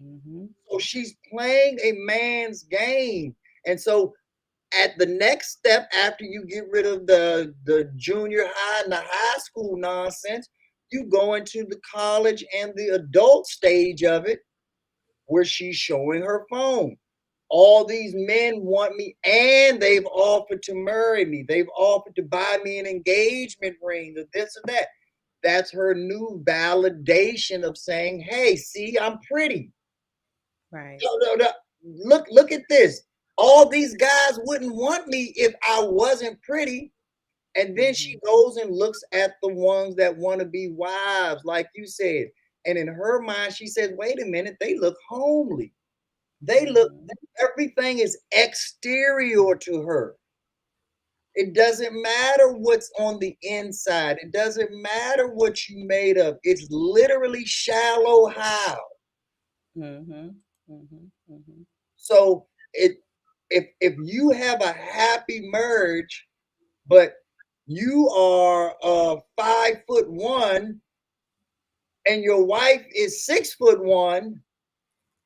Mm-hmm. So she's playing a man's game. And so at the next step, after you get rid of the junior high and the high school nonsense, you go into the college and the adult stage of it, where she's showing her phone. All these men want me, and they've offered to marry me. They've offered to buy me an engagement ring, or this or that. That's her new validation of saying, hey, see, I'm pretty. Right. Look at this. All these guys wouldn't want me if I wasn't pretty. And then she goes and looks at the ones that want to be wives, like you said. And in her mind, she says, wait a minute, they look homely. Everything is exterior to her. It doesn't matter what's on the inside. It doesn't matter what you made of. It's literally shallow how. So if you have a happy marriage, but you are 5'1" and your wife is 6'1",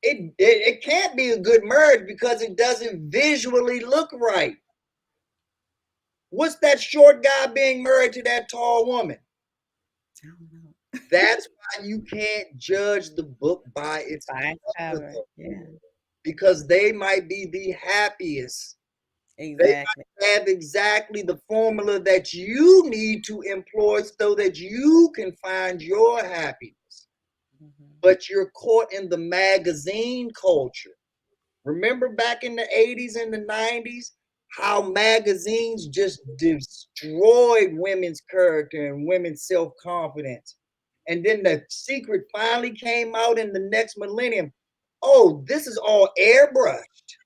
it can't be a good marriage because it doesn't visually look right. What's that short guy being married to that tall woman? I don't know. That's why you can't judge the book by its cover. Yeah. Because they might be the happiest. Exactly. They might have exactly the formula that you need to employ so that you can find your happiness. But you're caught in the magazine culture. Remember back in the 80s and the 90s, how magazines just destroyed women's character and women's self-confidence. And then the secret finally came out in the next millennium. Oh, this is all airbrushed.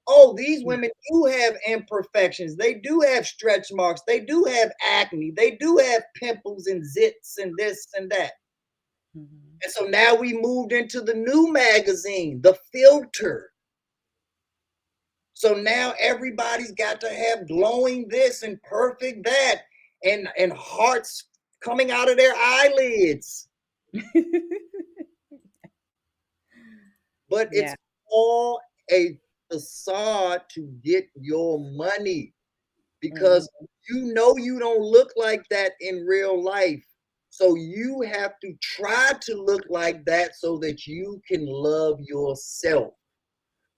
Oh, these women do have imperfections. They do have stretch marks. They do have acne. They do have pimples and zits and this and that. And so now we moved into the new magazine, the filter. So now everybody's got to have glowing this and perfect that and hearts coming out of their eyelids. But it's all a facade to get your money because you know you don't look like that in real life. So you have to try to look like that so that you can love yourself.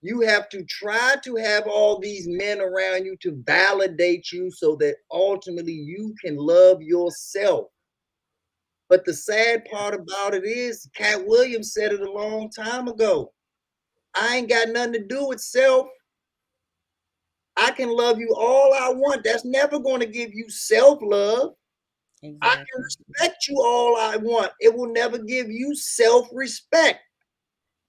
You have to try to have all these men around you to validate you so that ultimately you can love yourself. But the sad part about it is, Cat Williams said it a long time ago. I ain't got nothing to do with self. I can love you all I want. That's never going to give you self-love. Exactly. I can respect you all I want. It will never give you self-respect.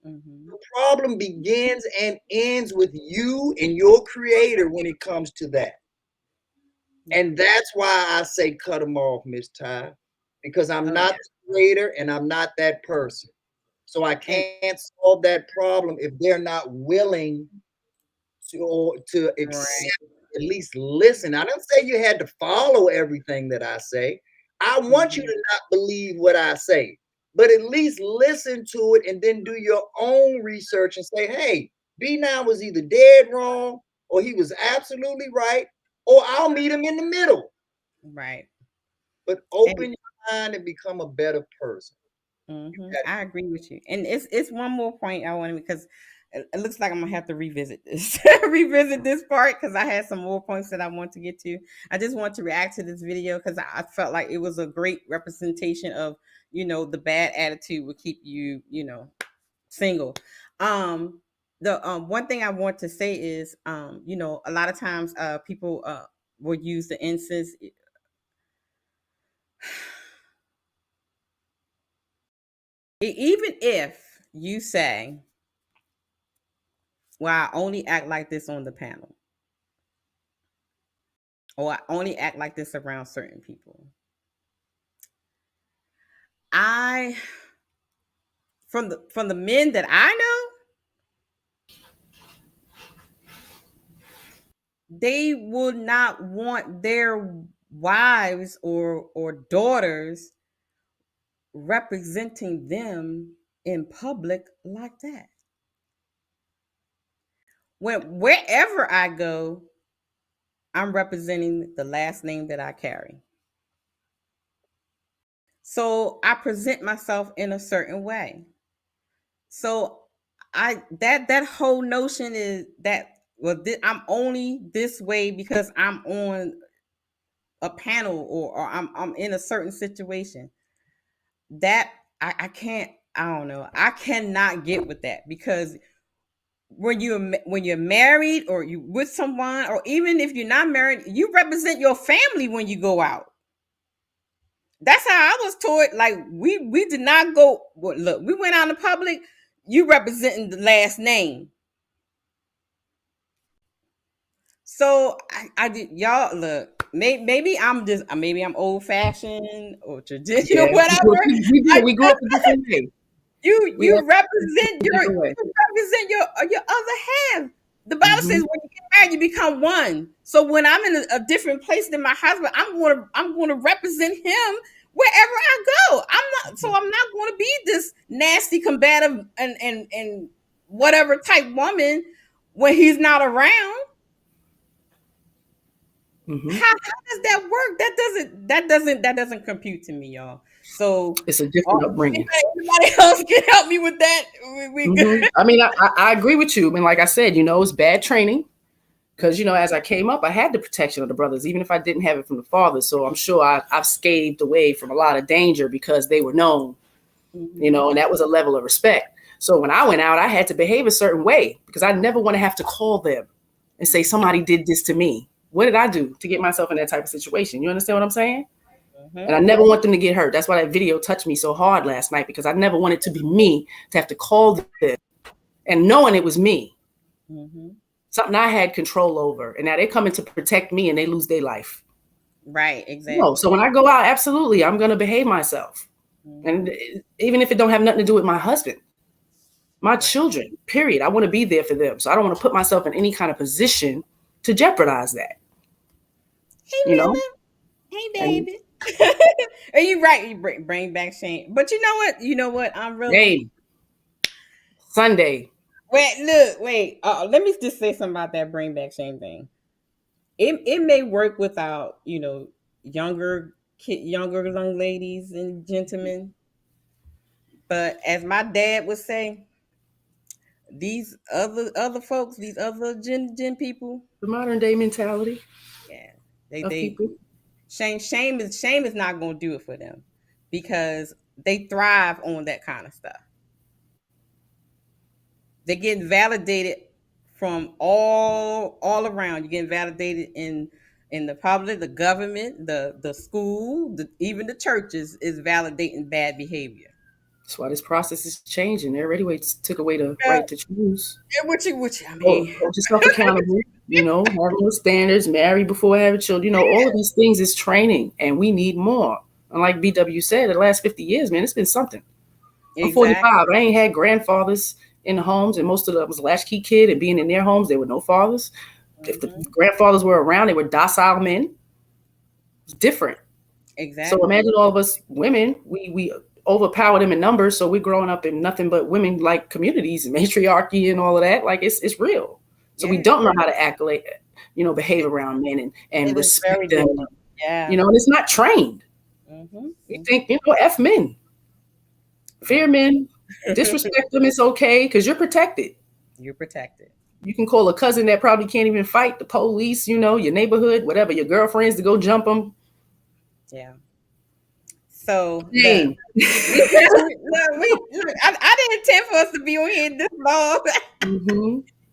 The problem begins and ends with you and your creator when it comes to that. And that's why I say cut them off, Miss Ty, because I'm not the creator and I'm not that person. So I can't solve that problem if they're not willing to accept, at least listen. I don't say you had to follow everything that I say. I want you to not believe what I say, but at least listen to it and then do your own research and say, hey, B9 was either dead wrong or he was absolutely right, or I'll meet him in the middle. Right. But open your mind and become a better person. I agree with you. And it's one more point I want to, because it looks like I'm gonna have to revisit this part because I had some more points that I want to get to. I just want to react to this video because I felt like it was a great representation of, the bad attitude will keep you, single. The one thing I want to say is, a lot of times people will use the incense. Even if you say, well, I only act like this on the panel, or I only act like this around certain people. From the men that I know, they will not want their wives or daughters representing them in public like that. Wherever I go, I'm representing the last name that I carry. So I present myself in a certain way. So that whole notion is that, well, I'm only this way because I'm on a panel or I'm in a certain situation. That I can't. I don't know. I cannot get with that, because when you're married or you with someone, or even if you're not married, you represent your family when you go out. That's how I was taught. Like we did not go. Well, look, we went out in public. You representing the last name. So I did. Y'all look. Maybe I'm old fashioned or traditional, whatever. We grew up a different way. You represent your other half The Bible says when you get married, you become one. So when I'm in a different place than my husband, I'm going to represent him wherever I go. I'm not going to be this nasty, combative, and whatever type woman when he's not around. How does that work? That doesn't compute to me, y'all. So it's a different upbringing. Anybody else can help me with that? We good. I mean, I agree with you. I mean, like I said, it's bad training. Because, as I came up, I had the protection of the brothers, even if I didn't have it from the father. So I'm sure I've scathed away from a lot of danger because they were known, and that was a level of respect. So when I went out, I had to behave a certain way because I never want to have to call them and say, somebody did this to me. What did I do to get myself in that type of situation? You understand what I'm saying? And I never want them to get hurt. That's why that video touched me so hard last night, because I never wanted to be me to have to call them and knowing it was me. Something I had control over, and now they're coming to protect me and they lose their life. Right, exactly. So when I go out, absolutely, I'm going to behave myself. And even if it don't have nothing to do with my husband, my children, period, I want to be there for them. So I don't want to put myself in any kind of position to jeopardize that. Hey, Hey, baby. Are you right? You bring back shame. But you know what? I'm really... Hey, Sunday. Wait. Let me just say something about that bring back shame thing. It may work without, younger young ladies and gentlemen. But as my dad would say, these other folks, these other gen people, the modern day mentality. Yeah. Shame is not going to do it for them because they thrive on that kind of stuff. They're getting validated from all around. You're getting validated in the public, the government, the school, even the churches is validating bad behavior. That's why this process is changing. They already took away the right to choose. Which I mean, hold yourself accountable. Have those standards. Marry before having children. All of these things is training, and we need more. And like BW said, the last 50 years, man, it's been something. I'm 45. I ain't had grandfathers in the homes, and most of them was latchkey kid and being in their homes, there were no fathers. If the grandfathers were around, they were docile men. It's different. Exactly. So imagine all of us women, we overpower them in numbers, so we're growing up in nothing but women like communities and matriarchy and all of that. Like it's real. So we don't know how to accolade, behave around men and respect them. Yeah. And it's not trained. We think, F men, fear men. Disrespect them, it's okay because you're protected. You're protected. You can call a cousin that probably can't even fight, the police, your neighborhood, whatever, your girlfriends to go jump them. Yeah. So I didn't intend for us to be on here this long.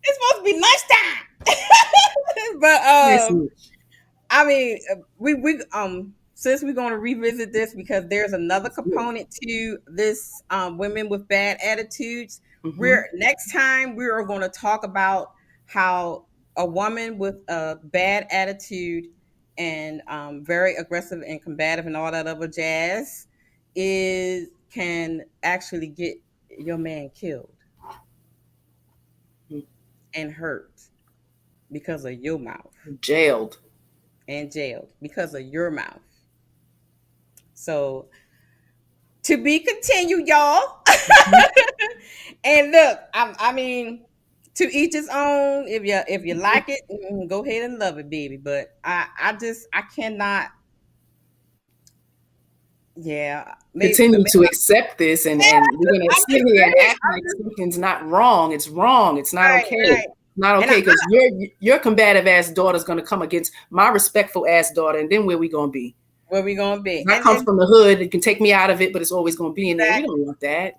It's supposed to be lunchtime. But I mean, we since we're going to revisit this because there's another component to this women with bad attitudes. Next time we are going to talk about how a woman with a bad attitude and very aggressive and combative and all that other jazz can actually get your man killed and hurt because of your mouth. Jailed because of your mouth. So to be continued, y'all. And look, I mean, to each his own. If you like it, go ahead and love it, baby. But I cannot. Yeah, continue to accept this, and we're gonna sit here and act like something's not wrong. It's wrong. It's not okay. Right. Not okay because your combative ass daughter is gonna come against my respectful ass daughter, and then where we gonna be? I come from the hood. It can take me out of it, but it's always gonna be in there. We don't want that.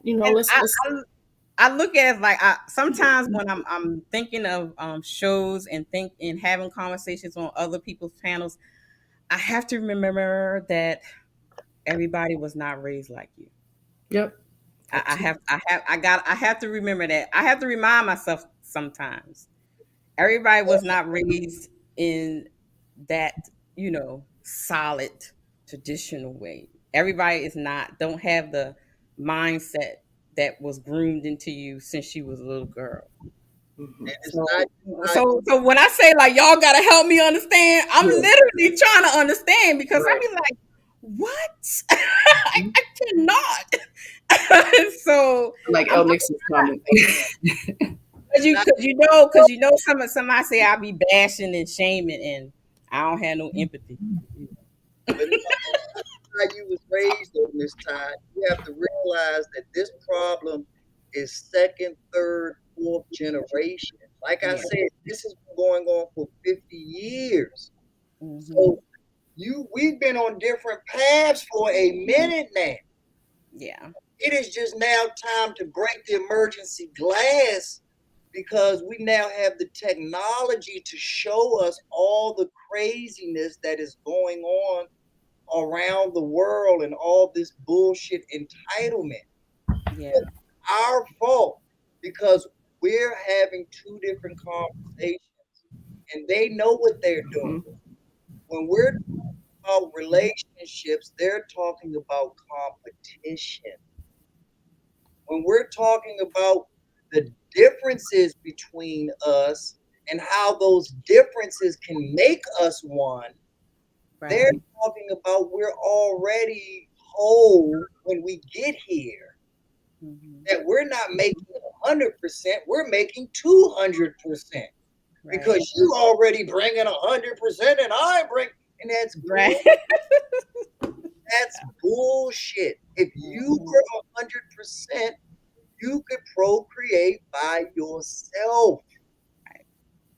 I look at it like sometimes when I'm thinking of shows and having conversations on other people's panels, I have to remember that everybody was not raised like you. Yep. I have to remember that. I have to remind myself sometimes. Everybody was not raised in that, solid traditional way. Everybody don't have the mindset that was groomed into you since she was a little girl. And it's not. So when I say like y'all gotta help me understand, I'm literally trying to understand because I be like, what? I cannot. So like El Nixon's comment. Cause you know somebody say I be bashing and shaming and I don't have no empathy. But how you was raised on this time, you have to realize that this problem is second, third, fourth generation. Like I said, this has been going on for 50 years. So we've been on different paths for a minute now. Yeah. It is just now time to break the emergency glass because we now have the technology to show us all the craziness that is going on around the world and all this bullshit entitlement. Yeah. It's our fault because we're having two different conversations and they know what they're doing. When we're talking about relationships, they're talking about competition. When we're talking about the differences between us and how those differences can make us one, they're talking about we're already whole when we get here. That we're not making 100%, we're making 200%. Because you already bringing 100% and I bring, and that's right. That's bullshit. If you were 100%, you could procreate by yourself.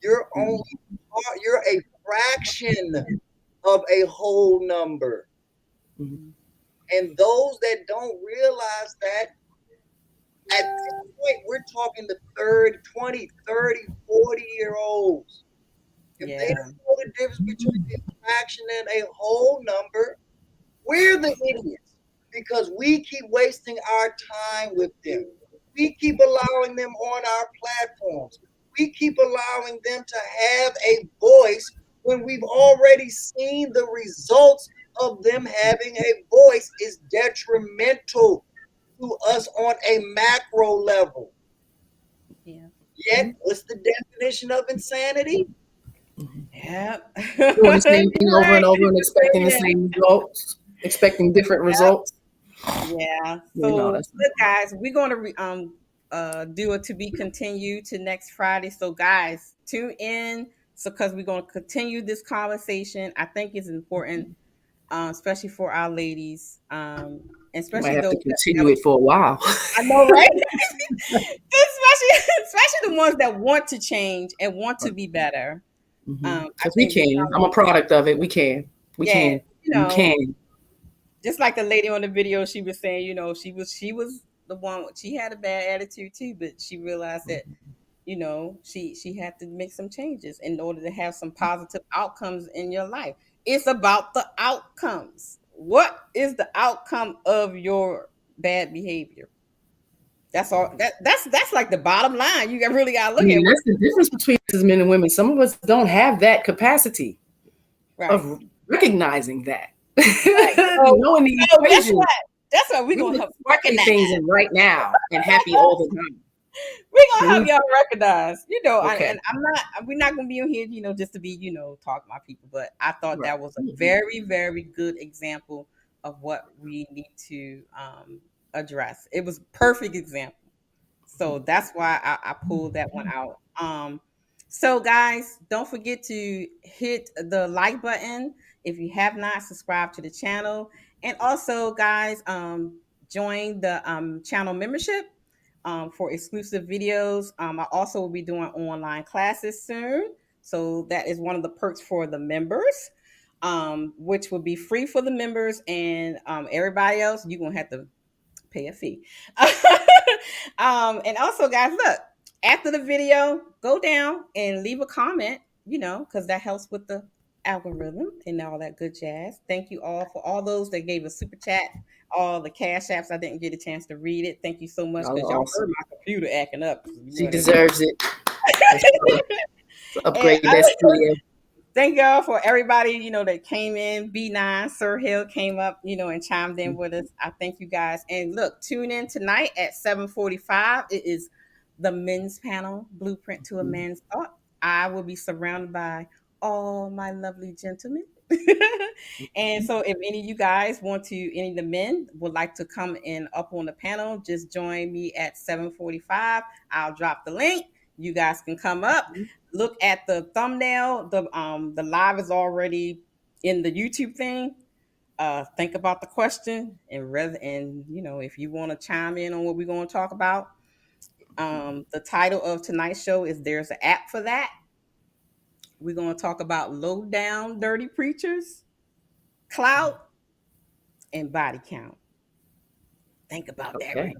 You're a fraction of a whole number. And those that don't realize that, at this point, we're talking to 20, 30, 40-year-olds. If they don't know the difference between a fraction and a whole number, we're the idiots because we keep wasting our time with them. We keep allowing them on our platforms. We keep allowing them to have a voice when we've already seen the results of them having a voice is detrimental to us on a macro level. Yeah. Yet, what's the definition of insanity? Yeah. Doing the same thing over and over and expecting the same results, expecting different results. Yeah. So look, guys, we're going to do a to be continued to next Friday. So guys, tune in. So because we're going to continue this conversation. I think it's important, especially for our ladies, especially might have those to continue it for a while. I know, right? especially the ones that want to change and want to be better. Because we can. I'm a product of it. We can. We can. You know, we can. Just like the lady on the video, she was saying, you know, she was the one. She had a bad attitude too, but she realized that, you know, she had to make some changes in order to have some positive outcomes in your life. It's about the outcomes. What is the outcome of your bad behavior? That's all. That's like the bottom line. You really gotta look at. That's the difference between men and women. Some of us don't have that capacity of recognizing that. Knowing the equation. That's why we're gonna help recognize things in right now and happy all the time. We're gonna help y'all recognize, you know, and we're not gonna be on here, you know, just to be, you know, talk about people. But I thought that was a very, very good example of what we need to address. It was a perfect example. So that's why I pulled that one out. So guys, don't forget to hit the like button if you have not subscribed to the channel. And also, guys, join the channel membership for exclusive videos. I also will be doing online classes soon. So that is one of the perks for the members, which will be free for the members, and everybody else, you're going to have to pay a fee. And also, guys, look, after the video, go down and leave a comment, you know, because that helps with the algorithm and all that good jazz. Thank you all for all those that gave a super chat, all the cash apps. I didn't get a chance to read it. Thank you so much, because y'all heard my computer acting up. She deserves it. Upgrade that studio. Thank y'all for everybody, you know, that came in. B9, Sir Hill came up, you know, and chimed in with us. I thank you guys. And look, tune in tonight at 7:45. It is the men's panel, Blueprint to a Man's Thought. I will be surrounded by all my lovely gentlemen. And so if any of you guys any of the men would like to come in up on the panel, just join me at 7:45. I'll drop the link. You guys can come up, look at the thumbnail. The live is already in the YouTube thing. Think about the question and if you want to chime in on what we're going to talk about. The title of tonight's show is There's an App for That. We're going to talk about low down dirty preachers, clout, and body count. Think about that. Right?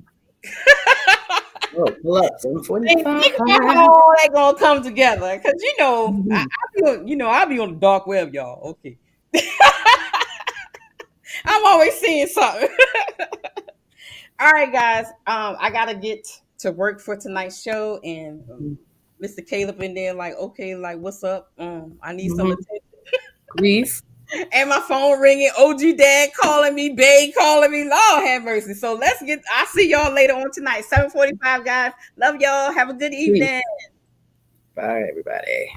Pull up 7:45. Think about how all that gonna come together, because I'll be on the dark web, y'all. Okay, I'm always seeing something. All right, guys. I gotta get to work for tonight's show, and Mr. Caleb in there, like, okay, like, what's up? I need some attention. Grief. And my phone ringing, OG Dad calling me, Babe calling me. Lord have mercy. So I'll see y'all later on tonight, 7:45, guys. Love y'all. Have a good evening. Bye, everybody.